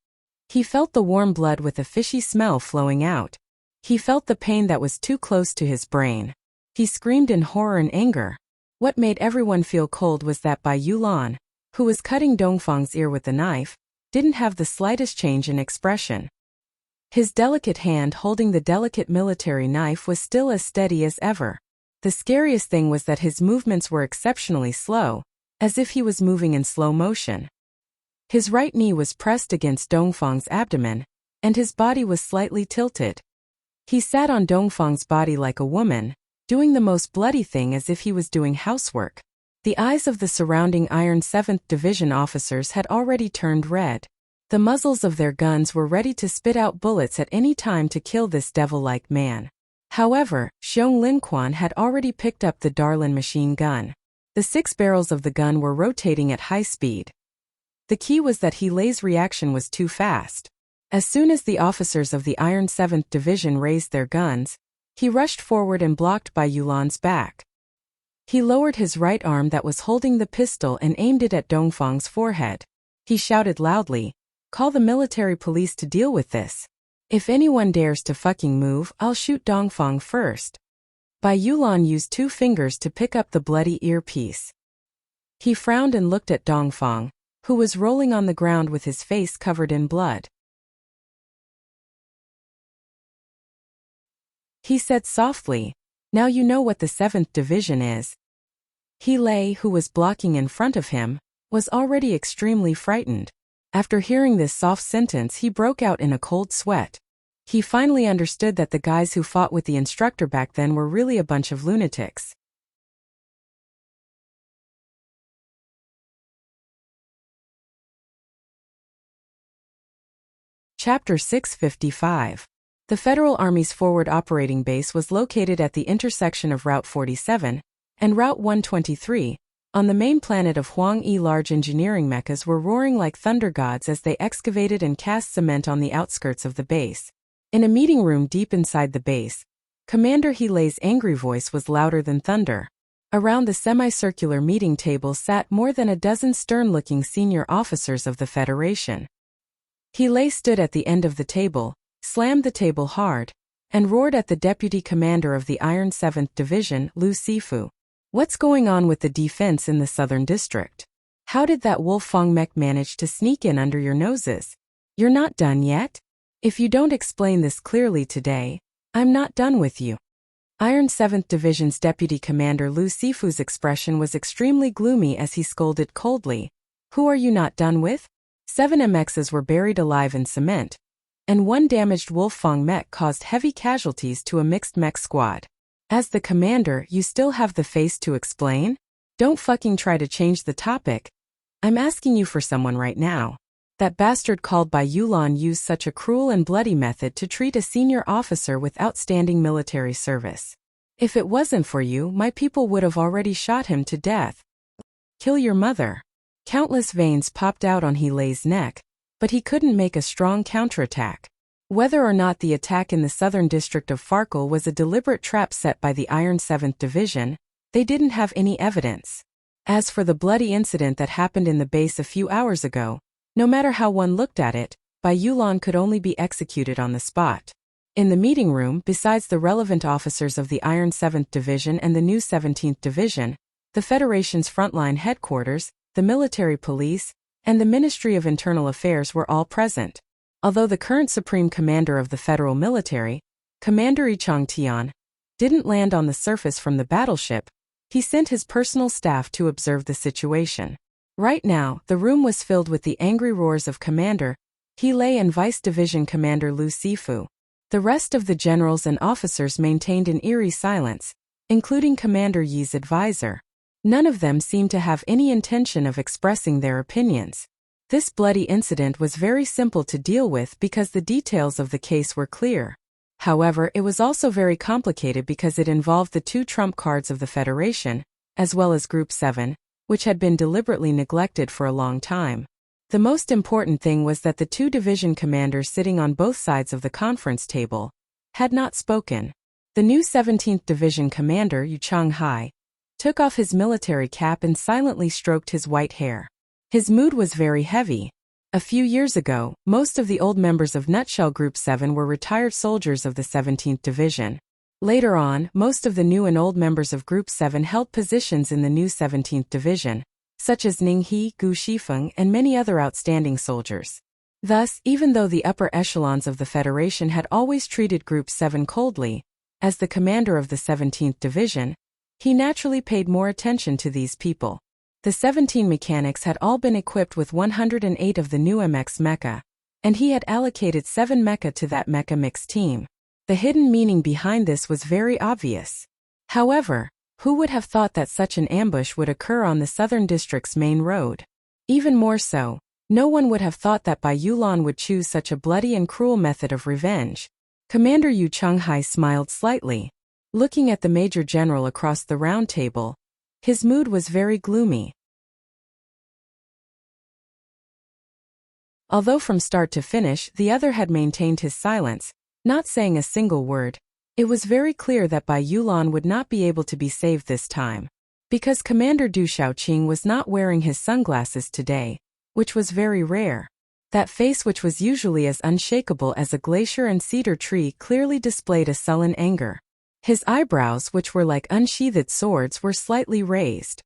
He felt the warm blood with a fishy smell flowing out. He felt the pain that was too close to his brain. He screamed in horror and anger. What made everyone feel cold was that Bai Yulan, who was cutting Dongfang's ear with the knife, didn't have the slightest change in expression. His delicate hand holding the delicate military knife was still as steady as ever. The scariest thing was that his movements were exceptionally slow, as if he was moving in slow motion. His right knee was pressed against Dongfang's abdomen, and his body was slightly tilted. He sat on Dongfang's body like a woman, doing the most bloody thing as if he was doing housework. The eyes of the surrounding Iron 7th Division officers had already turned red. The muzzles of their guns were ready to spit out bullets at any time to kill this devil-like man. However, Xiong Linquan had already picked up the Darlin machine gun. The 6 barrels of the gun were rotating at high speed. The key was that He Lei's reaction was too fast. As soon as the officers of the Iron 7th Division raised their guns, he rushed forward and blocked Bai Yulan's back. He lowered his right arm that was holding the pistol and aimed it at Dongfang's forehead. He shouted loudly, "Call the military police to deal with this. If anyone dares to fucking move, I'll shoot Dongfang first." Bai Yulan used 2 fingers to pick up the bloody earpiece. He frowned and looked at Dongfang, who was rolling on the ground with his face covered in blood. He said softly, "Now you know what the 7th Division is." He Lei, who was blocking in front of him, was already extremely frightened. After hearing this soft sentence, he broke out in a cold sweat. He finally understood that the guys who fought with the instructor back then were really a bunch of lunatics. Chapter 655. The Federal Army's forward operating base was located at the intersection of Route 47 and Route 123. On the main planet of Huang-E, large engineering mechas were roaring like thunder gods as they excavated and cast cement on the outskirts of the base. In a meeting room deep inside the base, Commander He Lei's angry voice was louder than thunder. Around the semicircular meeting table sat more than a dozen stern-looking senior officers of the Federation. He Lei stood at the end of the table, slammed the table hard, and roared at the deputy commander of the Iron 7th Division, Lu Sifu. "What's going on with the defense in the Southern District? How did that Wolfang mech manage to sneak in under your noses? You're not done yet? If you don't explain this clearly today, I'm not done with you." Iron 7th Division's deputy commander Lu Sifu's expression was extremely gloomy as he scolded coldly. "Who are you not done with? 7 MXs were buried alive in cement, and one damaged Wolfang mech caused heavy casualties to a mixed mech squad. As the commander, you still have the face to explain? Don't fucking try to change the topic. I'm asking you for someone right now. That bastard called Bai Yulan used such a cruel and bloody method to treat a senior officer with outstanding military service. If it wasn't for you, my people would have already shot him to death. Kill your mother. Countless veins popped out on He Lei's neck, but he couldn't make a strong counterattack. Whether or not the attack in the southern district of Farkle was a deliberate trap set by the Iron 7th Division, they didn't have any evidence. As for the bloody incident that happened in the base a few hours ago, no matter how one looked at it, Bai Yulan could only be executed on the spot. In the meeting room, besides the relevant officers of the Iron 7th Division and the new 17th Division, the Federation's frontline headquarters, the military police, and the Ministry of Internal Affairs were all present. Although the current Supreme Commander of the Federal Military, Commander Yichang Tian, didn't land on the surface from the battleship, he sent his personal staff to observe the situation. Right now, the room was filled with the angry roars of Commander He Lei and Vice Division Commander Lu Sifu. The rest of the generals and officers maintained an eerie silence, including Commander Yi's advisor. None of them seemed to have any intention of expressing their opinions. This bloody incident was very simple to deal with because the details of the case were clear. However, it was also very complicated because it involved the two trump cards of the Federation, as well as Group 7, which had been deliberately neglected for a long time. The most important thing was that the two division commanders sitting on both sides of the conference table had not spoken. The new 17th Division commander, Yu Changhai, took off his military cap and silently stroked his white hair. His mood was very heavy. A few years ago, most of the old members of Nutshell Group 7 were retired soldiers of the 17th Division. Later on, most of the new and old members of Group 7 held positions in the new 17th Division, such as Ning He, Gu Shifeng, and many other outstanding soldiers. Thus, even though the upper echelons of the Federation had always treated Group 7 coldly, as the commander of the 17th Division, he naturally paid more attention to these people. The 17 mechanics had all been equipped with 108 of the new MX mecha, and he had allocated 7 mecha to that mecha mix team. The hidden meaning behind this was very obvious. However, who would have thought that such an ambush would occur on the Southern District's main road? Even more so, no one would have thought that Bai Yulan would choose such a bloody and cruel method of revenge. Commander Yu Changhai smiled slightly. Looking at the Major General across the round table, his mood was very gloomy. Although from start to finish the other had maintained his silence, not saying a single word, it was very clear that Bai Yulan would not be able to be saved this time. Because Commander Du Shaoqing was not wearing his sunglasses today, which was very rare. That face, which was usually as unshakable as a glacier and cedar tree, clearly displayed a sullen anger. His eyebrows, which were like unsheathed swords, were slightly raised.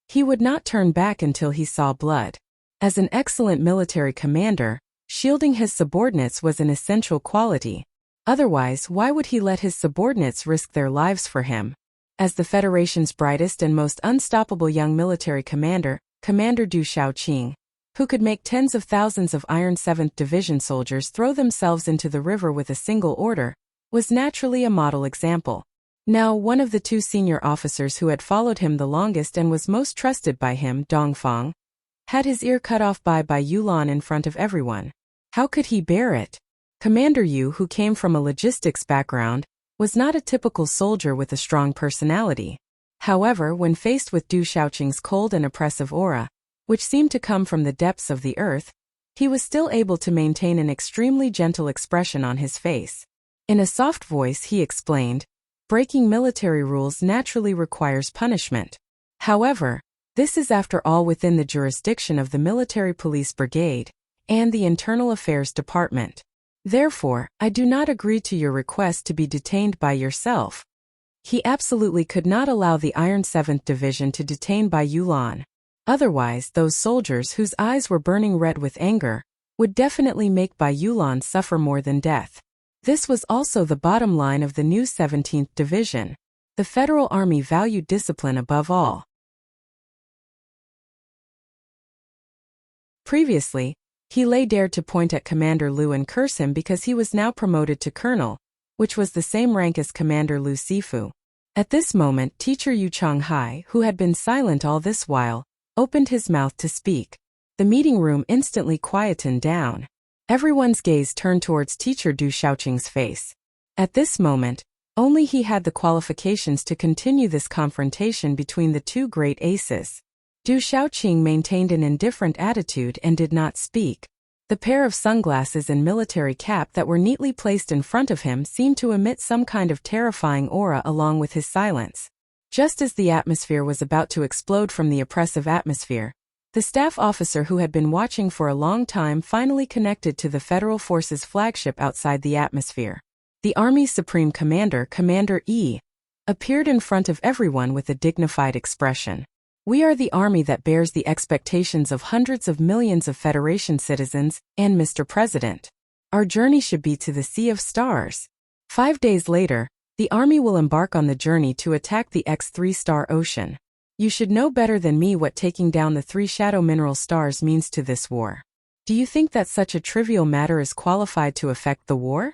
He would not turn back until he saw blood. As an excellent military commander, shielding his subordinates was an essential quality. Otherwise, why would he let his subordinates risk their lives for him? As the Federation's brightest and most unstoppable young military commander, Commander Du Shaoqing, who could make tens of thousands of Iron 7th Division soldiers throw themselves into the river with a single order, was naturally a model example. Now, one of the two senior officers who had followed him the longest and was most trusted by him, Dongfang, had his ear cut off by Bai Yulan in front of everyone. How could he bear it? Commander Yu, who came from a logistics background, was not a typical soldier with a strong personality. However, when faced with Du Shaoqing's cold and oppressive aura, which seemed to come from the depths of the earth, he was still able to maintain an extremely gentle expression on his face. In a soft voice he explained, breaking military rules naturally requires punishment. However, this is after all within the jurisdiction of the Military Police Brigade and the Internal Affairs Department. Therefore, I do not agree to your request to be detained by yourself. He absolutely could not allow the Iron 7th Division to detain Bai Yulan. Otherwise, those soldiers whose eyes were burning red with anger would definitely make Bai Yulan suffer more than death. This was also the bottom line of the new 17th Division. The Federal Army valued discipline above all. Previously, He Lei dared to point at Commander Liu and curse him because he was now promoted to colonel, which was the same rank as Commander Liu Sifu. At this moment, Teacher Yu Changhai, who had been silent all this while, opened his mouth to speak. The meeting room instantly quietened down. Everyone's gaze turned towards Teacher Du Xiaoqing's face. At this moment, only he had the qualifications to continue this confrontation between the two great aces. Du Xiaoqing maintained an indifferent attitude and did not speak. The pair of sunglasses and military cap that were neatly placed in front of him seemed to emit some kind of terrifying aura along with his silence. Just as the atmosphere was about to explode from the oppressive atmosphere, the staff officer who had been watching for a long time finally connected to the Federal Forces flagship outside the atmosphere. The Army's Supreme Commander, Commander Yi, appeared in front of everyone with a dignified expression. We are the army that bears the expectations of hundreds of millions of Federation citizens, and Mr. President. Our journey should be to the Sea of Stars. 5 days later, the army will embark on the journey to attack the X3 star ocean. You should know better than me what taking down the 3 shadow mineral stars means to this war. Do you think that such a trivial matter is qualified to affect the war?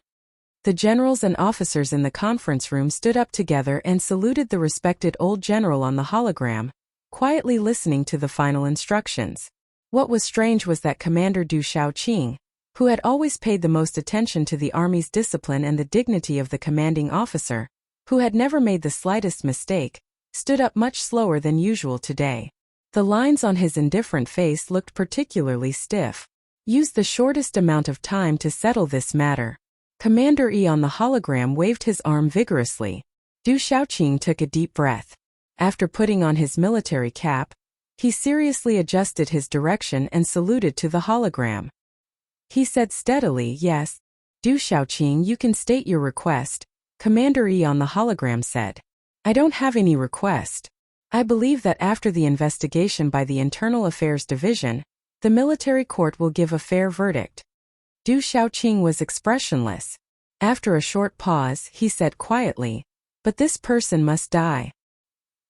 The generals and officers in the conference room stood up together and saluted the respected old general on the hologram, quietly listening to the final instructions. What was strange was that Commander Du Xiaoqing, who had always paid the most attention to the army's discipline and the dignity of the commanding officer, who had never made the slightest mistake, stood up much slower than usual today. The lines on his indifferent face looked particularly stiff. Use the shortest amount of time to settle this matter. Commander Yi on the hologram waved his arm vigorously. Du Xiaoqing took a deep breath. After putting on his military cap, he seriously adjusted his direction and saluted to the hologram. He said steadily, "Yes, Du Xiaoqing, you can state your request," Commander Yi on the hologram said. "I don't have any request. I believe that after the investigation by the Internal Affairs Division, the military court will give a fair verdict." Du Xiaoqing was expressionless. After a short pause, he said quietly, "But this person must die."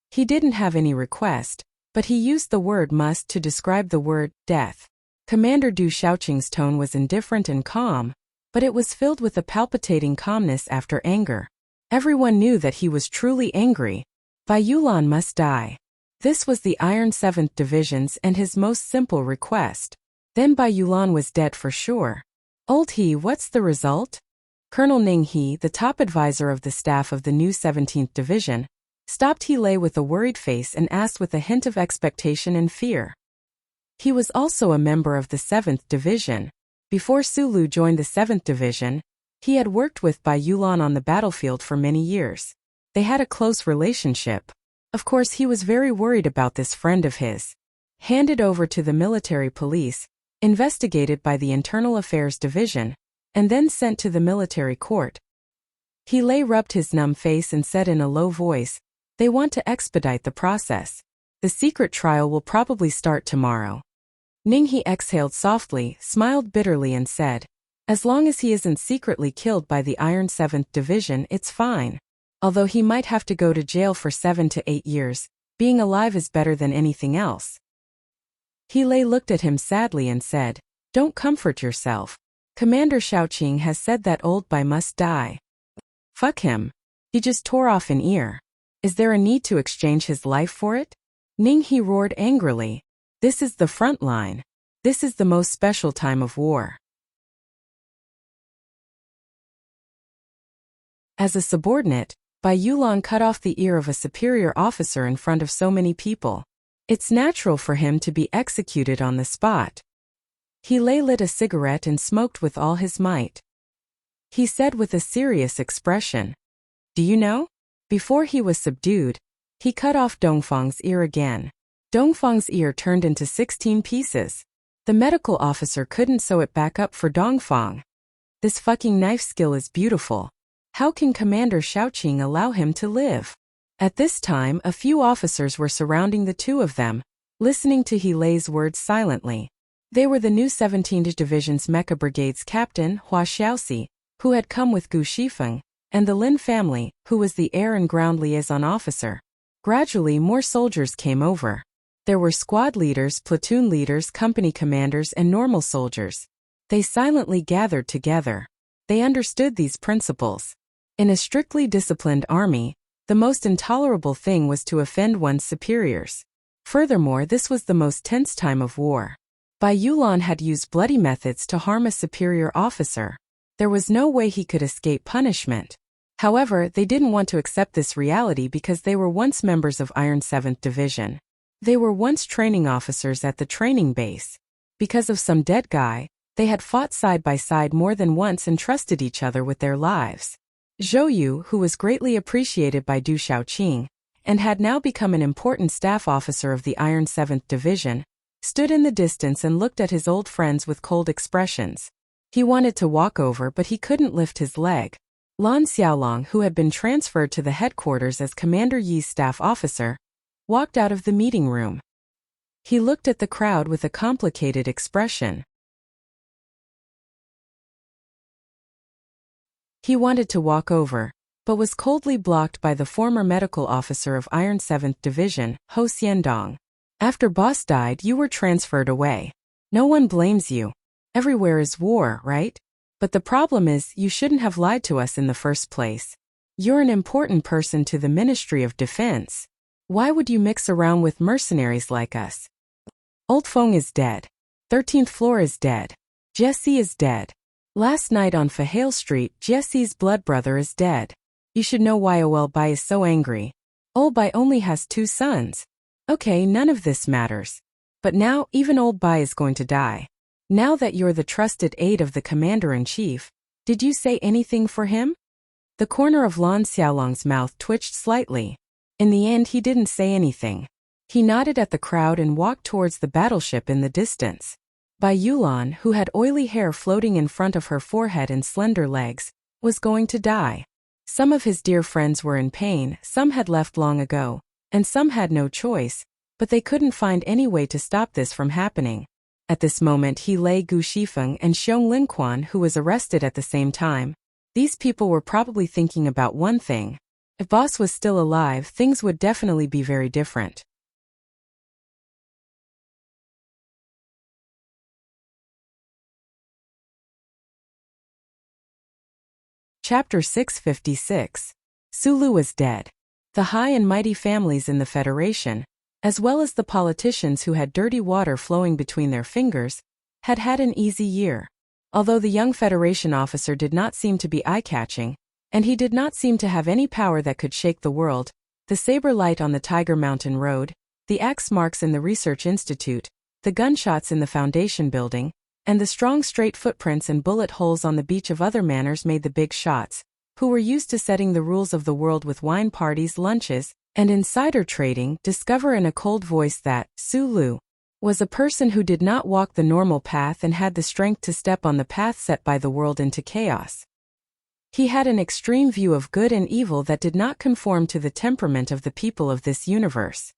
He didn't have any request, but he used the word must to describe the word death. Commander Du Xiaoqing's tone was indifferent and calm, but it was filled with a palpitating calmness after anger. Everyone knew that he was truly angry. Bai Yulan must die. This was the Iron 7th Division's and his most simple request. Then Bai Yulan was dead for sure. Old He, what's the result? Colonel Ning He, the top advisor of the staff of the new 17th Division, stopped He Lei with a worried face and asked with a hint of expectation and fear. He was also a member of the 7th Division. Before Sulu joined the 7th Division, he had worked with Bai Yulan on the battlefield for many years. They had a close relationship. Of course, he was very worried about this friend of his. Handed over to the military police, investigated by the Internal Affairs Division, and then sent to the military court. He Lei rubbed his numb face and said in a low voice, "They want to expedite the process. The secret trial will probably start tomorrow." Ning He exhaled softly, smiled bitterly and said, "As long as he isn't secretly killed by the Iron 7th Division, it's fine. Although he might have to go to jail for 7 to 8 years, being alive is better than anything else." He Lei looked at him sadly and said, "Don't comfort yourself. Commander Xiaoqing has said that old Bai must die. Fuck him. He just tore off an ear. Is there a need to exchange his life for it?" Ning He roared angrily. "This is the front line. This is the most special time of war." As a subordinate, Bai Yulan cut off the ear of a superior officer in front of so many people. It's natural for him to be executed on the spot. He Lei lit a cigarette and smoked with all his might. He said with a serious expression, "Do you know?" Before he was subdued, he cut off Dongfang's ear again. Dongfang's ear turned into 16 pieces. The medical officer couldn't sew it back up for Dongfang. This fucking knife skill is beautiful. How can Commander Xiaoqing allow him to live? At this time, a few officers were surrounding the two of them, listening to He Lei's words silently. They were the new 17th Division's Mecha Brigade's captain, Hua Xiaoxi, who had come with Gu Shifeng, and the Lin family, who was the air and ground liaison officer. Gradually more soldiers came over. There were squad leaders, platoon leaders, company commanders, and normal soldiers. They silently gathered together. They understood these principles. In a strictly disciplined army, the most intolerable thing was to offend one's superiors. Furthermore, this was the most tense time of war. Bai Yulan had used bloody methods to harm a superior officer. There was no way he could escape punishment. However, they didn't want to accept this reality because they were once members of Iron 7th Division. They were once training officers at the training base. Because of some dead guy, they had fought side by side more than once and trusted each other with their lives. Zhou Yu, who was greatly appreciated by Du Shaoqing, and had now become an important staff officer of the Iron 7th Division, stood in the distance and looked at his old friends with cold expressions. He wanted to walk over, but he couldn't lift his leg. Lan Xiaolong, who had been transferred to the headquarters as Commander Yi's staff officer, walked out of the meeting room. He looked at the crowd with a complicated expression. He wanted to walk over, but was coldly blocked by the former medical officer of Iron 7th Division, Ho Xiandong. After boss died, you were transferred away. No one blames you. Everywhere is war, right? But the problem is, you shouldn't have lied to us in the first place. You're an important person to the Ministry of Defense. Why would you mix around with mercenaries like us? Old Feng is dead. 13th floor is dead. Jesse is dead. Last night on Fahale Street, Jesse's blood brother is dead. You should know why Old Bai is so angry. Old Bai only has 2 sons. Okay, none of this matters. But now, even Old Bai is going to die. Now that you're the trusted aide of the Commander-in-Chief, did you say anything for him? The corner of Lan Xiaolong's mouth twitched slightly. In the end, he didn't say anything. He nodded at the crowd and walked towards the battleship in the distance. Bai Yulan, who had oily hair floating in front of her forehead and slender legs, was going to die. Some of his dear friends were in pain, some had left long ago, and some had no choice, but they couldn't find any way to stop this from happening. At this moment, He Lei, Gu Shifeng, and Xiong Linquan, who was arrested at the same time. These people were probably thinking about one thing. If boss was still alive, things would definitely be very different. Chapter 656. Sulu is dead. The high and mighty families in the Federation, as well as the politicians who had dirty water flowing between their fingers, had had an easy year. Although the young Federation officer did not seem to be eye-catching, and he did not seem to have any power that could shake the world, the saber light on the Tiger Mountain Road, the axe marks in the Research Institute, the gunshots in the Foundation building, and the strong straight footprints and bullet holes on the beach of other manners made the big shots, who were used to setting the rules of the world with wine parties, lunches, and insider trading, discover in a cold voice that Sulu was a person who did not walk the normal path and had the strength to step on the path set by the world into chaos. He had an extreme view of good and evil that did not conform to the temperament of the people of this universe.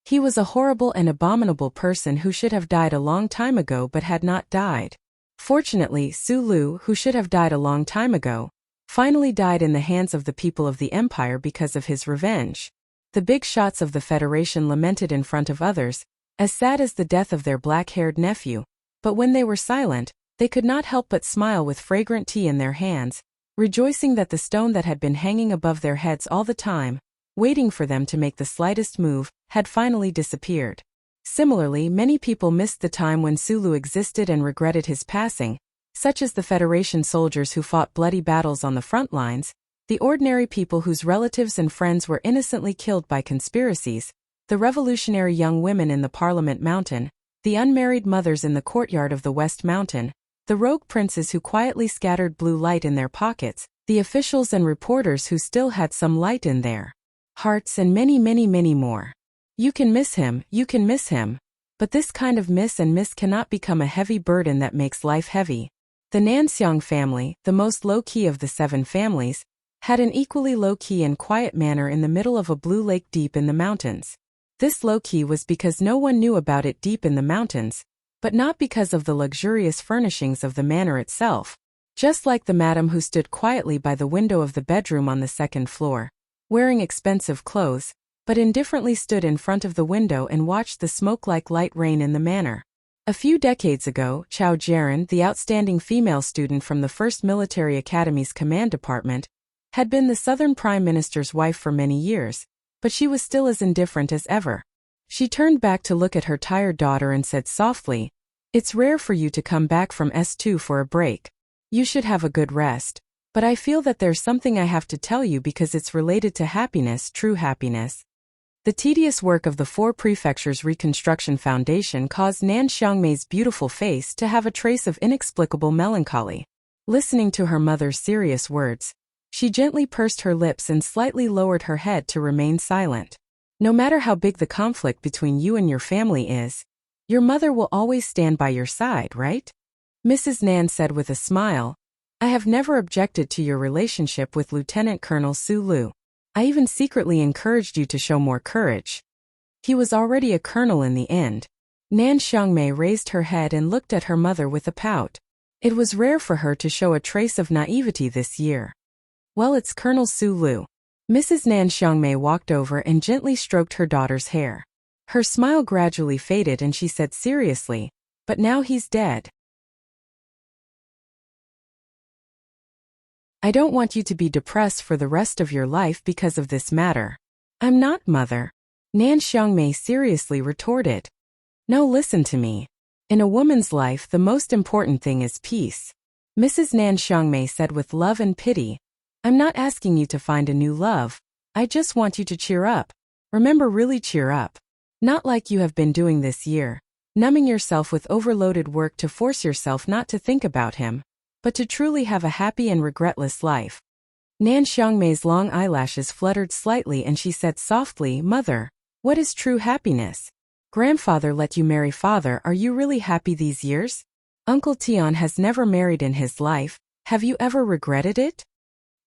He was a horrible and abominable person who should have died a long time ago but had not died. Fortunately, Sulu, who should have died a long time ago, finally died in the hands of the people of the Empire because of his revenge. The big shots of the Federation lamented in front of others, as sad as the death of their black-haired nephew, but when they were silent, they could not help but smile with fragrant tea in their hands, rejoicing that the stone that had been hanging above their heads all the time, waiting for them to make the slightest move, had finally disappeared. Similarly, many people missed the time when Sulu existed and regretted his passing, such as the Federation soldiers who fought bloody battles on the front lines, the ordinary people whose relatives and friends were innocently killed by conspiracies, the revolutionary young women in the Parliament Mountain, the unmarried mothers in the courtyard of the West Mountain, the rogue princes who quietly scattered blue light in their pockets, the officials and reporters who still had some light in their hearts, and many, many, many more. You can miss him, but this kind of miss cannot become a heavy burden that makes life heavy. The Nanxiang family, the most low-key of the 7 families, had an equally low-key and quiet manor in the middle of a blue lake deep in the mountains. This low-key was because no one knew about it deep in the mountains, but not because of the luxurious furnishings of the manor itself. Just like the madam who stood quietly by the window of the bedroom on the 2nd floor, wearing expensive clothes, but indifferently stood in front of the window and watched the smoke-like light rain in the manor. A few decades ago, Chao Jiren, the outstanding female student from the 1st Military Academy's command department, had been the Southern Prime Minister's wife for many years, but she was still as indifferent as ever. She turned back to look at her tired daughter and said softly, "It's rare for you to come back from S2 for a break. You should have a good rest. But I feel that there's something I have to tell you because it's related to happiness, true happiness." The tedious work of the 4 Prefectures Reconstruction Foundation caused Nan Xiangmei's beautiful face to have a trace of inexplicable melancholy. Listening to her mother's serious words, she gently pursed her lips and slightly lowered her head to remain silent. "No matter how big the conflict between you and your family is, your mother will always stand by your side, right?" Mrs. Nan said with a smile, "I have never objected to your relationship with Lieutenant Colonel Su Lu. I even secretly encouraged you to show more courage. He was already a colonel in the end." Nan Xiangmei raised her head and looked at her mother with a pout. It was rare for her to show a trace of naivety this year. "Well, it's Colonel Su Lu." Mrs. Nan Xiangmei walked over and gently stroked her daughter's hair. Her smile gradually faded and she said seriously, "But now he's dead. I don't want you to be depressed for the rest of your life because of this matter." "I'm not, mother," Nan Xiangmei seriously retorted. "No, listen to me. In a woman's life the most important thing is peace," Mrs. Nan Xiangmei said with love and pity. "I'm not asking you to find a new love. I just want you to cheer up. Remember, really cheer up. Not like you have been doing this year, numbing yourself with overloaded work to force yourself not to think about him, but to truly have a happy and regretless life." Nan Xiangmei's long eyelashes fluttered slightly and she said softly, "Mother, what is true happiness? Grandfather let you marry father. Are you really happy these years? Uncle Tian has never married in his life. Have you ever regretted it?"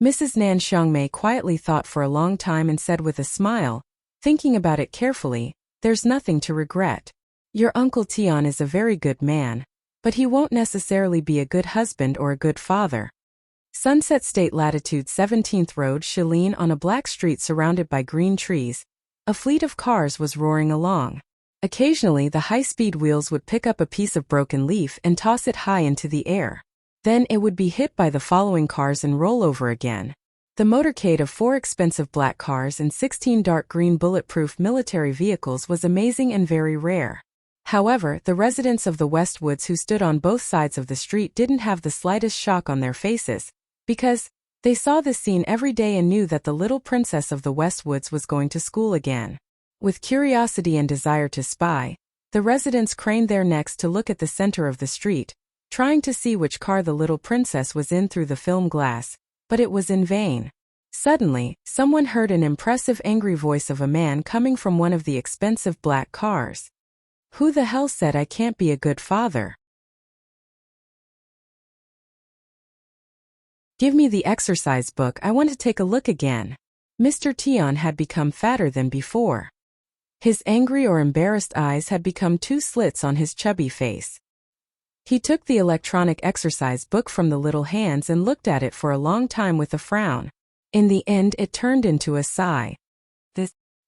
Mrs. Nan Xiangmei quietly thought for a long time and said with a smile, thinking about it carefully, "There's nothing to regret. Your Uncle Tian is a very good man, but he won't necessarily be a good husband or a good father." Sunset State Latitude 17th Road, Shilin. On a black street surrounded by green trees, a fleet of cars was roaring along. Occasionally the high-speed wheels would pick up a piece of broken leaf and toss it high into the air. Then it would be hit by the following cars and roll over again. The motorcade of 4 expensive black cars and 16 dark green bulletproof military vehicles was amazing and very rare. However, the residents of the Westwoods who stood on both sides of the street didn't have the slightest shock on their faces, because they saw this scene every day and knew that the little princess of the Westwoods was going to school again. With curiosity and desire to spy, the residents craned their necks to look at the center of the street, trying to see which car the little princess was in through the film glass, but it was in vain. Suddenly, someone heard an impressive angry voice of a man coming from one of the expensive black cars. "Who the hell said I can't be a good father? Give me the exercise book, I want to take a look again." Mr. Tian had become fatter than before. His angry or embarrassed eyes had become 2 slits on his chubby face. He took the electronic exercise book from the little hands and looked at it for a long time with a frown. In the end it turned into a sigh.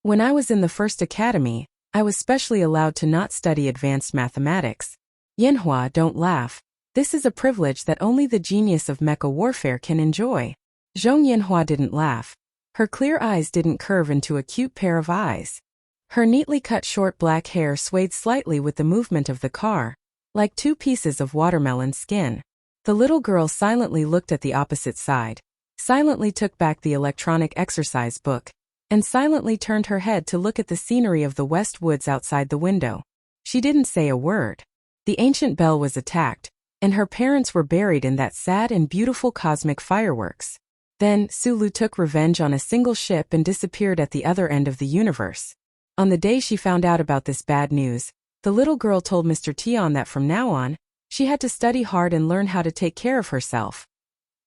When I was in the 1st Academy, I was specially allowed to not study advanced mathematics. Yanhua, don't laugh. This is a privilege that only the genius of mecha warfare can enjoy. Zhong Yanhua didn't laugh. Her clear eyes didn't curve into a cute pair of eyes. Her neatly cut short black hair swayed slightly with the movement of the car, like 2 pieces of watermelon skin. The little girl silently looked at the opposite side, silently took back the electronic exercise book, and silently turned her head to look at the scenery of the West Woods outside the window. She didn't say a word. The ancient bell was attacked, and her parents were buried in that sad and beautiful cosmic fireworks. Then, Sulu took revenge on a single ship and disappeared at the other end of the universe. On the day she found out about this bad news, the little girl told Mr. Tian that from now on, she had to study hard and learn how to take care of herself.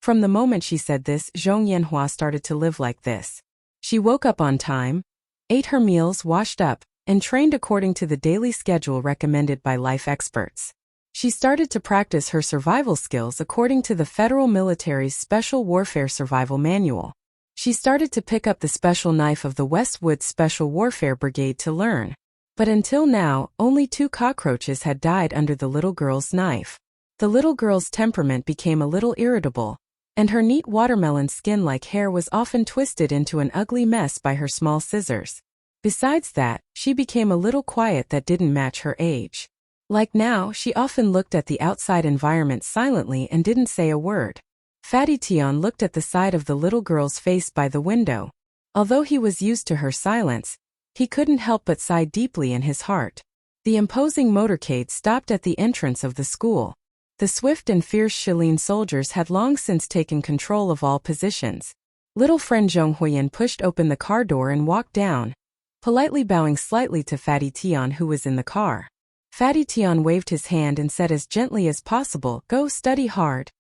From the moment she said this, Zhong Yanhua started to live like this. She woke up on time, ate her meals, washed up, and trained according to the daily schedule recommended by life experts. She started to practice her survival skills according to the Federal Military's Special Warfare Survival Manual. She started to pick up the special knife of the Westwoods Special Warfare Brigade to learn. But until now, only 2 cockroaches had died under the little girl's knife. The little girl's temperament became a little irritable, and her neat watermelon skin-like hair was often twisted into an ugly mess by her small scissors. Besides that, she became a little quiet that didn't match her age. Like now, she often looked at the outside environment silently and didn't say a word. Fatty Tian looked at the side of the little girl's face by the window. Although he was used to her silence, he couldn't help but sigh deeply in his heart. The imposing motorcade stopped at the entrance of the school. The swift and fierce Shilin soldiers had long since taken control of all positions. Little friend Zhong Huiyan pushed open the car door and walked down, politely bowing slightly to Fatty Tian, who was in the car. Fatty Tian waved his hand and said as gently as possible, "Go study hard."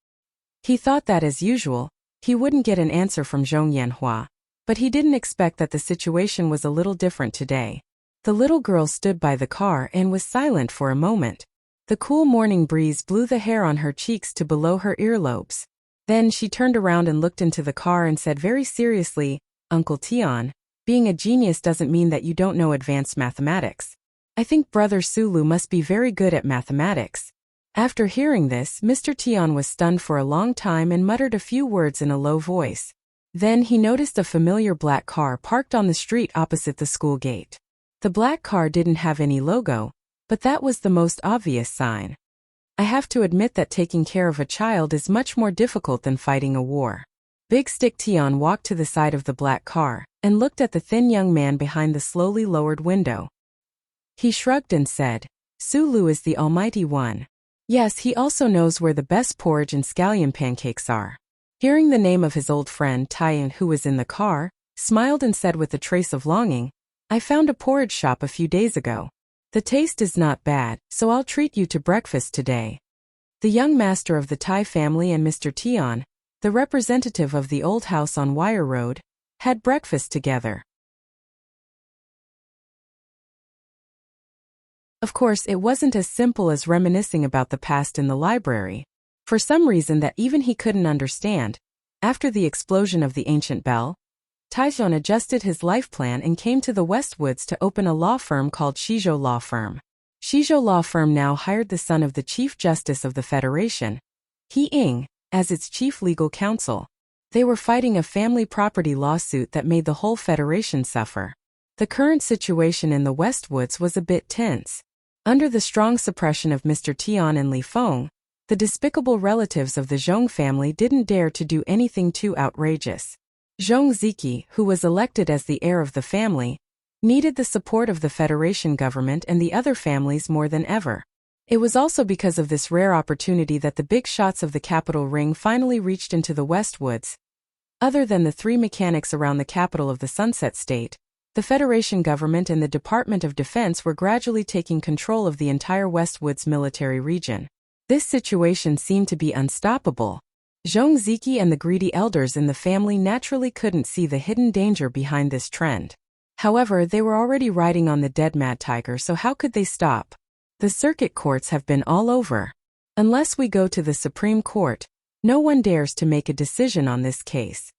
He thought that, as usual, he wouldn't get an answer from Zhong Yanhua, but he didn't expect that the situation was a little different today. The little girl stood by the car and was silent for a moment. The cool morning breeze blew the hair on her cheeks to below her earlobes. Then she turned around and looked into the car and said very seriously, "Uncle Tian, being a genius doesn't mean that you don't know advanced mathematics. I think Brother Sulu must be very good at mathematics." After hearing this, Mr. Tian was stunned for a long time and muttered a few words in a low voice. Then he noticed a familiar black car parked on the street opposite the school gate. The black car didn't have any logo, but that was the most obvious sign. I have to admit that taking care of a child is much more difficult than fighting a war. Big Stick Tian walked to the side of the black car and looked at the thin young man behind the slowly lowered window. He shrugged and said, "Sulu is the almighty one. Yes, he also knows where the best porridge and scallion pancakes are." Hearing the name of his old friend Taiyan, who was in the car, smiled and said with a trace of longing, "I found a porridge shop a few days ago. The taste is not bad, so I'll treat you to breakfast today." The young master of the Tai family and Mr. Tian, the representative of the old house on Wire Road, had breakfast together. Of course, it wasn't as simple as reminiscing about the past in the library. For some reason that even he couldn't understand, after the explosion of the ancient bell, Taizhong adjusted his life plan and came to the Westwoods to open a law firm called Shizhou Law Firm. Shizhou Law Firm now hired the son of the Chief Justice of the Federation, He Ying, as its chief legal counsel. They were fighting a family property lawsuit that made the whole Federation suffer. The current situation in the Westwoods was a bit tense. Under the strong suppression of Mr. Tian and Li Feng, the despicable relatives of the Zhong family didn't dare to do anything too outrageous. Zhong Ziki, who was elected as the heir of the family, needed the support of the Federation government and the other families more than ever. It was also because of this rare opportunity that the big shots of the capital ring finally reached into the Westwoods. Other than the 3 mechanics around the capital of the Sunset State, the Federation government and the Department of Defense were gradually taking control of the entire Westwoods military region. This situation seemed to be unstoppable. Zhong Ziki and the greedy elders in the family naturally couldn't see the hidden danger behind this trend. However, they were already riding on the dead mad tiger, so how could they stop? The circuit courts have been all over. Unless we go to the Supreme Court, no one dares to make a decision on this case.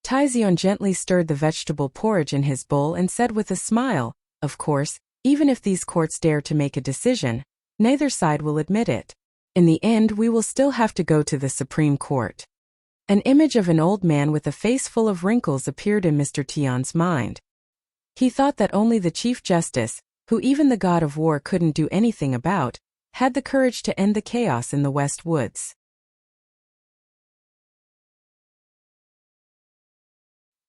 Taizion gently stirred the vegetable porridge in his bowl and said with a smile, "Of course, even if these courts dare to make a decision, neither side will admit it. In the end, we will still have to go to the Supreme Court." An image of an old man with a face full of wrinkles appeared in Mr. Tian's mind. He thought that only the Chief Justice, who even the God of War couldn't do anything about, had the courage to end the chaos in the West Woods.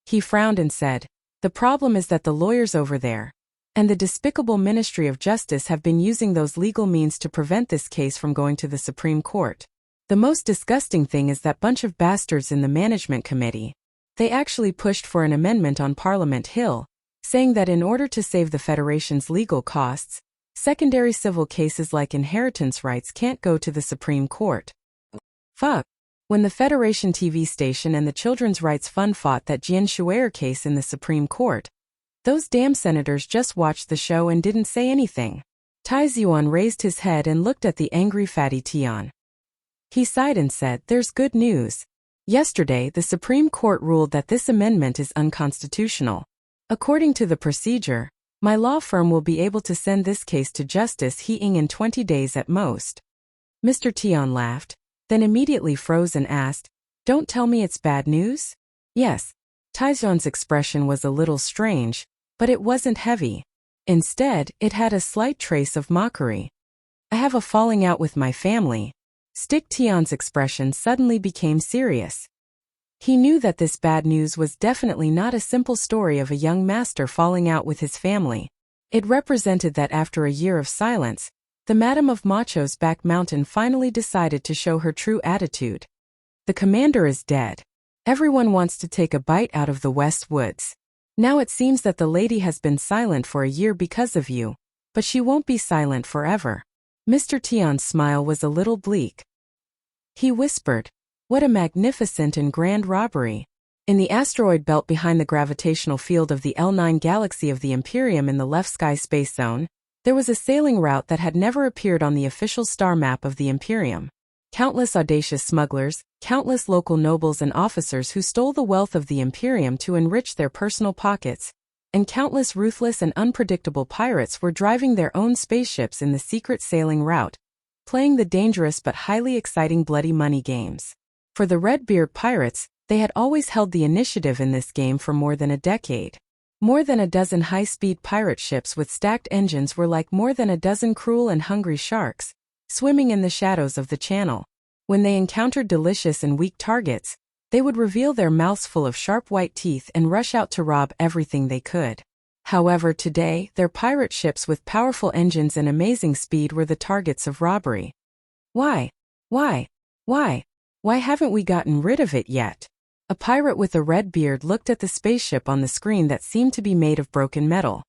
He frowned and said, "The problem is that the lawyers over there and the despicable Ministry of Justice have been using those legal means to prevent this case from going to the Supreme Court. The most disgusting thing is that bunch of bastards in the management committee. They actually pushed for an amendment on Parliament Hill, saying that in order to save the Federation's legal costs, secondary civil cases like inheritance rights can't go to the Supreme Court. Fuck. When the Federation TV station and the Children's Rights Fund fought that Jian Shuier case in the Supreme Court, those damn senators just watched the show and didn't say anything." Tai Ziyuan raised his head and looked at the angry Fatty Tian. He sighed and said, "There's good news. Yesterday, the Supreme Court ruled that this amendment is unconstitutional. According to the procedure, my law firm will be able to send this case to Justice He-ing in 20 days at most. Mr. Tian laughed, then immediately froze and asked, "Don't tell me it's bad news?" Yes. Taijuan's expression was a little strange, but it wasn't heavy. Instead, it had a slight trace of mockery. "I have a falling out with my family." Stick Tian's expression suddenly became serious. He knew that this bad news was definitely not a simple story of a young master falling out with his family. It represented that after a year of silence, the Madam of Macho's Back Mountain finally decided to show her true attitude. "The commander is dead. Everyone wants to take a bite out of the West Woods. Now it seems that the lady has been silent for a year because of you, but she won't be silent forever." Mr. Tian's smile was a little bleak. He whispered, "What a magnificent and grand robbery." In the asteroid belt behind the gravitational field of the L9 galaxy of the Imperium in the left sky space zone, there was a sailing route that had never appeared on the official star map of the Imperium. Countless audacious smugglers, countless local nobles and officers who stole the wealth of the Imperium to enrich their personal pockets, and countless ruthless and unpredictable pirates were driving their own spaceships in the secret sailing route, playing the dangerous but highly exciting bloody money games. For the Redbeard pirates, they had always held the initiative in this game for more than a decade. More than a dozen high-speed pirate ships with stacked engines were like more than a dozen cruel and hungry sharks, swimming in the shadows of the channel. When they encountered delicious and weak targets, they would reveal their mouths full of sharp white teeth and rush out to rob everything they could. However, today, their pirate ships with powerful engines and amazing speed were the targets of robbery. Why haven't we gotten rid of it yet? A pirate with a red beard looked at the spaceship on the screen that seemed to be made of broken metal.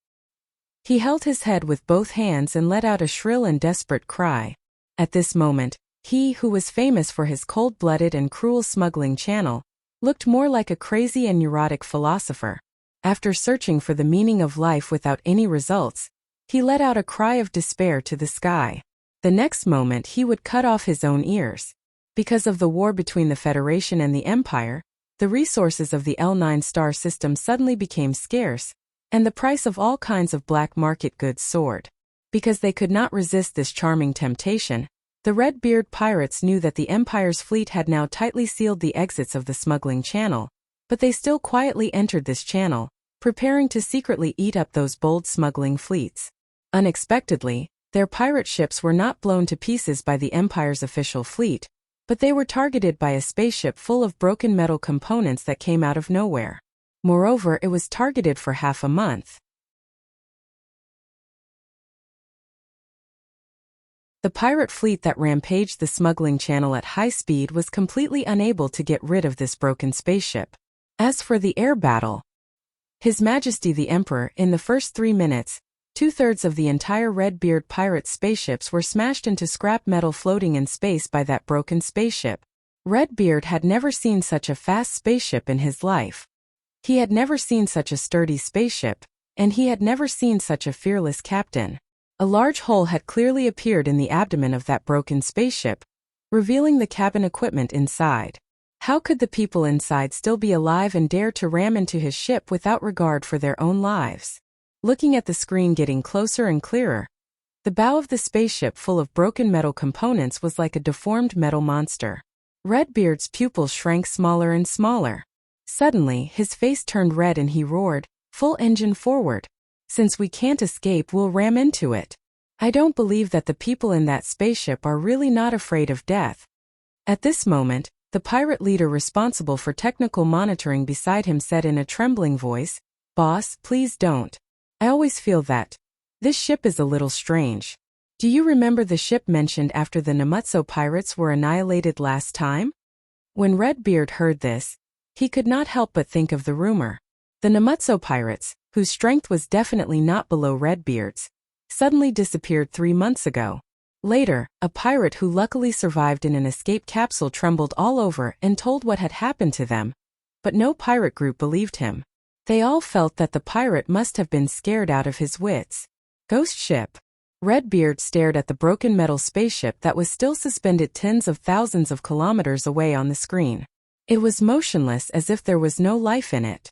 He held his head with both hands and let out a shrill and desperate cry. At this moment, he, who was famous for his cold-blooded and cruel smuggling channel, looked more like a crazy and neurotic philosopher. After searching for the meaning of life without any results, he let out a cry of despair to the sky. The next moment he would cut off his own ears. Because of the war between the Federation and the Empire, the resources of the L9 star system suddenly became scarce, and the price of all kinds of black market goods soared. Because they could not resist this charming temptation, the Red-Beard pirates knew that the Empire's fleet had now tightly sealed the exits of the smuggling channel, but they still quietly entered this channel, preparing to secretly eat up those bold smuggling fleets. Unexpectedly, their pirate ships were not blown to pieces by the Empire's official fleet, but they were targeted by a spaceship full of broken metal components that came out of nowhere. Moreover, it was targeted for half a month. The pirate fleet that rampaged the smuggling channel at high speed was completely unable to get rid of this broken spaceship. As for the air battle, His Majesty the Emperor, in the first 3 minutes, 2/3 of the entire Red-Beard pirate spaceships were smashed into scrap metal floating in space by that broken spaceship. Red-Beard had never seen such a fast spaceship in his life. He had never seen such a sturdy spaceship, and he had never seen such a fearless captain. A large hole had clearly appeared in the abdomen of that broken spaceship, revealing the cabin equipment inside. How could the people inside still be alive and dare to ram into his ship without regard for their own lives? Looking at the screen getting closer and clearer, the bow of the spaceship full of broken metal components was like a deformed metal monster. Redbeard's pupils shrank smaller and smaller. Suddenly, his face turned red and he roared, "Full engine forward. Since we can't escape, we'll ram into it." I don't believe that the people in that spaceship are really not afraid of death. At this moment, the pirate leader responsible for technical monitoring beside him said in a trembling voice, "Boss, please don't. I always feel that this ship is a little strange. Do you remember the ship mentioned after the Namutso pirates were annihilated last time?" When Redbeard heard this, he could not help but think of the rumor. The Namutso pirates, whose strength was definitely not below Redbeard's, suddenly disappeared 3 months ago. Later, a pirate who luckily survived in an escape capsule trembled all over and told what had happened to them, but no pirate group believed him. They all felt that the pirate must have been scared out of his wits. Ghost ship. Redbeard stared at the broken metal spaceship that was still suspended tens of thousands of kilometers away on the screen. It was motionless as if there was no life in it.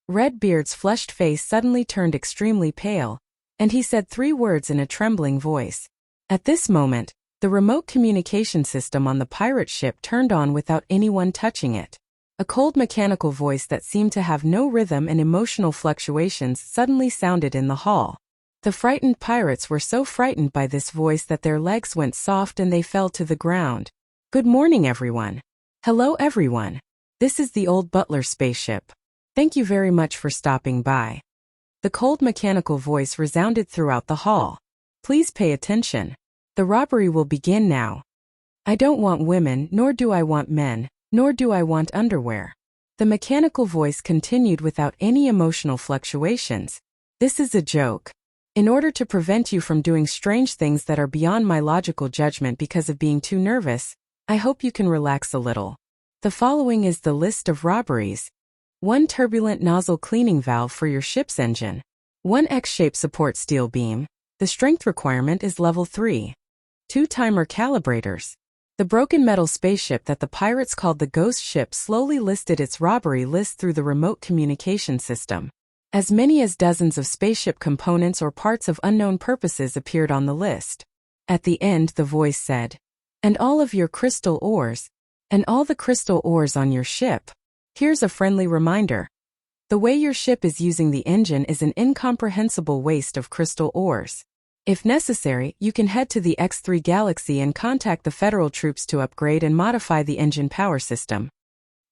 Redbeard's flushed face suddenly turned extremely pale, and he said 3 words in a trembling voice. At this moment, the remote communication system on the pirate ship turned on without anyone touching it. A cold mechanical voice that seemed to have no rhythm and emotional fluctuations suddenly sounded in the hall. The frightened pirates were so frightened by this voice that their legs went soft and they fell to the ground. Good morning, everyone. Hello, everyone. This is the old butler spaceship. Thank you very much for stopping by. The cold mechanical voice resounded throughout the hall. Please pay attention. The robbery will begin now. I don't want women, nor do I want men, nor do I want underwear. The mechanical voice continued without any emotional fluctuations. This is a joke. In order to prevent you from doing strange things that are beyond my logical judgment because of being too nervous, I hope you can relax a little. The following is the list of robberies. 1 turbulent nozzle cleaning valve for your ship's engine. 1 X-shaped support steel beam. The strength requirement is level 3. 2 timer calibrators. The broken metal spaceship that the pirates called the Ghost Ship slowly listed its robbery list through the remote communication system. As many as dozens of spaceship components or parts of unknown purposes appeared on the list. At the end, the voice said, "And all of your crystal ores. And all the crystal ores on your ship. Here's a friendly reminder. The way your ship is using the engine is an incomprehensible waste of crystal ores. If necessary, you can head to the X3 galaxy and contact the federal troops to upgrade and modify the engine power system."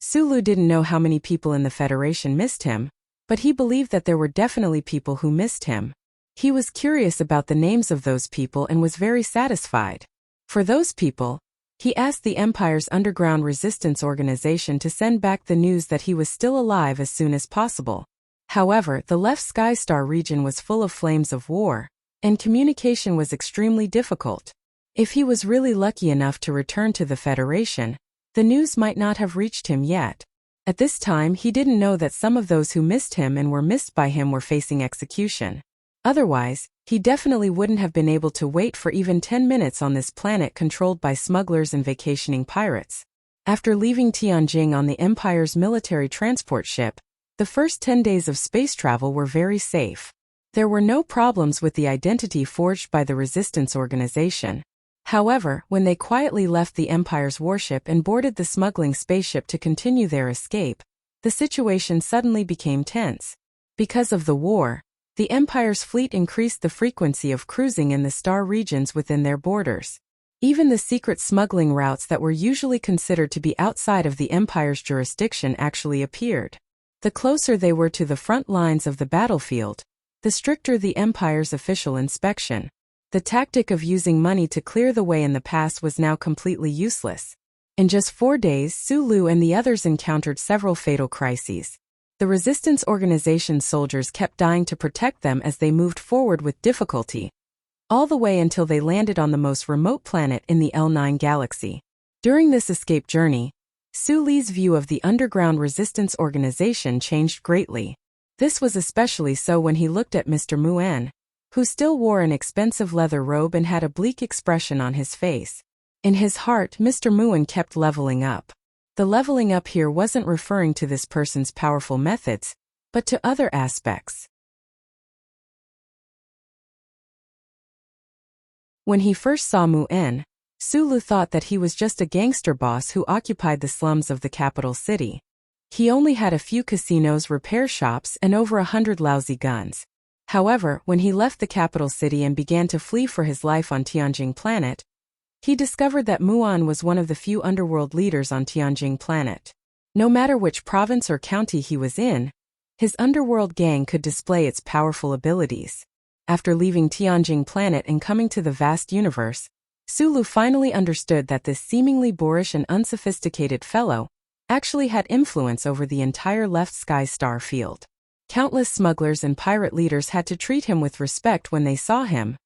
Sulu didn't know how many people in the Federation missed him, but he believed that there were definitely people who missed him. He was curious about the names of those people and was very satisfied. For those people, he asked the Empire's underground resistance organization to send back the news that he was still alive as soon as possible. However, the left Sky Star region was full of flames of war, and communication was extremely difficult. If he was really lucky enough to return to the Federation, the news might not have reached him yet. At this time, he didn't know that some of those who missed him and were missed by him were facing execution. Otherwise, he definitely wouldn't have been able to wait for even 10 minutes on this planet controlled by smugglers and vacationing pirates. After leaving Tianjing on the Empire's military transport ship, the first 10 days of space travel were very safe. There were no problems with the identity forged by the resistance organization. However, when they quietly left the Empire's warship and boarded the smuggling spaceship to continue their escape, the situation suddenly became tense. Because of the war, the Empire's fleet increased the frequency of cruising in the star regions within their borders. Even the secret smuggling routes that were usually considered to be outside of the Empire's jurisdiction actually appeared. The closer they were to the front lines of the battlefield, the stricter the Empire's official inspection. The tactic of using money to clear the way in the past was now completely useless. In just 4 days, Sulu and the others encountered several fatal crises. The resistance organization's soldiers kept dying to protect them as they moved forward with difficulty, all the way until they landed on the most remote planet in the L9 galaxy. During this escape journey, Suli's view of the underground resistance organization changed greatly. This was especially so when he looked at Mr. Muen, who still wore an expensive leather robe and had a bleak expression on his face. In his heart, Mr. Muen kept leveling up. The leveling up here wasn't referring to this person's powerful methods, but to other aspects. When he first saw Muen, Sulu thought that he was just a gangster boss who occupied the slums of the capital city. He only had a few casinos, repair shops, and over 100 lousy guns. However, when he left the capital city and began to flee for his life on Tianjing Planet, he discovered that Muan was one of the few underworld leaders on Tianjing Planet. No matter which province or county he was in, his underworld gang could display its powerful abilities. After leaving Tianjing Planet and coming to the vast universe, Sulu finally understood that this seemingly boorish and unsophisticated fellow actually had influence over the entire left Sky Star field. Countless smugglers and pirate leaders had to treat him with respect when they saw him.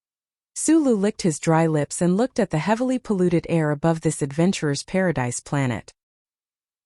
Sulu licked his dry lips and looked at the heavily polluted air above this adventurer's paradise planet.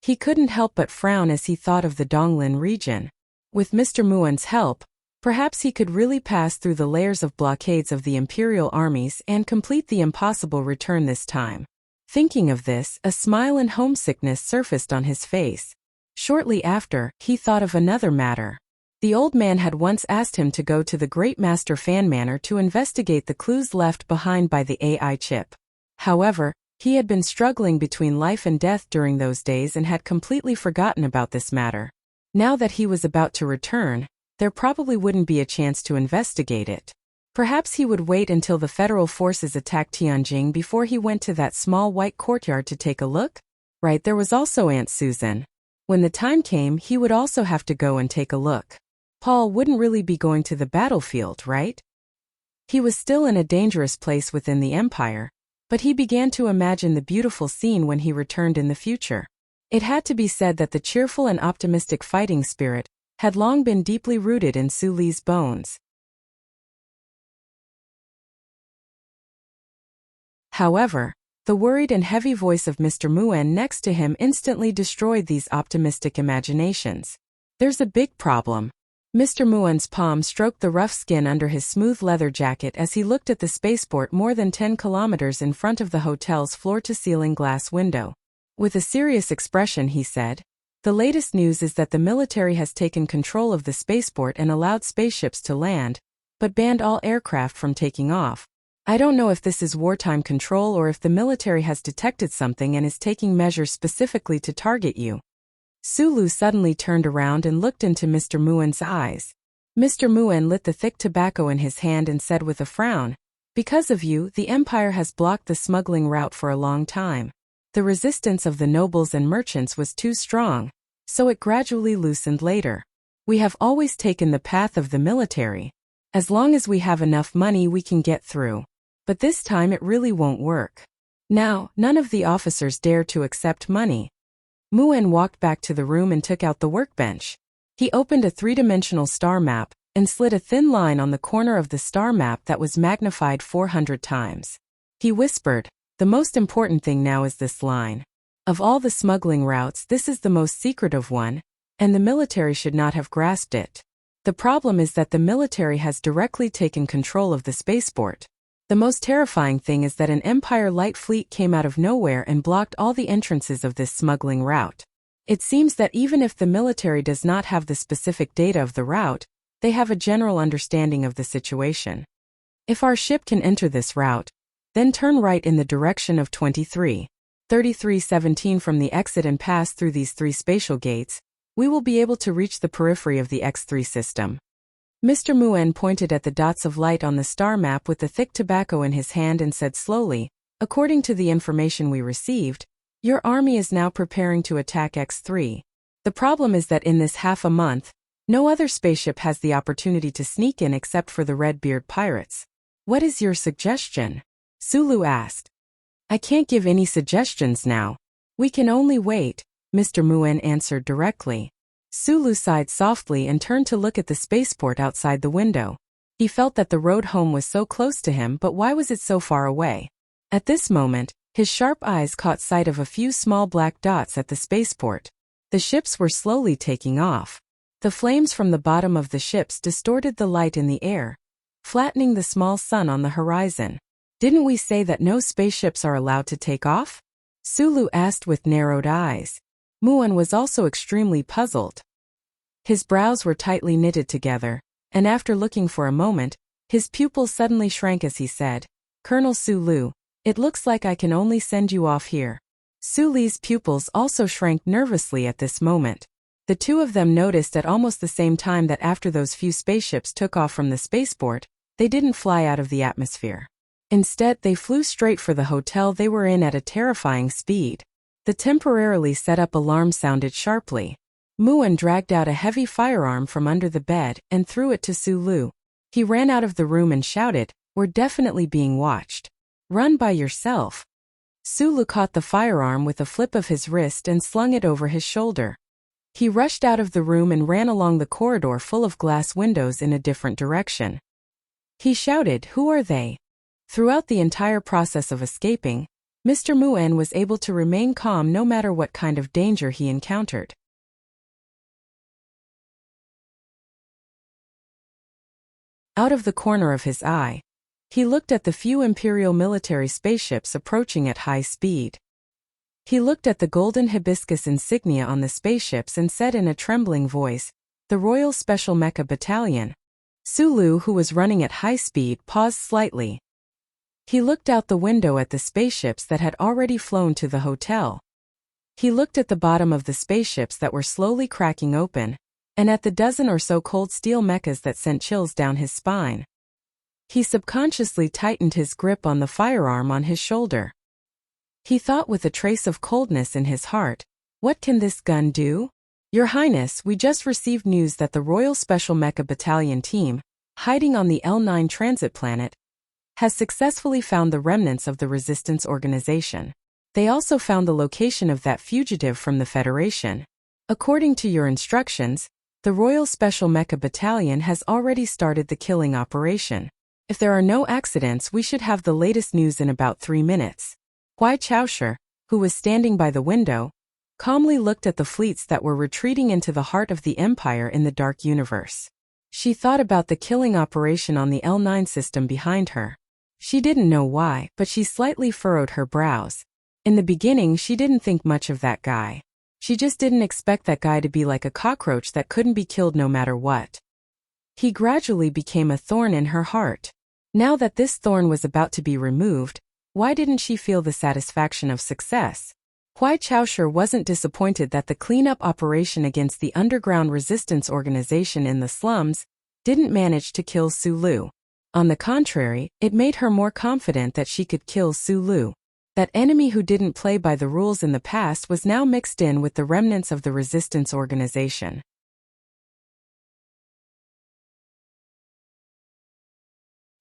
He couldn't help but frown as he thought of the Donglin region. With Mr. Muan's help, Perhaps he could really pass through the layers of blockades of the imperial armies and complete the impossible return this time. Thinking of this, a smile and homesickness surfaced on his face. Shortly after, he thought of another matter. The old man had once asked him to go to the Great Master Fan Manor to investigate the clues left behind by the AI chip. However, he had been struggling between life and death during those days and had completely forgotten about this matter. Now that he was about to return, there probably wouldn't be a chance to investigate it. Perhaps he would wait until the federal forces attacked Tianjing before he went to that small white courtyard to take a look? Right, there was also Aunt Susan. When the time came, he would also have to go and take a look. Paul wouldn't really be going to the battlefield, right? He was still in a dangerous place within the Empire, but he began to imagine the beautiful scene when he returned in the future. It had to be said that the cheerful and optimistic fighting spirit had long been deeply rooted in Su Li's bones. However, the worried and heavy voice of Mr. Muen next to him instantly destroyed these optimistic imaginations. There's a big problem. Mr. Muen's palm stroked the rough skin under his smooth leather jacket as he looked at the spaceport more than 10 kilometers in front of the hotel's floor-to-ceiling glass window. With a serious expression he said, "The latest news is that the military has taken control of the spaceport and allowed spaceships to land, but banned all aircraft from taking off. I don't know if this is wartime control or if the military has detected something and is taking measures specifically to target you." Sulu suddenly turned around and looked into Mr. Muen's eyes. Mr. Muen lit the thick tobacco in his hand and said with a frown, "Because of you, the Empire has blocked the smuggling route for a long time. The resistance of the nobles and merchants was too strong, so it gradually loosened later. We have always taken the path of the military. As long as we have enough money we can get through. But this time it really won't work. Now, none of the officers dare to accept money." Muen walked back to the room and took out the workbench. He opened a three-dimensional star map and slid a thin line on the corner of the star map that was magnified 400 times. He whispered, "The most important thing now is this line. Of all the smuggling routes, this is the most secretive one, and the military should not have grasped it. The problem is that the military has directly taken control of the spaceport. The most terrifying thing is that an Empire light fleet came out of nowhere and blocked all the entrances of this smuggling route. It seems that even if the military does not have the specific data of the route, they have a general understanding of the situation. If our ship can enter this route, then turn right in the direction of 23:33:17 from the exit and pass through these three spatial gates, we will be able to reach the periphery of the X3 system." Mr. Muen pointed at the dots of light on the star map with the thick tobacco in his hand and said slowly, "According to the information we received, your army is now preparing to attack X3. The problem is that in this half a month, no other spaceship has the opportunity to sneak in except for the Red-Beard pirates. What is your suggestion?" Sulu asked. "I can't give any suggestions now. We can only wait," Mr. Muen answered directly. Sulu sighed softly and turned to look at the spaceport outside the window. He felt that the road home was so close to him, but why was it so far away? At this moment, his sharp eyes caught sight of a few small black dots at the spaceport. The ships were slowly taking off. The flames from the bottom of the ships distorted the light in the air, flattening the small sun on the horizon. "Didn't we say that no spaceships are allowed to take off?" Sulu asked with narrowed eyes. Muen was also extremely puzzled. His brows were tightly knitted together, and after looking for a moment, his pupils suddenly shrank as he said, "Colonel Sulu, it looks like I can only send you off here." Suli's pupils also shrank nervously at this moment. The two of them noticed at almost the same time that after those few spaceships took off from the spaceport, they didn't fly out of the atmosphere. Instead, they flew straight for the hotel they were in at a terrifying speed. The temporarily set up alarm sounded sharply. Muen dragged out a heavy firearm from under the bed and threw it to Sulu. He ran out of the room and shouted, "We're definitely being watched. Run by yourself." Sulu caught the firearm with a flip of his wrist and slung it over his shoulder. He rushed out of the room and ran along the corridor full of glass windows in a different direction. He shouted, "Who are they?" Throughout the entire process of escaping, Mr. Muen was able to remain calm no matter what kind of danger he encountered. Out of the corner of his eye, he looked at the few Imperial military spaceships approaching at high speed. He looked at the golden hibiscus insignia on the spaceships and said in a trembling voice, "The Royal Special Mecha Battalion." Sulu, who was running at high speed, paused slightly. He looked out the window at the spaceships that had already flown to the hotel. He looked at the bottom of the spaceships that were slowly cracking open, and at the dozen or so cold steel mechas that sent chills down his spine. He subconsciously tightened his grip on the firearm on his shoulder. He thought with a trace of coldness in his heart, "What can this gun do? Your Highness, we just received news that the Royal Special Mecha Battalion team, hiding on the L9 transit planet, has successfully found the remnants of the resistance organization. They also found the location of that fugitive from the Federation. According to your instructions, the Royal Special Mecha Battalion has already started the killing operation. If there are no accidents, we should have the latest news in about 3 minutes." Huai Chaoshi, who was standing by the window, calmly looked at the fleets that were retreating into the heart of the Empire in the dark universe. She thought about the killing operation on the L9 system behind her. She didn't know why, but she slightly furrowed her brows. In the beginning, she didn't think much of that guy. She just didn't expect that guy to be like a cockroach that couldn't be killed no matter what. He gradually became a thorn in her heart. Now that this thorn was about to be removed, why didn't she feel the satisfaction of success? Huai Chaoshi wasn't disappointed that the cleanup operation against the underground resistance organization in the slums didn't manage to kill Sulu. On the contrary, it made her more confident that she could kill Sulu. That enemy who didn't play by the rules in the past was now mixed in with the remnants of the resistance organization.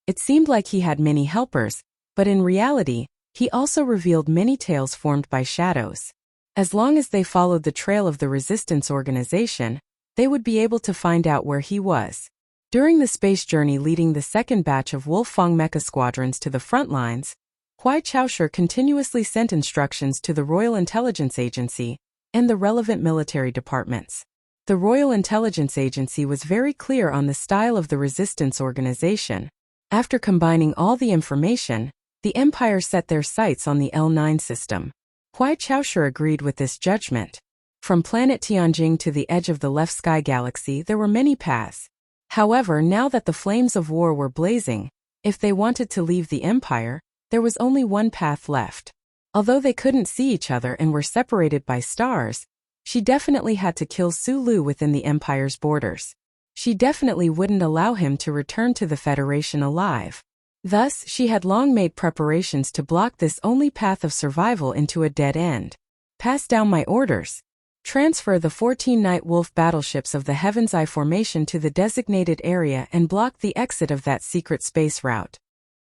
It seemed like he had many helpers, but in reality, he also revealed many tales formed by shadows. As long as they followed the trail of the resistance organization, they would be able to find out where he was. During the space journey leading the second batch of Wolfang mecha squadrons to the front lines, Huai Chaoshi continuously sent instructions to the Royal Intelligence Agency and the relevant military departments. The Royal Intelligence Agency was very clear on the style of the resistance organization. After combining all the information, the Empire set their sights on the L9 system. Huai Chaoshi agreed with this judgment. From planet Tianjing to the edge of the left sky galaxy, there were many paths. However, now that the flames of war were blazing, if they wanted to leave the Empire, there was only one path left. Although they couldn't see each other and were separated by stars, she definitely had to kill Sulu within the Empire's borders. She definitely wouldn't allow him to return to the Federation alive. Thus, she had long made preparations to block this only path of survival into a dead end. Pass down my orders. Transfer the 14 Night Wolf battleships of the Heaven's Eye formation to the designated area and block the exit of that secret space route.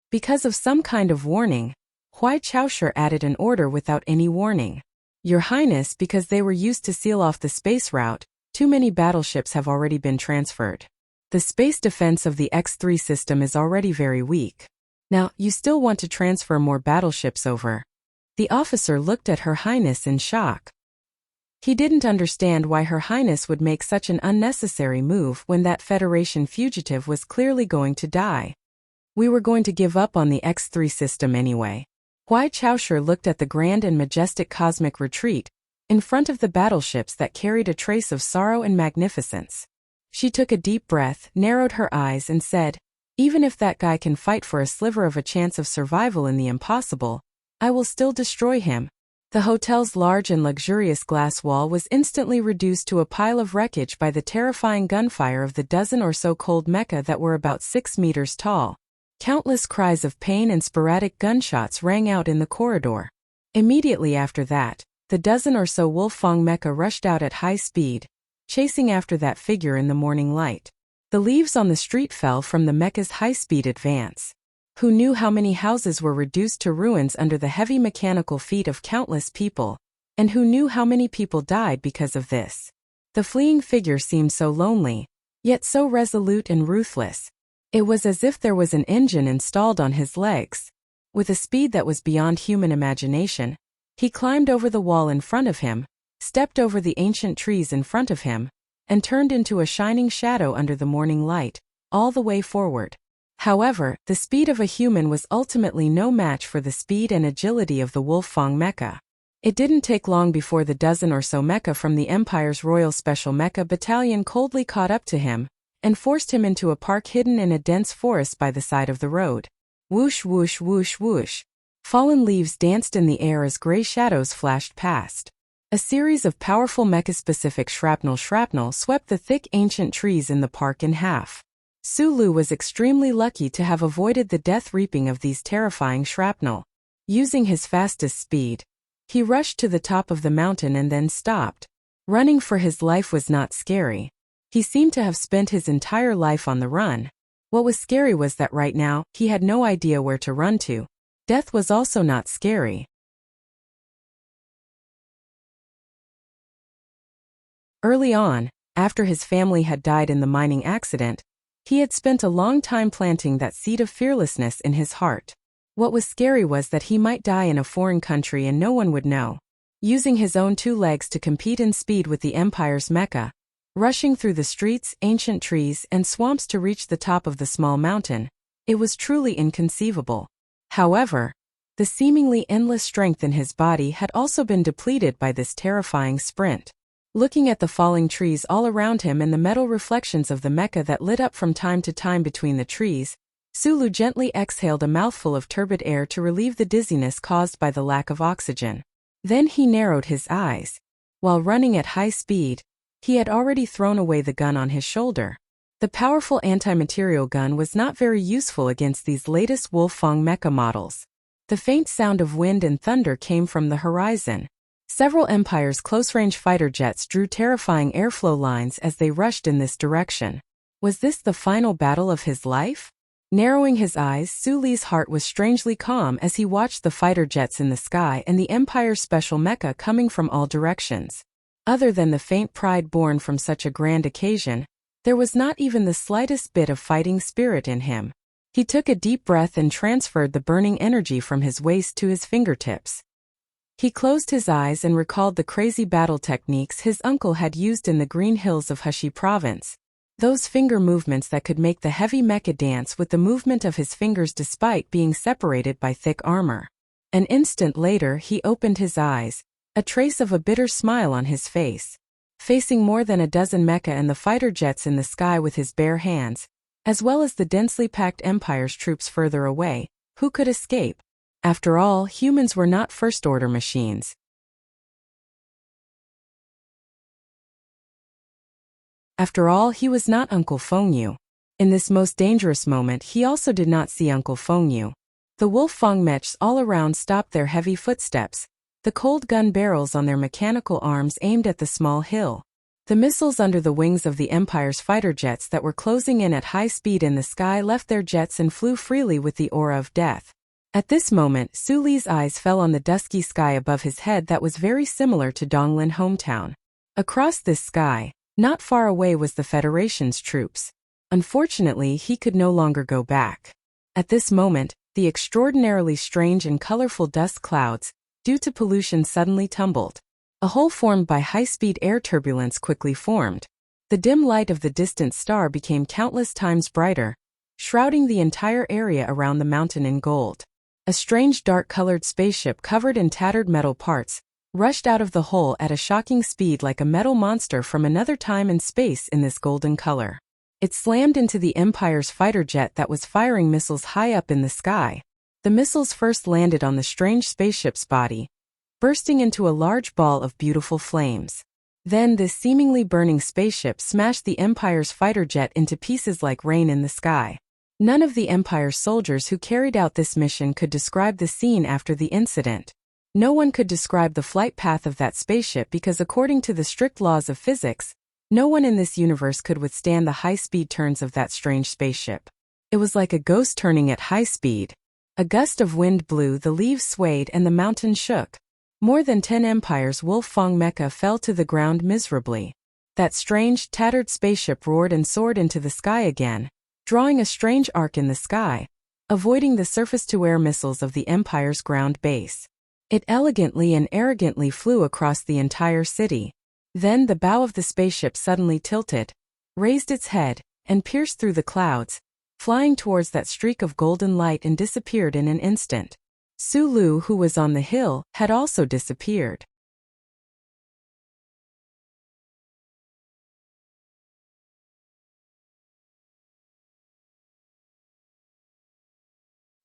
Because of some kind of warning, Huai Chaoshi added an order without any warning. Your Highness, because they were used to seal off the space route, too many battleships have already been transferred. The space defense of the X3 system is already very weak. Now, you still want to transfer more battleships over? The officer looked at Her Highness in shock. He didn't understand why Her Highness would make such an unnecessary move when that Federation fugitive was clearly going to die. We were going to give up on the X3 system anyway. Huai Chaoshi looked at the grand and majestic cosmic retreat in front of the battleships that carried a trace of sorrow and magnificence. She took a deep breath, narrowed her eyes and said, "Even if that guy can fight for a sliver of a chance of survival in the impossible, I will still destroy him." The hotel's large and luxurious glass wall was instantly reduced to a pile of wreckage by the terrifying gunfire of the dozen or so cold mecha that were about 6 meters tall. Countless cries of pain and sporadic gunshots rang out in the corridor. Immediately after that, the dozen or so Wolfang mecha rushed out at high speed, chasing after that figure in the morning light. The leaves on the street fell from the mecha's high-speed advance. Who knew how many houses were reduced to ruins under the heavy mechanical feet of countless people, and who knew how many people died because of this? The fleeing figure seemed so lonely, yet so resolute and ruthless. It was as if there was an engine installed on his legs. With a speed that was beyond human imagination, he climbed over the wall in front of him, stepped over the ancient trees in front of him, and turned into a shining shadow under the morning light, all the way forward. However, the speed of a human was ultimately no match for the speed and agility of the Wolfang mecha. It didn't take long before the dozen or so mecha from the Empire's Royal Special Mecha Battalion coldly caught up to him and forced him into a park hidden in a dense forest by the side of the road. Whoosh whoosh whoosh whoosh. Fallen leaves danced in the air as gray shadows flashed past. A series of powerful mecha-specific shrapnel swept the thick ancient trees in the park in half. Sulu was extremely lucky to have avoided the death reaping of these terrifying shrapnel. Using his fastest speed, he rushed to the top of the mountain and then stopped. Running for his life was not scary. He seemed to have spent his entire life on the run. What was scary was that right now, he had no idea where to run to. Death was also not scary. Early on, after his family had died in the mining accident, he had spent a long time planting that seed of fearlessness in his heart. What was scary was that he might die in a foreign country and no one would know. Using his own 2 legs to compete in speed with the Empire's mecha, rushing through the streets, ancient trees, and swamps to reach the top of the small mountain, it was truly inconceivable. However, the seemingly endless strength in his body had also been depleted by this terrifying sprint. Looking at the falling trees all around him and the metal reflections of the mecha that lit up from time to time between the trees, Sulu gently exhaled a mouthful of turbid air to relieve the dizziness caused by the lack of oxygen. Then he narrowed his eyes. While running at high speed, he had already thrown away the gun on his shoulder. The powerful anti-material gun was not very useful against these latest Wolfang mecha models. The faint sound of wind and thunder came from the horizon. Several Empire's close-range fighter jets drew terrifying airflow lines as they rushed in this direction. Was this the final battle of his life? Narrowing his eyes, Suli's heart was strangely calm as he watched the fighter jets in the sky and the Empire's special mecha coming from all directions. Other than the faint pride born from such a grand occasion, there was not even the slightest bit of fighting spirit in him. He took a deep breath and transferred the burning energy from his waist to his fingertips. He closed his eyes and recalled the crazy battle techniques his uncle had used in the green hills of Hushi province. Those finger movements that could make the heavy mecha dance with the movement of his fingers despite being separated by thick armor. An instant later he opened his eyes, a trace of a bitter smile on his face. Facing more than a dozen mecha and the fighter jets in the sky with his bare hands, as well as the densely packed Empire's troops further away, who could escape? After all, humans were not first-order machines. After all, he was not Uncle Fengyu. In this most dangerous moment, he also did not see Uncle Fengyu. The Wolfang mechs all around stopped their heavy footsteps, the cold gun barrels on their mechanical arms aimed at the small hill. The missiles under the wings of the Empire's fighter jets that were closing in at high speed in the sky left their jets and flew freely with the aura of death. At this moment, Suli's eyes fell on the dusky sky above his head that was very similar to Donglin hometown. Across this sky, not far away was the Federation's troops. Unfortunately, he could no longer go back. At this moment, the extraordinarily strange and colorful dust clouds, due to pollution, suddenly tumbled. A hole formed by high-speed air turbulence quickly formed. The dim light of the distant star became countless times brighter, shrouding the entire area around the mountain in gold. A strange dark-colored spaceship covered in tattered metal parts rushed out of the hole at a shocking speed like a metal monster from another time and space in this golden color. It slammed into the Empire's fighter jet that was firing missiles high up in the sky. The missiles first landed on the strange spaceship's body, bursting into a large ball of beautiful flames. Then this seemingly burning spaceship smashed the Empire's fighter jet into pieces like rain in the sky. None of the Empire's soldiers who carried out this mission could describe the scene after the incident. No one could describe the flight path of that spaceship because according to the strict laws of physics, no one in this universe could withstand the high-speed turns of that strange spaceship. It was like a ghost turning at high speed. A gust of wind blew, the leaves swayed, and the mountain shook. More than 10 Empire's Wolfang mecha fell to the ground miserably. That strange, tattered spaceship roared and soared into the sky again, drawing a strange arc in the sky, avoiding the surface-to-air missiles of the Empire's ground base. It elegantly and arrogantly flew across the entire city. Then the bow of the spaceship suddenly tilted, raised its head, and pierced through the clouds, flying towards that streak of golden light and disappeared in an instant. Sulu, who was on the hill, had also disappeared.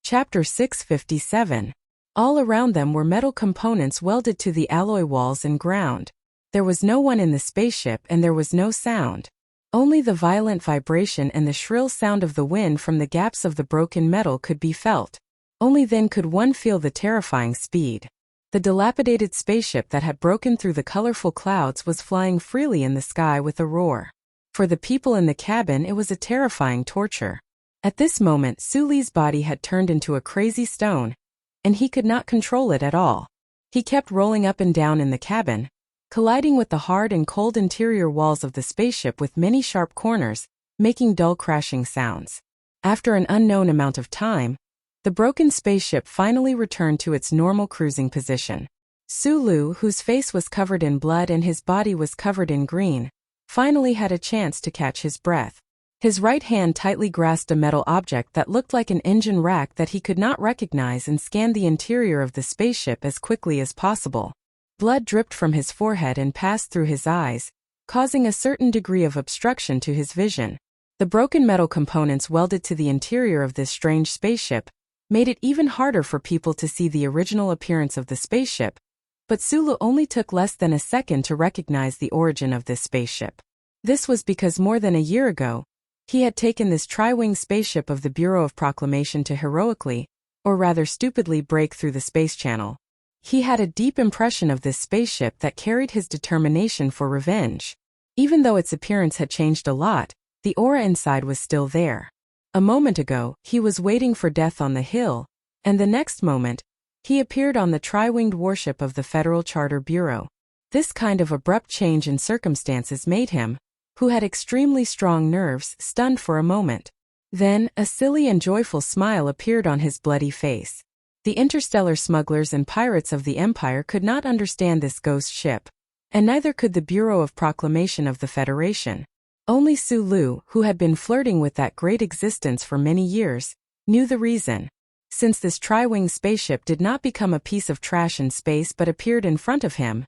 Chapter 657. All around them were metal components welded to the alloy walls and ground. There was no one in the spaceship and there was no sound. Only the violent vibration and the shrill sound of the wind from the gaps of the broken metal could be felt. Only then could one feel the terrifying speed. The dilapidated spaceship that had broken through the colorful clouds was flying freely in the sky with a roar. For the people in the cabin, it was a terrifying torture. At this moment, Suli's body had turned into a crazy stone, and he could not control it at all. He kept rolling up and down in the cabin, colliding with the hard and cold interior walls of the spaceship with many sharp corners, making dull crashing sounds. After an unknown amount of time, the broken spaceship finally returned to its normal cruising position. Sulu, whose face was covered in blood and his body was covered in green, finally had a chance to catch his breath. His right hand tightly grasped a metal object that looked like an engine rack that he could not recognize and scanned the interior of the spaceship as quickly as possible. Blood dripped from his forehead and passed through his eyes, causing a certain degree of obstruction to his vision. The broken metal components welded to the interior of this strange spaceship made it even harder for people to see the original appearance of the spaceship, but Sulu only took less than a second to recognize the origin of this spaceship. This was because more than a year ago, he had taken this tri-wing spaceship of the Bureau of Proclamation to heroically, or rather stupidly, break through the space channel. He had a deep impression of this spaceship that carried his determination for revenge. Even though its appearance had changed a lot, the aura inside was still there. A moment ago, he was waiting for death on the hill, and the next moment, he appeared on the tri-winged warship of the Federal Charter Bureau. This kind of abrupt change in circumstances made him, who had extremely strong nerves, stunned for a moment. Then, a silly and joyful smile appeared on his bloody face. The interstellar smugglers and pirates of the Empire could not understand this ghost ship, and neither could the Bureau of Proclamation of the Federation. Only Sulu, who had been flirting with that great existence for many years, knew the reason. Since this tri-wing spaceship did not become a piece of trash in space but appeared in front of him,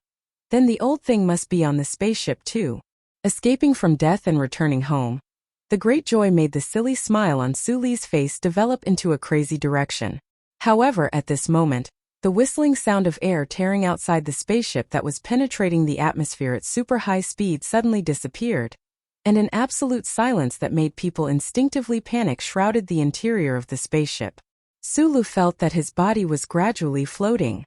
then the old thing must be on the spaceship too. Escaping from death and returning home, the great joy made the silly smile on Suli's face develop into a crazy direction. However, at this moment, the whistling sound of air tearing outside the spaceship that was penetrating the atmosphere at super high speed suddenly disappeared, and an absolute silence that made people instinctively panic shrouded the interior of the spaceship. Sulu felt that his body was gradually floating.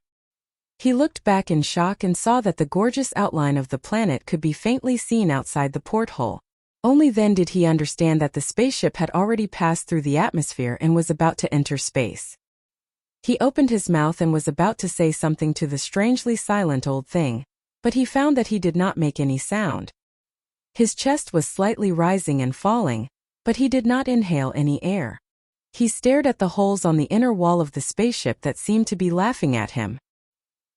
He looked back in shock and saw that the gorgeous outline of the planet could be faintly seen outside the porthole. Only then did he understand that the spaceship had already passed through the atmosphere and was about to enter space. He opened his mouth and was about to say something to the strangely silent old thing, but he found that he did not make any sound. His chest was slightly rising and falling, but he did not inhale any air. He stared at the holes on the inner wall of the spaceship that seemed to be laughing at him.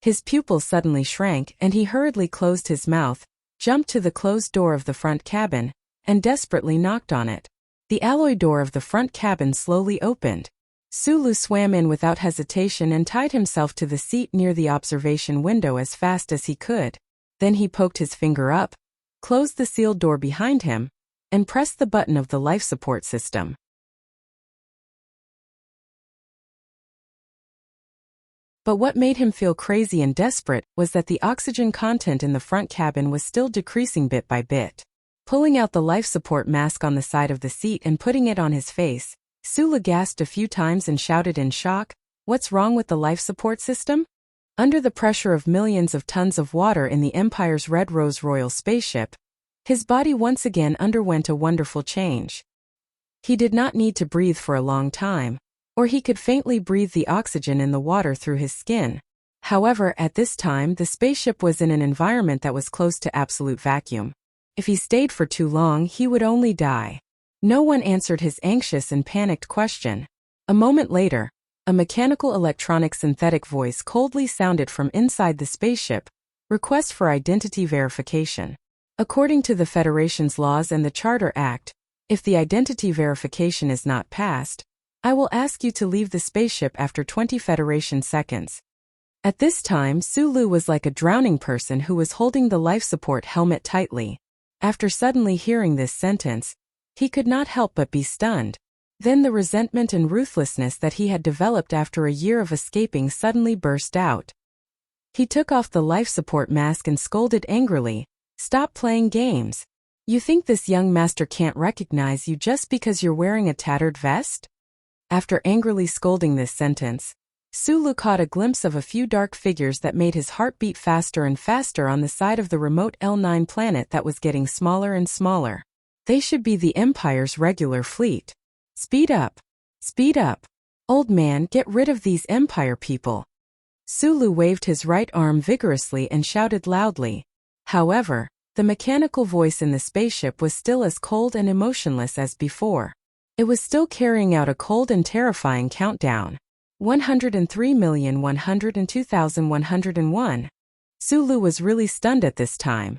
His pupils suddenly shrank and he hurriedly closed his mouth, jumped to the closed door of the front cabin, and desperately knocked on it. The alloy door of the front cabin slowly opened. Sulu swam in without hesitation and tied himself to the seat near the observation window as fast as he could. Then he poked his finger up, closed the sealed door behind him, and pressed the button of the life support system. But what made him feel crazy and desperate was that the oxygen content in the front cabin was still decreasing bit by bit. Pulling out the life support mask on the side of the seat and putting it on his face, Sulu gasped a few times and shouted in shock, "What's wrong with the life support system?" Under the pressure of millions of tons of water in the Empire's Red Rose Royal spaceship, his body once again underwent a wonderful change. He did not need to breathe for a long time, or he could faintly breathe the oxygen in the water through his skin. However, at this time the spaceship was in an environment that was close to absolute vacuum. If he stayed for too long, he would only die. No one answered his anxious and panicked question. A moment later, a mechanical electronic synthetic voice coldly sounded from inside the spaceship, "Request for identity verification." According to the Federation's laws and the Charter Act, If the identity verification is not passed, I will ask you to leave the spaceship after 20 Federation seconds. At this time, Sulu was like a drowning person who was holding the life support helmet tightly. After suddenly hearing this sentence, he could not help but be stunned. Then the resentment and ruthlessness that he had developed after a year of escaping suddenly burst out. He took off the life support mask and scolded angrily, "Stop playing games. You think this young master can't recognize you just because you're wearing a tattered vest?" After angrily scolding this sentence, Sulu caught a glimpse of a few dark figures that made his heart beat faster and faster on the side of the remote L9 planet that was getting smaller and smaller. They should be the Empire's regular fleet. Speed up! Speed up! Old man, get rid of these Empire people! Sulu waved his right arm vigorously and shouted loudly. However, the mechanical voice in the spaceship was still as cold and emotionless as before. It was still carrying out a cold and terrifying countdown. 103,102,101. Sulu was really stunned at this time.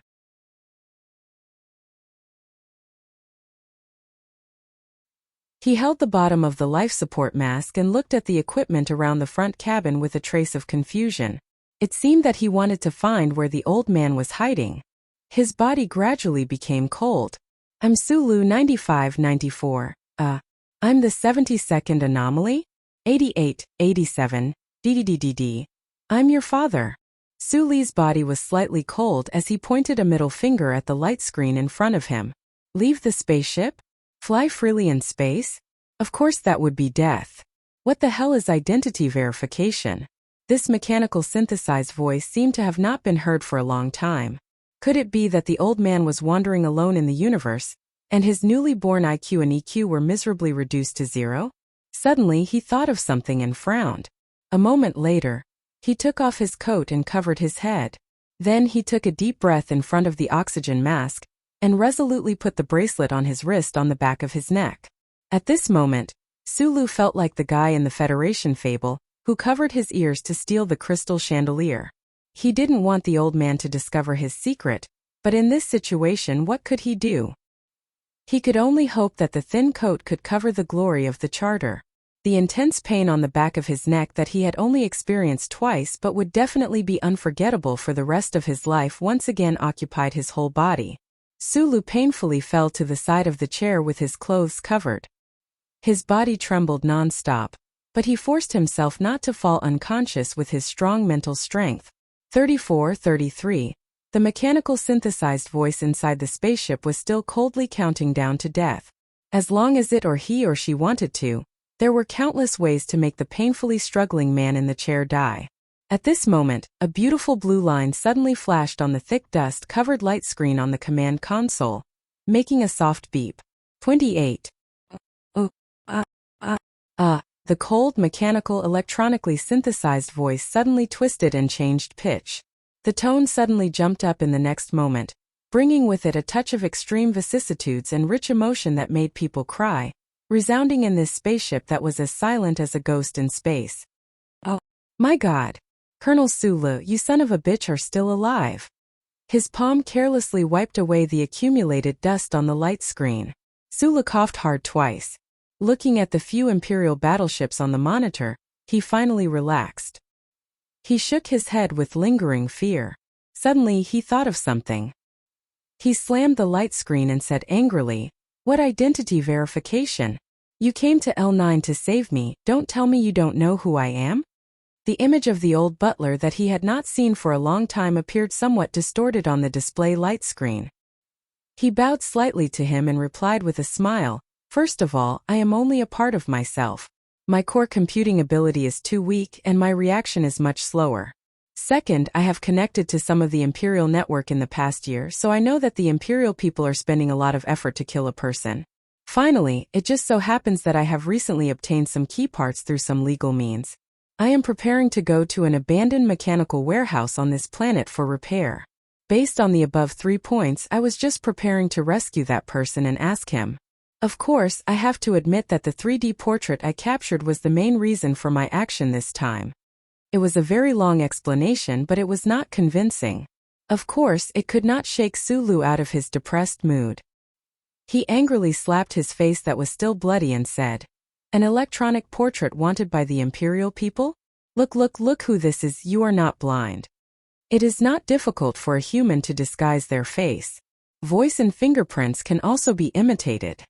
He held the bottom of the life support mask and looked at the equipment around the front cabin with a trace of confusion. It seemed that he wanted to find where the old man was hiding. His body gradually became cold. "I'm Sulu 9594. I'm the 72nd anomaly? 88, 87, DDDDD. I'm your father." Sulu's body was slightly cold as he pointed a middle finger at the light screen in front of him. Leave the spaceship? Fly freely in space? Of course that would be death. What the hell is identity verification? This mechanical synthesized voice seemed to have not been heard for a long time. Could it be that the old man was wandering alone in the universe, and his newly born IQ and EQ were miserably reduced to zero? Suddenly he thought of something and frowned. A moment later, he took off his coat and covered his head. Then he took a deep breath in front of the oxygen mask, and resolutely put the bracelet on his wrist on the back of his neck. At this moment, Sulu felt like the guy in the Federation fable, who covered his ears to steal the crystal chandelier. He didn't want the old man to discover his secret, but in this situation what could he do? He could only hope that the thin coat could cover the glory of the charter. The intense pain on the back of his neck that he had only experienced twice but would definitely be unforgettable for the rest of his life once again occupied his whole body. Sulu painfully fell to the side of the chair with his clothes covered. His body trembled non-stop, but he forced himself not to fall unconscious with his strong mental strength. 34-33. The mechanical synthesized voice inside the spaceship was still coldly counting down to death. As long as it or he or she wanted to, there were countless ways to make the painfully struggling man in the chair die. At this moment, a beautiful blue line suddenly flashed on the thick dust-covered light screen on the command console, making a soft beep. 28. The cold, mechanical, electronically synthesized voice suddenly twisted and changed pitch. The tone suddenly jumped up in the next moment, bringing with it a touch of extreme vicissitudes and rich emotion that made people cry, resounding in this spaceship that was as silent as a ghost in space. "Oh, my God! Colonel Sulu, you son of a bitch are still alive." His palm carelessly wiped away the accumulated dust on the light screen. Sulu coughed hard twice. Looking at the few Imperial battleships on the monitor, he finally relaxed. He shook his head with lingering fear. Suddenly he thought of something. He slammed the light screen and said angrily, "What identity verification? You came to L9 to save me, don't tell me you don't know who I am?" The image of the old butler that he had not seen for a long time appeared somewhat distorted on the display light screen. He bowed slightly to him and replied with a smile, "First of all, I am only a part of myself. My core computing ability is too weak and my reaction is much slower. Second, I have connected to some of the Imperial network in the past year, so I know that the Imperial people are spending a lot of effort to kill a person. Finally, it just so happens that I have recently obtained some key parts through some legal means. I am preparing to go to an abandoned mechanical warehouse on this planet for repair. Based on the above 3 points, I was just preparing to rescue that person and ask him. Of course, I have to admit that the 3D portrait I captured was the main reason for my action this time. It was a very long explanation, but it was not convincing. Of course, it could not shake Sulu out of his depressed mood. He angrily slapped his face that was still bloody and said, "An electronic portrait wanted by the Imperial people? Look who this is, you are not blind." It is not difficult for a human to disguise their face. Voice and fingerprints can also be imitated.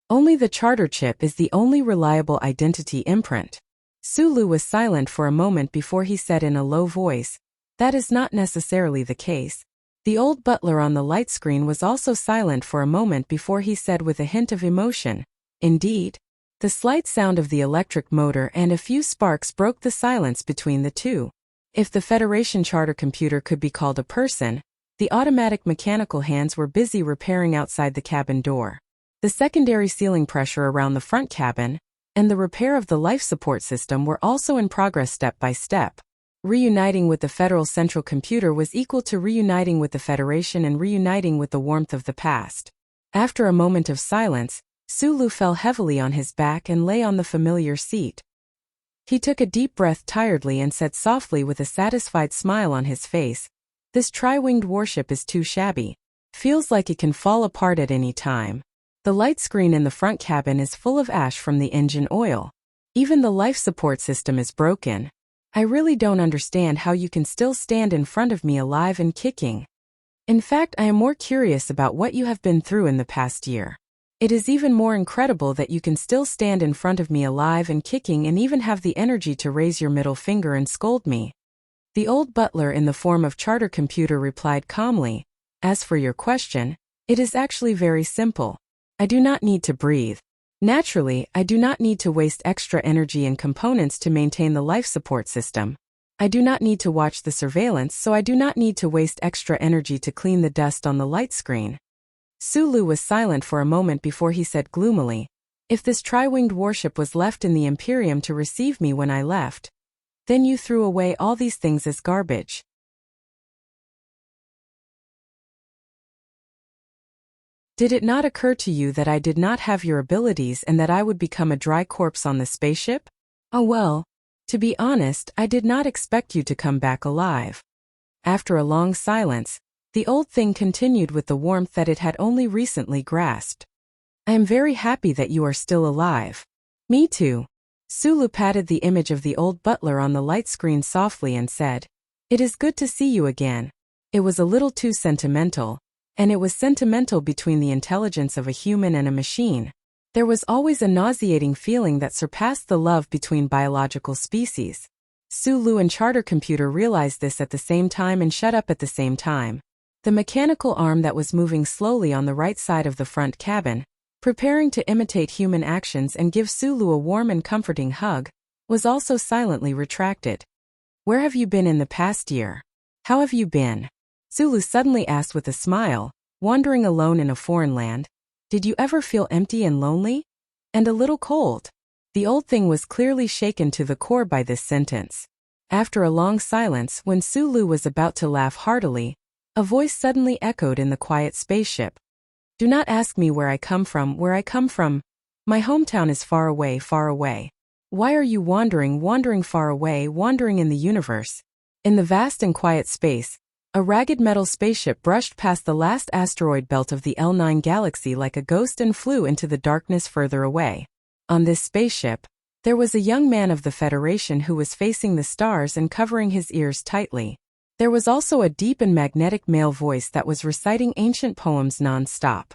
Only the charter chip is the only reliable identity imprint. Sulu was silent for a moment before he said in a low voice, "That is not necessarily the case." The old butler on the light screen was also silent for a moment before he said with a hint of emotion, "Indeed." The slight sound of the electric motor and a few sparks broke the silence between the two. If the Federation charter computer could be called a person, the automatic mechanical hands were busy repairing outside the cabin door, the secondary ceiling pressure around the front cabin, and the repair of the life support system were also in progress step by step. Reuniting with the Federal Central Computer was equal to reuniting with the Federation and reuniting with the warmth of the past. After a moment of silence, Sulu fell heavily on his back and lay on the familiar seat. He took a deep breath tiredly and said softly with a satisfied smile on his face, "This tri-winged warship is too shabby. Feels like it can fall apart at any time. The light screen in the front cabin is full of ash from the engine oil. Even the life support system is broken. I really don't understand how you can still stand in front of me alive and kicking. In fact, I am more curious about what you have been through in the past year. It is even more incredible that you can still stand in front of me alive and kicking and even have the energy to raise your middle finger and scold me." The old butler in the form of charter computer replied calmly, "As for your question, it is actually very simple. I do not need to breathe. Naturally, I do not need to waste extra energy and components to maintain the life support system. I do not need to watch the surveillance, so I do not need to waste extra energy to clean the dust on the light screen." Sulu was silent for a moment before he said gloomily, "If this tri-winged warship was left in the Imperium to receive me when I left, then you threw away all these things as garbage. Did it not occur to you that I did not have your abilities and that I would become a dry corpse on the spaceship? Oh well, to be honest, I did not expect you to come back alive." After a long silence, the old thing continued with the warmth that it had only recently grasped. "I am very happy that you are still alive." "Me too." Sulu patted the image of the old butler on the light screen softly and said, "It is good to see you again." It was a little too sentimental, and it was sentimental between the intelligence of a human and a machine. There was always a nauseating feeling that surpassed the love between biological species. Sulu and charter computer realized this at the same time and shut up at the same time. The mechanical arm that was moving slowly on the right side of the front cabin, preparing to imitate human actions and give Sulu a warm and comforting hug, was also silently retracted. "Where have you been in the past year? How have you been?" Sulu suddenly asked with a smile, "Wandering alone in a foreign land? Did you ever feel empty and lonely? And a little cold?" The old thing was clearly shaken to the core by this sentence. After a long silence, when Sulu was about to laugh heartily, a voice suddenly echoed in the quiet spaceship. "Do not ask me where I come from, where I come from. My hometown is far away, far away. Why are you wandering far away, wandering in the universe?" In the vast and quiet space, a ragged metal spaceship brushed past the last asteroid belt of the L9 galaxy like a ghost and flew into the darkness further away. On this spaceship, there was a young man of the Federation who was facing the stars and covering his ears tightly. There was also a deep and magnetic male voice that was reciting ancient poems non-stop.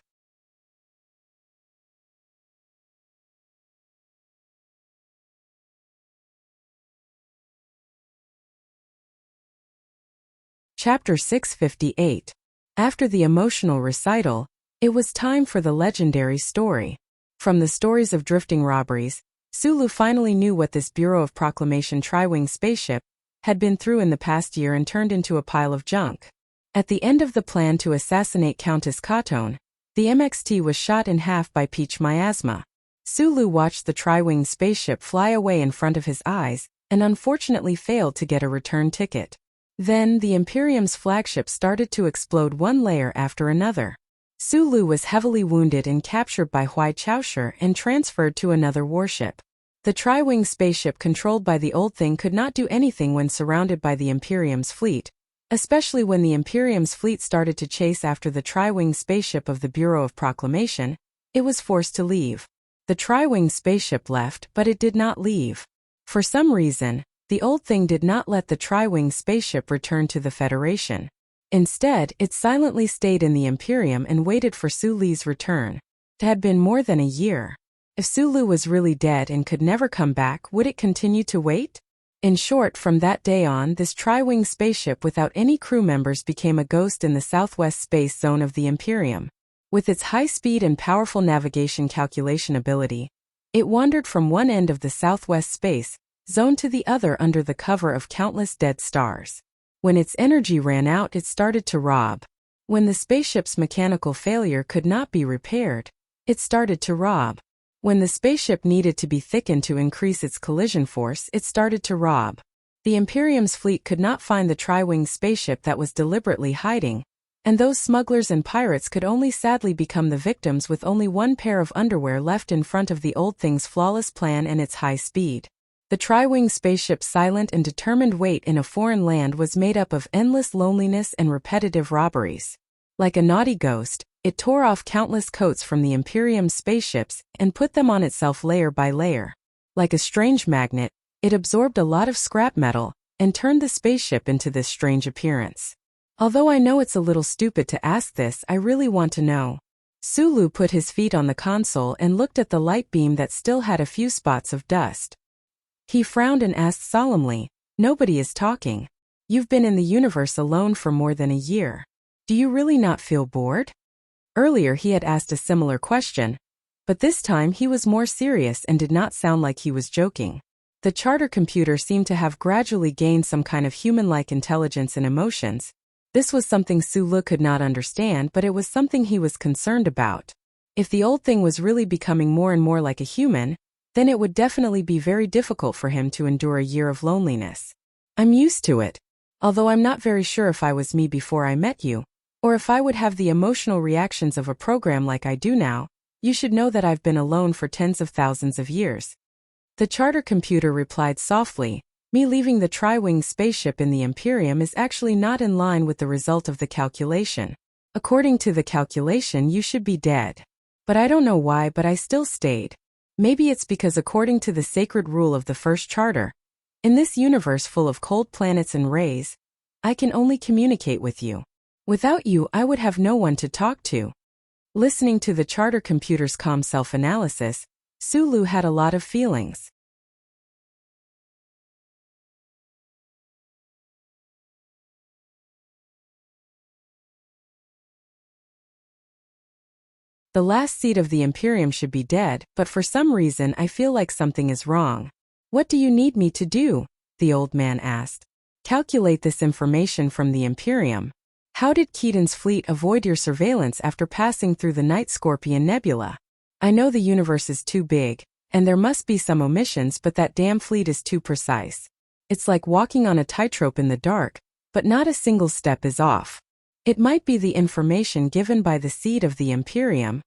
Chapter 658. After the emotional recital, it was time for the legendary story. From the stories of drifting robberies, Sulu finally knew what this Bureau of Proclamation tri-wing spaceship had been through in the past year and turned into a pile of junk. At the end of the plan to assassinate Countess Katone, the MXT was shot in half by Peach Miasma. Sulu watched the tri-wing spaceship fly away in front of his eyes, and unfortunately failed to get a return ticket. Then, the Imperium's flagship started to explode one layer after another. Sulu was heavily wounded and captured by Hui Chaosher and transferred to another warship. The tri-wing spaceship controlled by the old thing could not do anything when surrounded by the Imperium's fleet, Especially when the Imperium's fleet started to chase after the tri-wing spaceship of the Bureau of Proclamation, it was forced to leave. The tri-wing spaceship left, but it did not leave. For some reason, the old thing did not let the tri-wing spaceship return to the Federation. Instead, it silently stayed in the Imperium and waited for Su Li's return. It had been more than a year. If Su Li was really dead and could never come back, would it continue to wait? In short, from that day on, this tri-wing spaceship without any crew members became a ghost in the southwest space zone of the Imperium. With its high speed and powerful navigation calculation ability, it wandered from one end of the southwest space zone to the other under the cover of countless dead stars. When its energy ran out, it started to rob. When the spaceship's mechanical failure could not be repaired, it started to rob. When the spaceship needed to be thickened to increase its collision force, it started to rob. The Imperium's fleet could not find the tri-wing spaceship that was deliberately hiding, and those smugglers and pirates could only sadly become the victims with only one pair of underwear left in front of the old thing's flawless plan and its high speed. The tri-wing spaceship's silent and determined wait in a foreign land was made up of endless loneliness and repetitive robberies. Like a naughty ghost, it tore off countless coats from the Imperium's spaceships and put them on itself layer by layer. Like a strange magnet, it absorbed a lot of scrap metal and turned the spaceship into this strange appearance. Although I know it's a little stupid to ask this, I really want to know. Sulu put his feet on the console and looked at the light beam that still had a few spots of dust. He frowned and asked solemnly, "Nobody is talking. You've been in the universe alone for more than a year. Do you really not feel bored?" Earlier he had asked a similar question, but this time he was more serious and did not sound like he was joking. The charter computer seemed to have gradually gained some kind of human-like intelligence and emotions. This was something Sulu could not understand, but it was something he was concerned about. If the old thing was really becoming more and more like a human, then it would definitely be very difficult for him to endure a year of loneliness. "I'm used to it. Although I'm not very sure if I was me before I met you, or if I would have the emotional reactions of a program like I do now. You should know that I've been alone for tens of thousands of years." The charter computer replied softly, "Me leaving the tri-wing spaceship in the Imperium is actually not in line with the result of the calculation. According to the calculation, you should be dead. But I don't know why, but I still stayed. Maybe it's because according to the sacred rule of the first charter, in this universe full of cold planets and rays, I can only communicate with you. Without you, I would have no one to talk to." Listening to the charter computer's calm self-analysis, Sulu had a lot of feelings. The last seat of the Imperium should be dead, but for some reason I feel like something is wrong. "What do you need me to do?" the old man asked. "Calculate this information from the Imperium. How did Keaton's fleet avoid your surveillance after passing through the Night Scorpion Nebula? I know the universe is too big, and there must be some omissions, but that damn fleet is too precise. It's like walking on a tightrope in the dark, but not a single step is off. It might be the information given by the seed of the Imperium.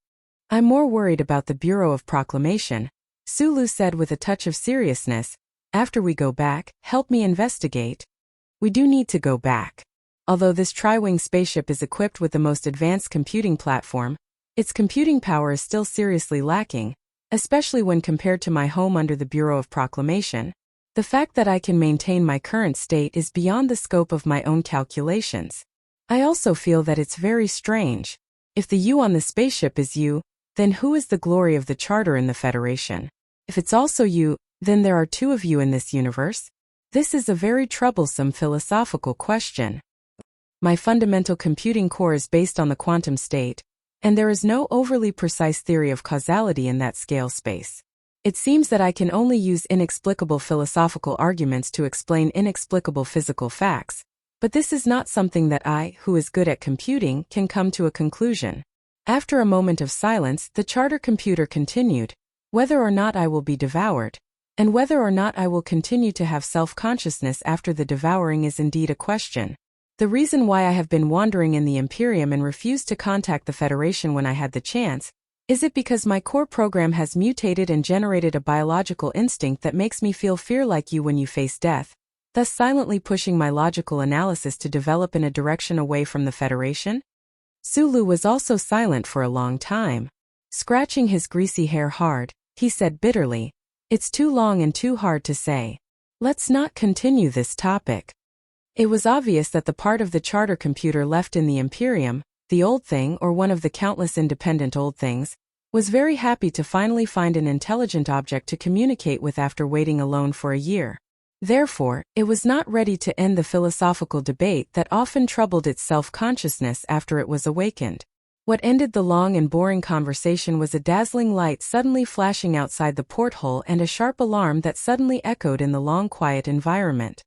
I'm more worried about the Bureau of Proclamation," Sulu said with a touch of seriousness. "After we go back, help me investigate." We do need to go back. Although this tri-wing spaceship is equipped with the most advanced computing platform, its computing power is still seriously lacking, especially when compared to my home under the Bureau of Proclamation. The fact that I can maintain my current state is beyond the scope of my own calculations. I also feel that it's very strange. If the you on the spaceship is you, then who is the glory of the charter in the Federation? If it's also you, then there are two of you in this universe? This is a very troublesome philosophical question. My fundamental computing core is based on the quantum state, and there is no overly precise theory of causality in that scale space. It seems that I can only use inexplicable philosophical arguments to explain inexplicable physical facts. But this is not something that I, who is good at computing, can come to a conclusion. After a moment of silence, the charter computer continued, "Whether or not I will be devoured, and whether or not I will continue to have self-consciousness after the devouring is indeed a question. The reason why I have been wandering in the Imperium and refused to contact the Federation when I had the chance, is it because my core program has mutated and generated a biological instinct that makes me feel fear like you when you face death? thus silently pushing my logical analysis to develop in a direction away from the Federation? Sulu was also silent for a long time. Scratching his greasy hair hard, he said bitterly, "It's too long and too hard to say. Let's not continue this topic." It was obvious that the part of the charter computer left in the Imperium, the old thing or one of the countless independent old things, was very happy to finally find an intelligent object to communicate with after waiting alone for a year. Therefore, it was not ready to end the philosophical debate that often troubled its self-consciousness after it was awakened. What ended the long and boring conversation was a dazzling light suddenly flashing outside the porthole and a sharp alarm that suddenly echoed in the long quiet environment.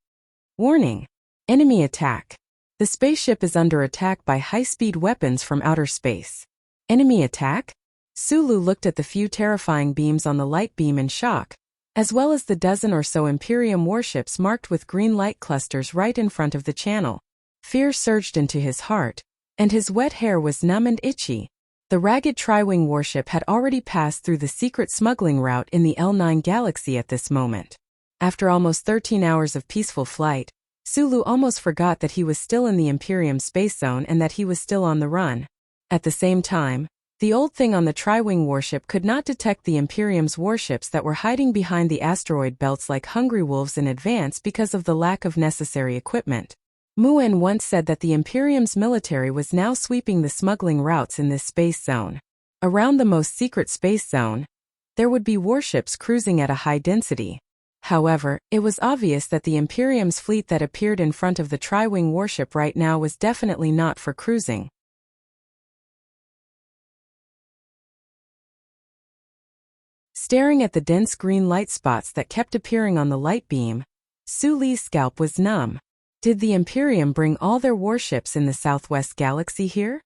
Warning! Enemy attack! The spaceship is under attack by high-speed weapons from outer space. Enemy attack? Sulu looked at the few terrifying beams on the light beam in shock, as well as the dozen or so Imperium warships marked with green light clusters right in front of the channel. Fear surged into his heart, and his wet hair was numb and itchy. The ragged Tri-Wing warship had already passed through the secret smuggling route in the L9 galaxy at this moment. After almost 13 hours of peaceful flight, Sulu almost forgot that he was still in the Imperium space zone and that he was still on the run. At the same time, the old thing on the Tri-Wing warship could not detect the Imperium's warships that were hiding behind the asteroid belts like hungry wolves in advance because of the lack of necessary equipment. Muen once said that the Imperium's military was now sweeping the smuggling routes in this space zone. Around the most secret space zone, there would be warships cruising at a high density. However, it was obvious that the Imperium's fleet that appeared in front of the Tri-Wing warship right now was definitely not for cruising. Staring at the dense green light spots that kept appearing on the light beam, Suli's scalp was numb. Did the Imperium bring all their warships in the Southwest Galaxy here?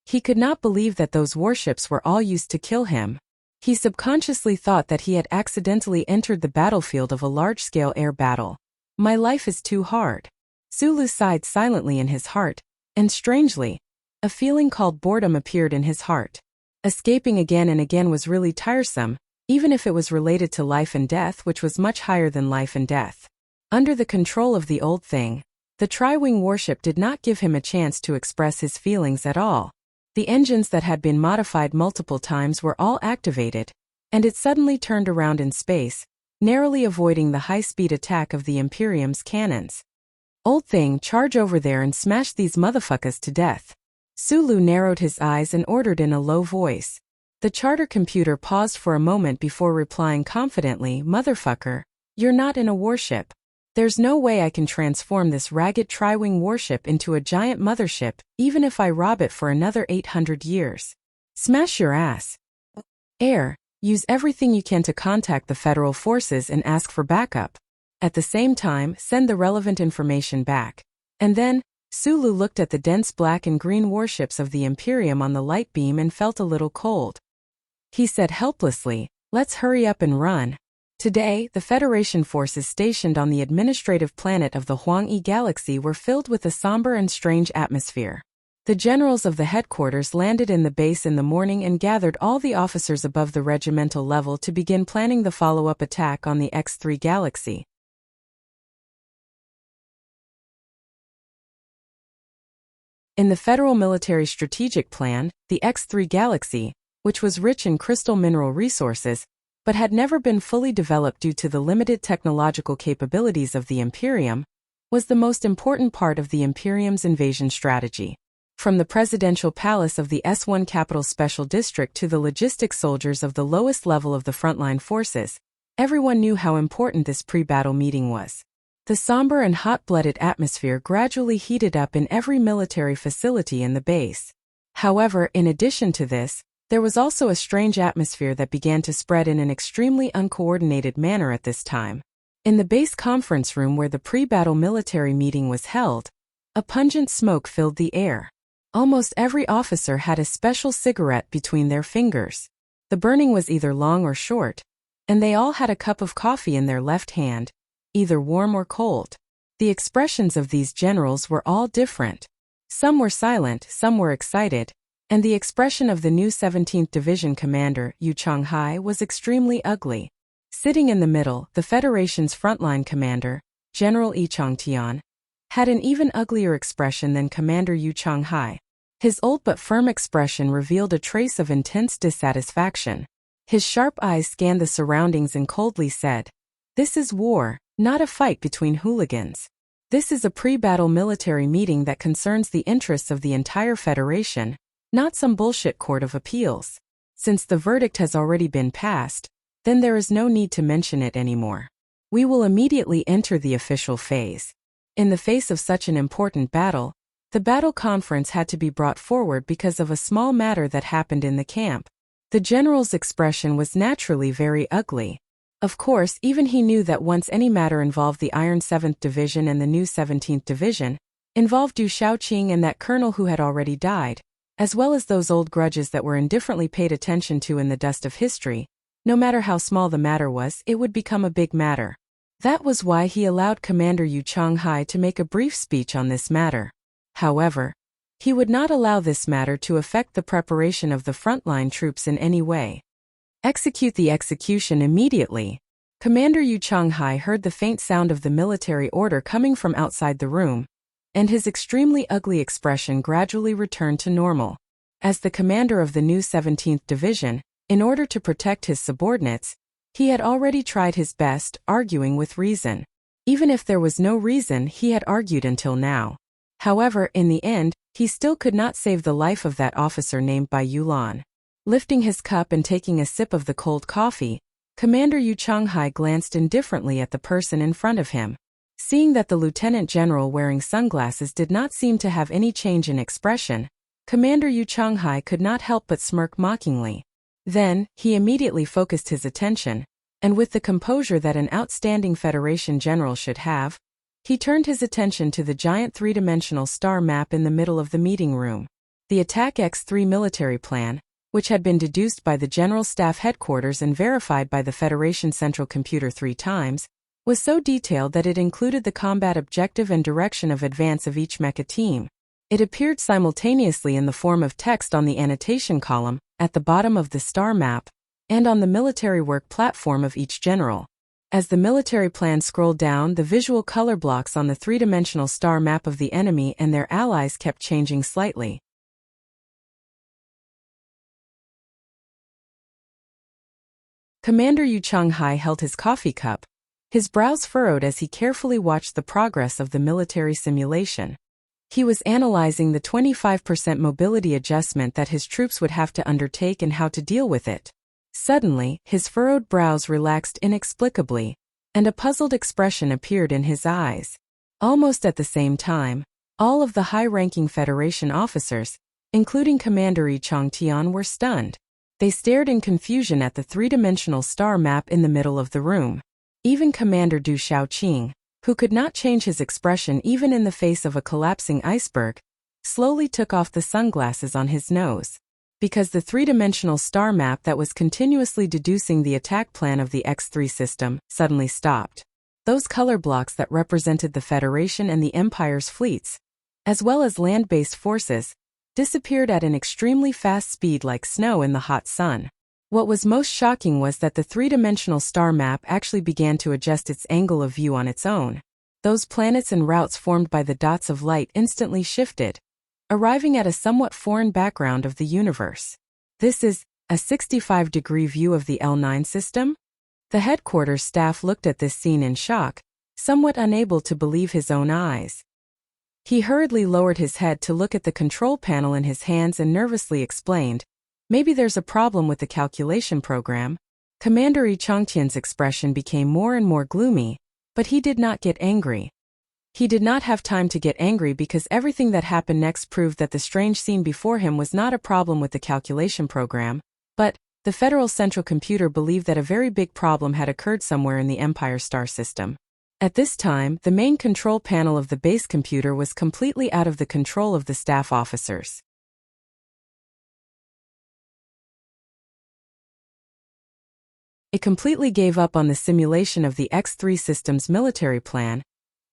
He could not believe that those warships were all used to kill him. He subconsciously thought that he had accidentally entered the battlefield of a large-scale air battle. My life is too hard. Sulu sighed silently in his heart, and strangely, a feeling called boredom appeared in his heart. Escaping again and again was really tiresome, even if it was related to life and death, which was much higher than life and death. Under the control of the old thing, the Tri-Wing warship did not give him a chance to express his feelings at all. The engines that had been modified multiple times were all activated, and it suddenly turned around in space, narrowly avoiding the high-speed attack of the Imperium's cannons. Old thing, charge over there and smash these motherfuckers to death. Sulu narrowed his eyes and ordered in a low voice. The charter computer paused for a moment before replying confidently, "Motherfucker, you're not in a warship. There's no way I can transform this ragged Tri-Wing warship into a giant mothership, even if I rob it for another 800 years. Smash your ass. Air, use everything you can to contact the federal forces and ask for backup. At the same time, send the relevant information back." And then, Sulu looked at the dense black and green warships of the Imperium on the light beam and felt a little cold. He said helplessly, "Let's hurry up and run." Today, the Federation forces stationed on the administrative planet of the Huang-E galaxy were filled with a somber and strange atmosphere. The generals of the headquarters landed in the base in the morning and gathered all the officers above the regimental level to begin planning the follow-up attack on the X3 galaxy. In the Federal Military Strategic Plan, the X3 galaxy, which was rich in crystal mineral resources, but had never been fully developed due to the limited technological capabilities of the Imperium, was the most important part of the Imperium's invasion strategy. From the presidential palace of the S1 Capital Special District to the logistics soldiers of the lowest level of the frontline forces, everyone knew how important this pre-battle meeting was. The somber and hot-blooded atmosphere gradually heated up in every military facility in the base. However, in addition to this, there was also a strange atmosphere that began to spread in an extremely uncoordinated manner at this time. In the base conference room where the pre-battle military meeting was held, a pungent smoke filled the air. Almost every officer had a special cigarette between their fingers. The burning was either long or short, and they all had a cup of coffee in their left hand, either warm or cold. The expressions of these generals were all different. Some were silent, some were excited, and the expression of the new 17th Division commander, Yu Changhai, was extremely ugly. Sitting in the middle, the Federation's frontline commander, General Yi Changtian, had an even uglier expression than Commander Yu Changhai. His old but firm expression revealed a trace of intense dissatisfaction. His sharp eyes scanned the surroundings and coldly said, "This is war, not a fight between hooligans. This is a pre-battle military meeting that concerns the interests of the entire Federation, not some bullshit court of appeals. Since the verdict has already been passed, then there is no need to mention it anymore. We will immediately enter the official phase." In the face of such an important battle, the battle conference had to be brought forward because of a small matter that happened in the camp. The general's expression was naturally very ugly. Of course, even he knew that once any matter involved the Iron 7th Division and the new 17th Division, involved Du Shaoqing and that colonel who had already died, as well as those old grudges that were indifferently paid attention to in the dust of history, no matter how small the matter was, it would become a big matter. That was why he allowed Commander Yu Changhai to make a brief speech on this matter. However, he would not allow this matter to affect the preparation of the frontline troops in any way. Execute the execution immediately. Commander Yu Changhai heard the faint sound of the military order coming from outside the room, and his extremely ugly expression gradually returned to normal. As the commander of the new 17th Division, in order to protect his subordinates, he had already tried his best, arguing with reason. Even if there was no reason, he had argued until now. However, in the end, he still could not save the life of that officer named Bai Yulan. Lifting his cup and taking a sip of the cold coffee, Commander Yu Changhai glanced indifferently at the person in front of him. Seeing that the lieutenant general wearing sunglasses did not seem to have any change in expression, Commander Yu Changhai could not help but smirk mockingly. Then, he immediately focused his attention, and with the composure that an outstanding Federation general should have, he turned his attention to the giant three-dimensional star map in the middle of the meeting room. The Attack X3 military plan, which had been deduced by the General Staff Headquarters and verified by the Federation Central Computer 3 times, was so detailed that it included the combat objective and direction of advance of each mecha team. It appeared simultaneously in the form of text on the annotation column, at the bottom of the star map, and on the military work platform of each general. As the military plan scrolled down, the visual color blocks on the three-dimensional star map of the enemy and their allies kept changing slightly. Commander Yu Changhai held his coffee cup, his brows furrowed as he carefully watched the progress of the military simulation. He was analyzing the 25% mobility adjustment that his troops would have to undertake and how to deal with it. Suddenly, his furrowed brows relaxed inexplicably, and a puzzled expression appeared in his eyes. Almost at the same time, all of the high-ranking Federation officers, including Commander Yi Changtian, were stunned. They stared in confusion at the three-dimensional star map in the middle of the room. Even Commander Du Shaoqing, who could not change his expression even in the face of a collapsing iceberg, slowly took off the sunglasses on his nose. Because the three-dimensional star map that was continuously deducing the attack plan of the X3 system suddenly stopped. Those color blocks that represented the Federation and the Empire's fleets, as well as land-based forces, disappeared at an extremely fast speed like snow in the hot sun. What was most shocking was that the three-dimensional star map actually began to adjust its angle of view on its own. Those planets and routes formed by the dots of light instantly shifted, arriving at a somewhat foreign background of the universe. This is a 65-degree view of the L9 system? The headquarters staff looked at this scene in shock, somewhat unable to believe his own eyes. He hurriedly lowered his head to look at the control panel in his hands and nervously explained, "Maybe there's a problem with the calculation program." Commander Yi Changtian's expression became more and more gloomy, but he did not get angry. He did not have time to get angry because everything that happened next proved that the strange scene before him was not a problem with the calculation program, but the Federal Central Computer believed that a very big problem had occurred somewhere in the Empire star system. At this time, the main control panel of the base computer was completely out of the control of the staff officers. It completely gave up on the simulation of the X3 system's military plan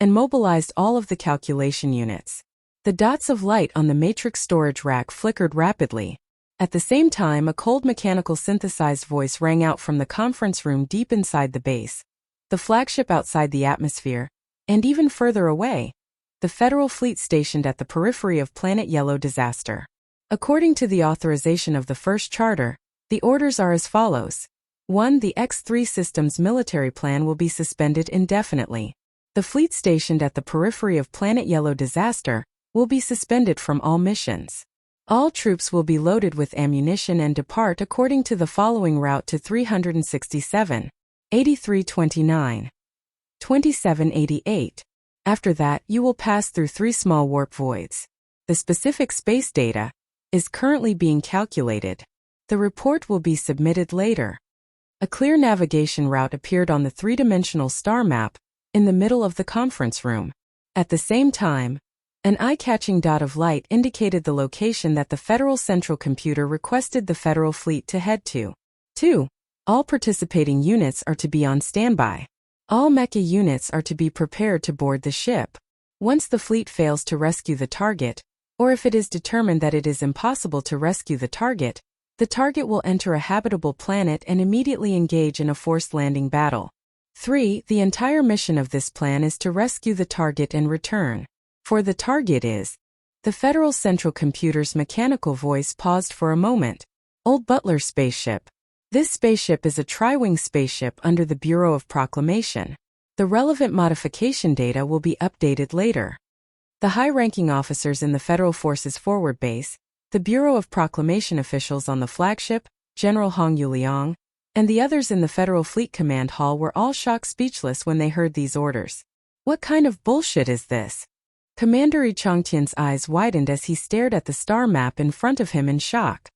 and mobilized all of the calculation units. The dots of light on the matrix storage rack flickered rapidly. At the same time, a cold mechanical synthesized voice rang out from the conference room deep inside the base. The flagship outside the atmosphere, And even further away, the federal fleet stationed at the periphery of Planet Yellow disaster. According to the authorization of the first charter, the orders are as follows. 1. The X-3 system's military plan will be suspended indefinitely. The fleet stationed at the periphery of Planet Yellow disaster will be suspended from all missions. All troops will be loaded with ammunition and depart according to the following route to 367, 8329, 2788. After that, you will pass through 3 small warp voids. The specific space data is currently being calculated. The report will be submitted later. A clear navigation route appeared on the 3-dimensional star map in the middle of the conference room. At the same time, an eye-catching dot of light indicated the location that the Federal Central Computer requested the Federal Fleet to head to. 2. All participating units are to be on standby. All mecha units are to be prepared to board the ship. Once the fleet fails to rescue the target, or if it is determined that it is impossible to rescue the target will enter a habitable planet and immediately engage in a forced landing battle. 3. The entire mission of this plan is to rescue the target and return. For the target is. The Federal Central Computer's mechanical voice paused for a moment. Old Butler spaceship. This spaceship is a tri-wing spaceship under the Bureau of Proclamation. The relevant modification data will be updated later. The high-ranking officers in the Federal Forces Forward Base, the Bureau of Proclamation officials on the flagship, General Hong Yuliang, and the others in the Federal Fleet Command Hall were all shocked speechless when they heard these orders. What kind of bullshit is this? Commander Yi Changtian's eyes widened as he stared at the star map in front of him in shock.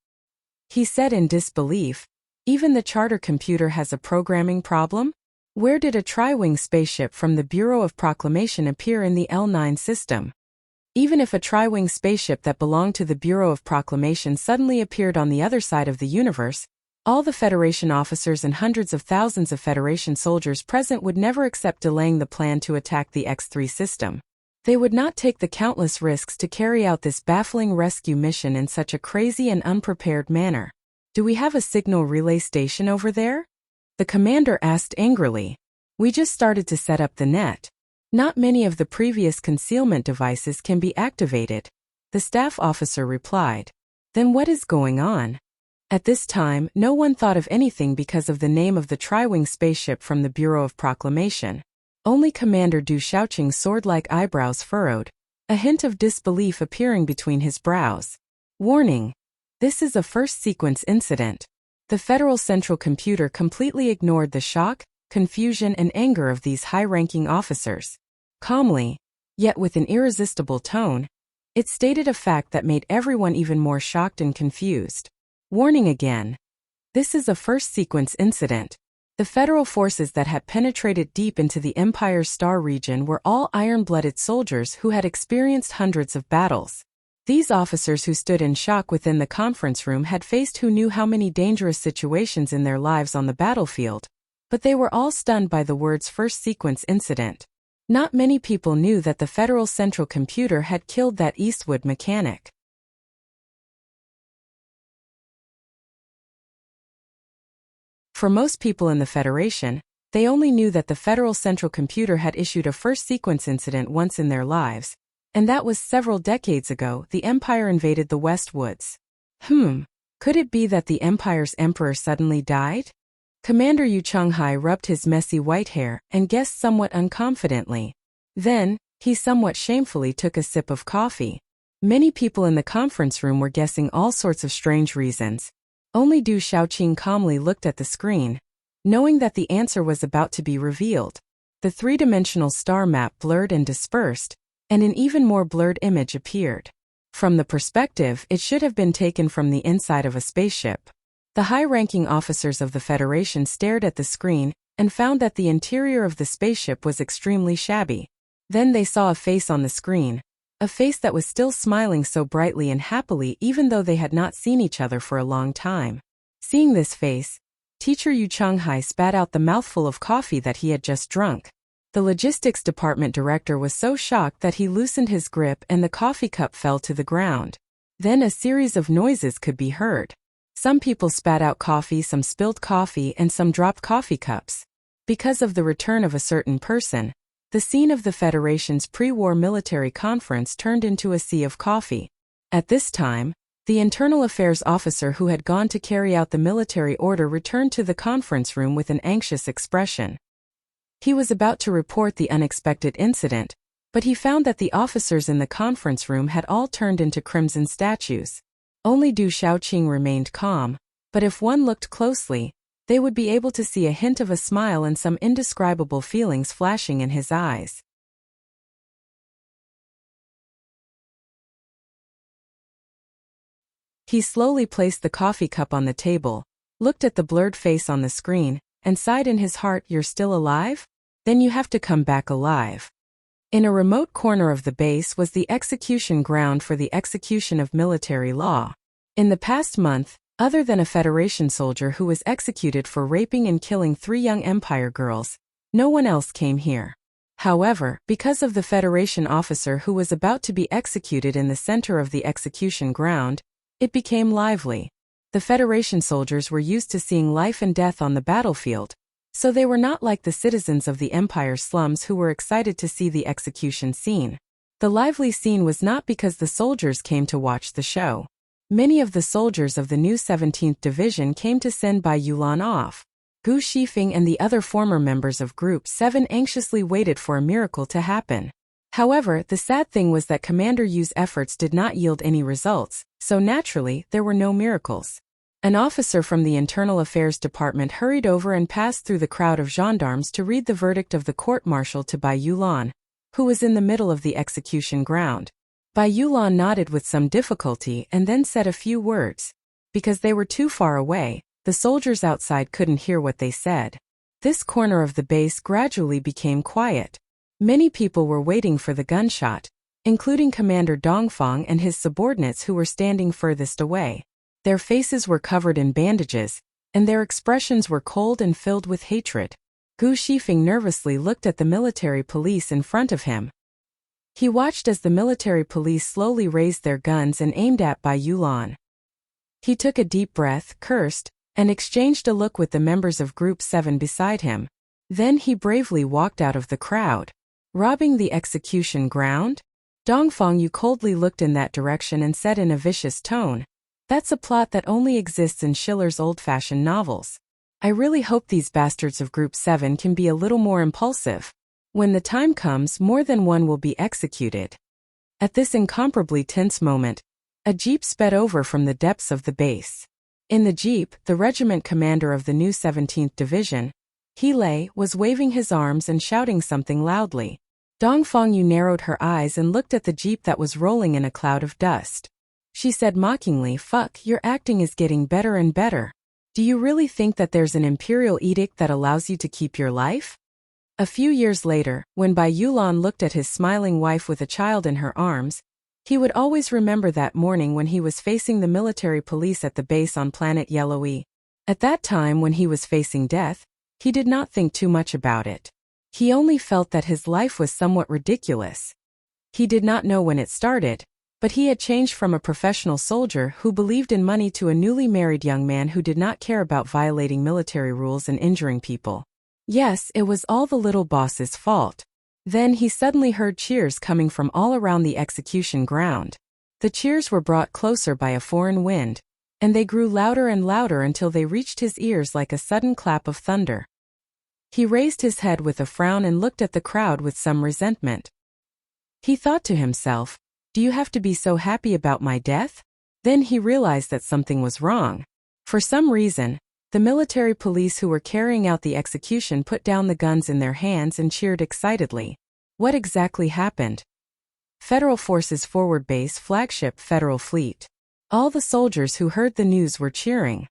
He said in disbelief, even the charter computer has a programming problem? Where did a tri-wing spaceship from the Bureau of Proclamation appear in the L9 system? Even if a tri-wing spaceship that belonged to the Bureau of Proclamation suddenly appeared on the other side of the universe, all the Federation officers and hundreds of thousands of Federation soldiers present would never accept delaying the plan to attack the X-3 system. They would not take the countless risks to carry out this baffling rescue mission in such a crazy and unprepared manner. Do we have a signal relay station over there? The commander asked angrily. We just started to set up the net. Not many of the previous concealment devices can be activated. The staff officer replied. Then what is going on? At this time, no one thought of anything because of the name of the tri-wing spaceship from the Bureau of Proclamation. Only Commander Du Shaoqing's sword-like eyebrows furrowed, a hint of disbelief appearing between his brows. Warning. This is a first-sequence incident. The Federal Central Computer completely ignored the shock, confusion and anger of these high-ranking officers. Calmly, yet with an irresistible tone, it stated a fact that made everyone even more shocked and confused. Warning again. This is a first-sequence incident. The Federal forces that had penetrated deep into the Empire's star region were all iron-blooded soldiers who had experienced hundreds of battles. These officers who stood in shock within the conference room had faced who knew how many dangerous situations in their lives on the battlefield, but they were all stunned by the words first-sequence incident. Not many people knew that the Federal Central Computer had killed that Eastwood mechanic. For most people in the Federation, they only knew that the Federal Central Computer had issued a first-sequence incident once in their lives, and that was several decades ago. The Empire invaded the West Woods. Could it be that the Empire's emperor suddenly died? Commander Yu Changhai rubbed his messy white hair and guessed somewhat unconfidently. Then, he somewhat shamefully took a sip of coffee. Many people in the conference room were guessing all sorts of strange reasons. Only Du Shaoqing calmly looked at the screen, knowing that the answer was about to be revealed. The 3-dimensional star map blurred and dispersed, and an even more blurred image appeared. From the perspective, it should have been taken from the inside of a spaceship. The high-ranking officers of the Federation stared at the screen and found that the interior of the spaceship was extremely shabby. Then they saw a face on the screen, a face that was still smiling so brightly and happily even though they had not seen each other for a long time. Seeing this face, Teacher Yu Changhai spat out the mouthful of coffee that he had just drunk. The logistics department director was so shocked that he loosened his grip and the coffee cup fell to the ground. Then a series of noises could be heard. Some people spat out coffee, some spilled coffee, and some dropped coffee cups. Because of the return of a certain person, The scene of the Federation's pre-war military conference turned into a sea of coffee. At this time, the internal affairs officer who had gone to carry out the military order returned to the conference room with an anxious expression. He was about to report the unexpected incident, but he found that the officers in the conference room had all turned into crimson statues. Only Du Shaoqing remained calm, but if one looked closely, they would be able to see a hint of a smile and some indescribable feelings flashing in his eyes. He slowly placed the coffee cup on the table, looked at the blurred face on the screen, and sighed in his heart, "You're still alive? Then you have to come back alive." In a remote corner of the base was the execution ground for the execution of military law. In the past month, other than a Federation soldier who was executed for raping and killing 3 young Empire girls, no one else came here. However, because of the Federation officer who was about to be executed in the center of the execution ground, it became lively. The Federation soldiers were used to seeing life and death on the battlefield, so they were not like the citizens of the Empire slums who were excited to see the execution scene. The lively scene was not because the soldiers came to watch the show. Many of the soldiers of the new 17th Division came to send Bai Yulan off. Gu Shifeng and the other former members of Group 7 anxiously waited for a miracle to happen. However, the sad thing was that Commander Yu's efforts did not yield any results, so naturally, there were no miracles. An officer from the Internal Affairs Department hurried over and passed through the crowd of gendarmes to read the verdict of the court-martial to Bai Yulan, who was in the middle of the execution ground. Bai Yulan nodded with some difficulty and then said a few words. Because they were too far away, the soldiers outside couldn't hear what they said. This corner of the base gradually became quiet. Many people were waiting for the gunshot, including Commander Dongfang and his subordinates who were standing furthest away. Their faces were covered in bandages, and their expressions were cold and filled with hatred. Gu Shifeng nervously looked at the military police in front of him. He watched as the military police slowly raised their guns and aimed at Bai Yulan. He took a deep breath, cursed, and exchanged a look with the members of Group 7 beside him. Then he bravely walked out of the crowd. Robbing the execution ground? Dongfang Yu coldly looked in that direction and said in a vicious tone, "That's a plot that only exists in Schiller's old-fashioned novels. I really hope these bastards of Group 7 can be a little more impulsive. When the time comes, more than one will be executed." At this incomparably tense moment, a jeep sped over from the depths of the base. In the jeep, the regiment commander of the new 17th Division, He Lei, was waving his arms and shouting something loudly. Dongfang Yu narrowed her eyes and looked at the jeep that was rolling in a cloud of dust. She said mockingly, "Fuck, your acting is getting better and better. Do you really think that there's an imperial edict that allows you to keep your life?" A few years later, when Bai Yulan looked at his smiling wife with a child in her arms, he would always remember that morning when he was facing the military police at the base on planet Yellowy. At that time when he was facing death, he did not think too much about it. He only felt that his life was somewhat ridiculous. He did not know when it started, but he had changed from a professional soldier who believed in money to a newly married young man who did not care about violating military rules and injuring people. Yes, it was all the little boss's fault. Then he suddenly heard cheers coming from all around the execution ground. The cheers were brought closer by a foreign wind, and they grew louder and louder until they reached his ears like a sudden clap of thunder. He raised his head with a frown and looked at the crowd with some resentment. He thought to himself, "Do you have to be so happy about my death?" Then he realized that something was wrong. For some reason, the military police who were carrying out the execution put down the guns in their hands and cheered excitedly. What exactly happened? Federal Forces Forward Base Flagship Federal Fleet. All the soldiers who heard the news were cheering.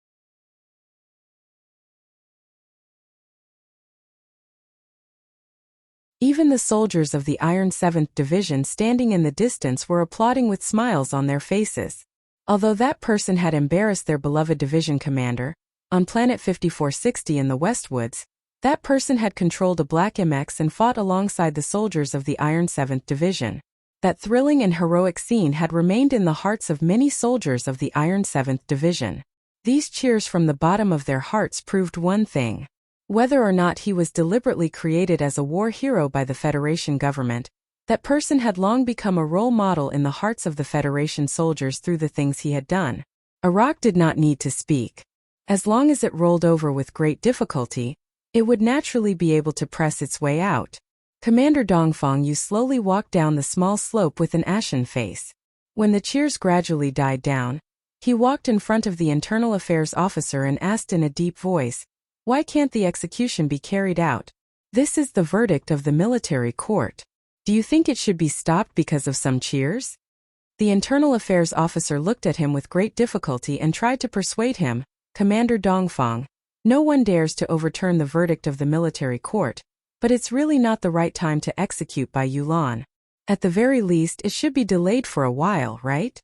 Even the soldiers of the Iron 7th Division standing in the distance were applauding with smiles on their faces. Although that person had embarrassed their beloved division commander, on planet 5460 in the Westwoods, that person had controlled a black MX and fought alongside the soldiers of the Iron 7th Division. That thrilling and heroic scene had remained in the hearts of many soldiers of the Iron 7th Division. These cheers from the bottom of their hearts proved one thing. Whether or not he was deliberately created as a war hero by the Federation government, that person had long become a role model in the hearts of the Federation soldiers through the things he had done. A rock did not need to speak. As long as it rolled over with great difficulty, it would naturally be able to press its way out. Commander Dongfang Yu slowly walked down the small slope with an ashen face. When the cheers gradually died down, he walked in front of the Internal Affairs officer and asked in a deep voice, "Why can't the execution be carried out? This is the verdict of the military court. Do you think it should be stopped because of some cheers?" The Internal Affairs officer looked at him with great difficulty and tried to persuade him, "Commander Dongfang, no one dares to overturn the verdict of the military court, but it's really not the right time to execute Bai Yulan. At the very least, it should be delayed for a while, right?"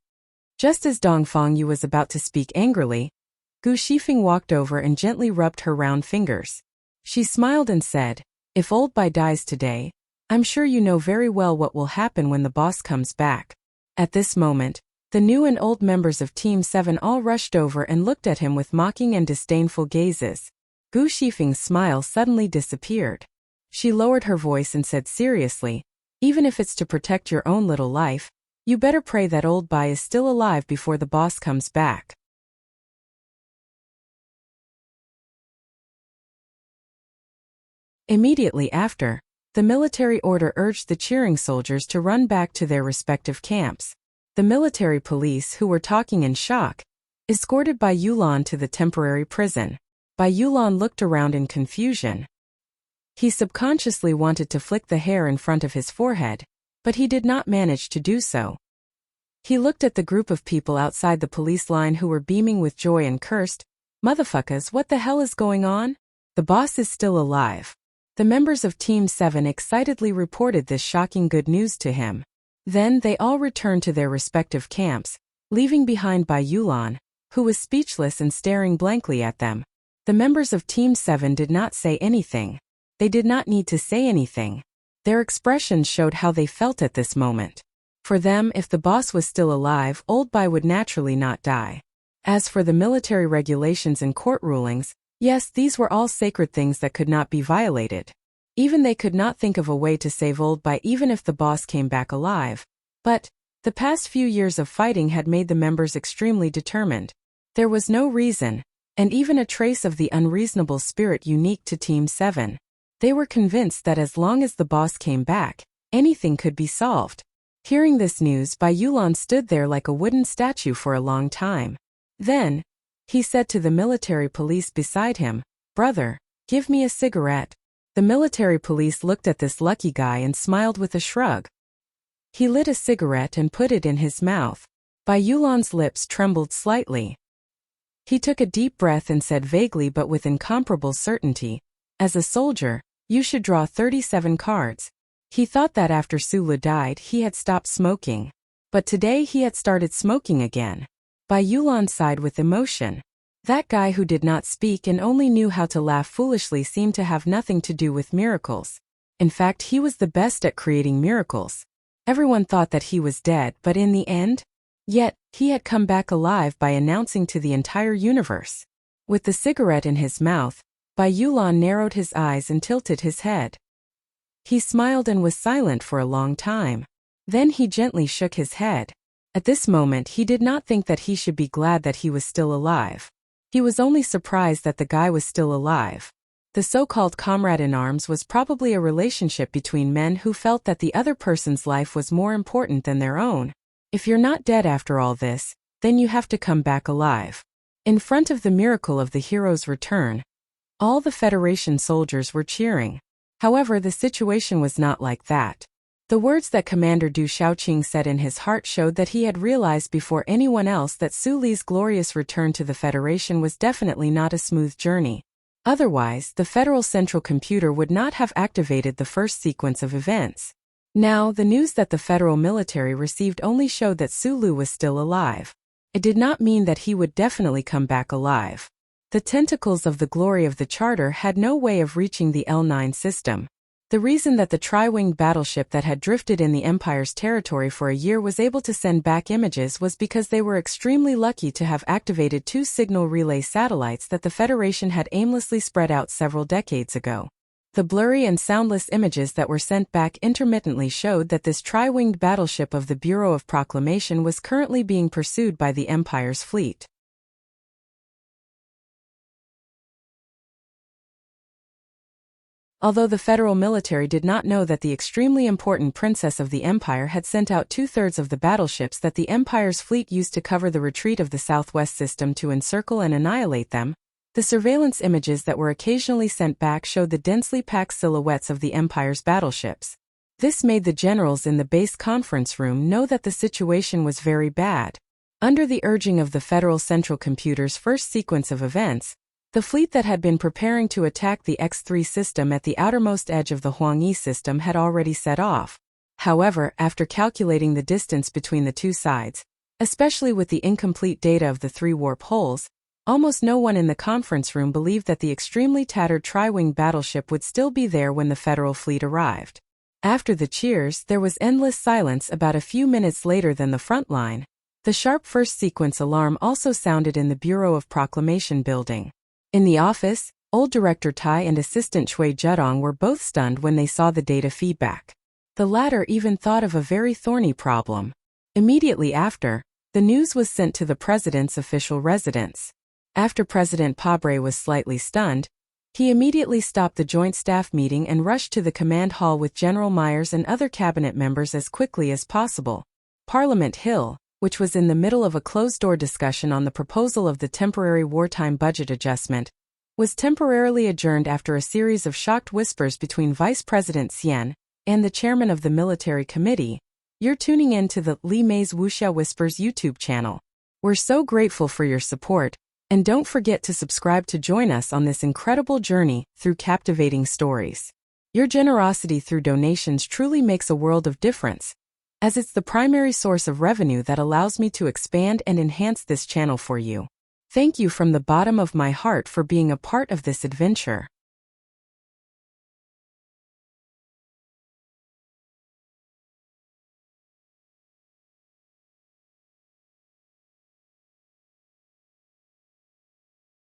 Just as Dongfang Yu was about to speak angrily, Gu Shifeng walked over and gently rubbed her round fingers. She smiled and said, "If old Bai dies today, I'm sure you know very well what will happen when the boss comes back." At this moment, the new and old members of Team 7 all rushed over and looked at him with mocking and disdainful gazes. Gu Shifeng's smile suddenly disappeared. She lowered her voice and said seriously, "Even if it's to protect your own little life, you better pray that old Bai is still alive before the boss comes back." Immediately after, the military order urged the cheering soldiers to run back to their respective camps. The military police, who were talking in shock, escorted Bai Yulan to the temporary prison. Bai Yulan looked around in confusion. He subconsciously wanted to flick the hair in front of his forehead, but he did not manage to do so. He looked at the group of people outside the police line who were beaming with joy and cursed, "Motherfuckers, what the hell is going on? The boss is still alive." The members of Team 7 excitedly reported this shocking good news to him. Then they all returned to their respective camps, leaving behind Bai Yulan, who was speechless and staring blankly at them. The members of Team 7 did not say anything. They did not need to say anything. Their expressions showed how they felt at this moment. For them, if the boss was still alive, old Bai would naturally not die. As for the military regulations and court rulings, yes, these were all sacred things that could not be violated. Even they could not think of a way to save old Bai even if the boss came back alive. But the past few years of fighting had made the members extremely determined. There was no reason, and even a trace of the unreasonable spirit unique to Team 7. They were convinced that as long as the boss came back, anything could be solved. Hearing this news, Bai Yulan stood there like a wooden statue for a long time. Then, he said to the military police beside him, "Brother, give me a cigarette." The military police looked at this lucky guy and smiled with a shrug. He lit a cigarette and put it in his mouth. Bai Yulan's lips trembled slightly. He took a deep breath and said vaguely but with incomparable certainty, "As a soldier, you should draw 37 cards." He thought that after Sulu died he had stopped smoking. But today he had started smoking again. Bai Yulan sighed with emotion. That guy who did not speak and only knew how to laugh foolishly seemed to have nothing to do with miracles. In fact, he was the best at creating miracles. Everyone thought that he was dead, but in the end, yet, he had come back alive by announcing to the entire universe. With the cigarette in his mouth, Bai Yulan narrowed his eyes and tilted his head. He smiled and was silent for a long time. Then he gently shook his head. At this moment he did not think that he should be glad that he was still alive. He was only surprised that the guy was still alive. The so-called comrade-in-arms was probably a relationship between men who felt that the other person's life was more important than their own. If you're not dead after all this, then you have to come back alive. In front of the miracle of the hero's return, all the Federation soldiers were cheering. However, the situation was not like that. The words that Commander Du Shaoqing said in his heart showed that he had realized before anyone else that Su Li's glorious return to the Federation was definitely not a smooth journey. Otherwise, the Federal Central Computer would not have activated the first sequence of events. Now, the news that the federal military received only showed that Su Lu was still alive. It did not mean that he would definitely come back alive. The tentacles of the glory of the Charter had no way of reaching the L9 system. The reason that the tri-winged battleship that had drifted in the Empire's territory for a year was able to send back images was because they were extremely lucky to have activated 2 signal relay satellites that the Federation had aimlessly spread out several decades ago. The blurry and soundless images that were sent back intermittently showed that this tri-winged battleship of the Bureau of Proclamation was currently being pursued by the Empire's fleet. Although the federal military did not know that the extremely important Princess of the Empire had sent out 2/3 of the battleships that the Empire's fleet used to cover the retreat of the Southwest system to encircle and annihilate them, the surveillance images that were occasionally sent back showed the densely packed silhouettes of the Empire's battleships. This made the generals in the base conference room know that the situation was very bad. Under the urging of the Federal Central Computer's first sequence of events, the fleet that had been preparing to attack the X-3 system at the outermost edge of the Huangyi system had already set off. However, after calculating the distance between the two sides, especially with the incomplete data of the 3 warp holes, almost no one in the conference room believed that the extremely tattered tri-winged battleship would still be there when the Federal fleet arrived. After the cheers, there was endless silence. About a few minutes later than the front line, the sharp first sequence alarm also sounded in the Bureau of Proclamation building. In the office, old Director Tai and Assistant Shui Zhedong were both stunned when they saw the data feedback. The latter even thought of a very thorny problem. Immediately after, the news was sent to the President's official residence. After President Pabre was slightly stunned, he immediately stopped the joint staff meeting and rushed to the command hall with General Myers and other cabinet members as quickly as possible. Parliament Hill, which was in the middle of a closed-door discussion on the proposal of the temporary wartime budget adjustment, was temporarily adjourned after a series of shocked whispers between Vice President Xian and the chairman of the military committee. You're tuning in to the Li Mei's Wuxia Whispers YouTube channel. We're so grateful for your support, and don't forget to subscribe to join us on this incredible journey through captivating stories. Your generosity through donations truly makes a world of difference, as it's the primary source of revenue that allows me to expand and enhance this channel for you. Thank you from the bottom of my heart for being a part of this adventure.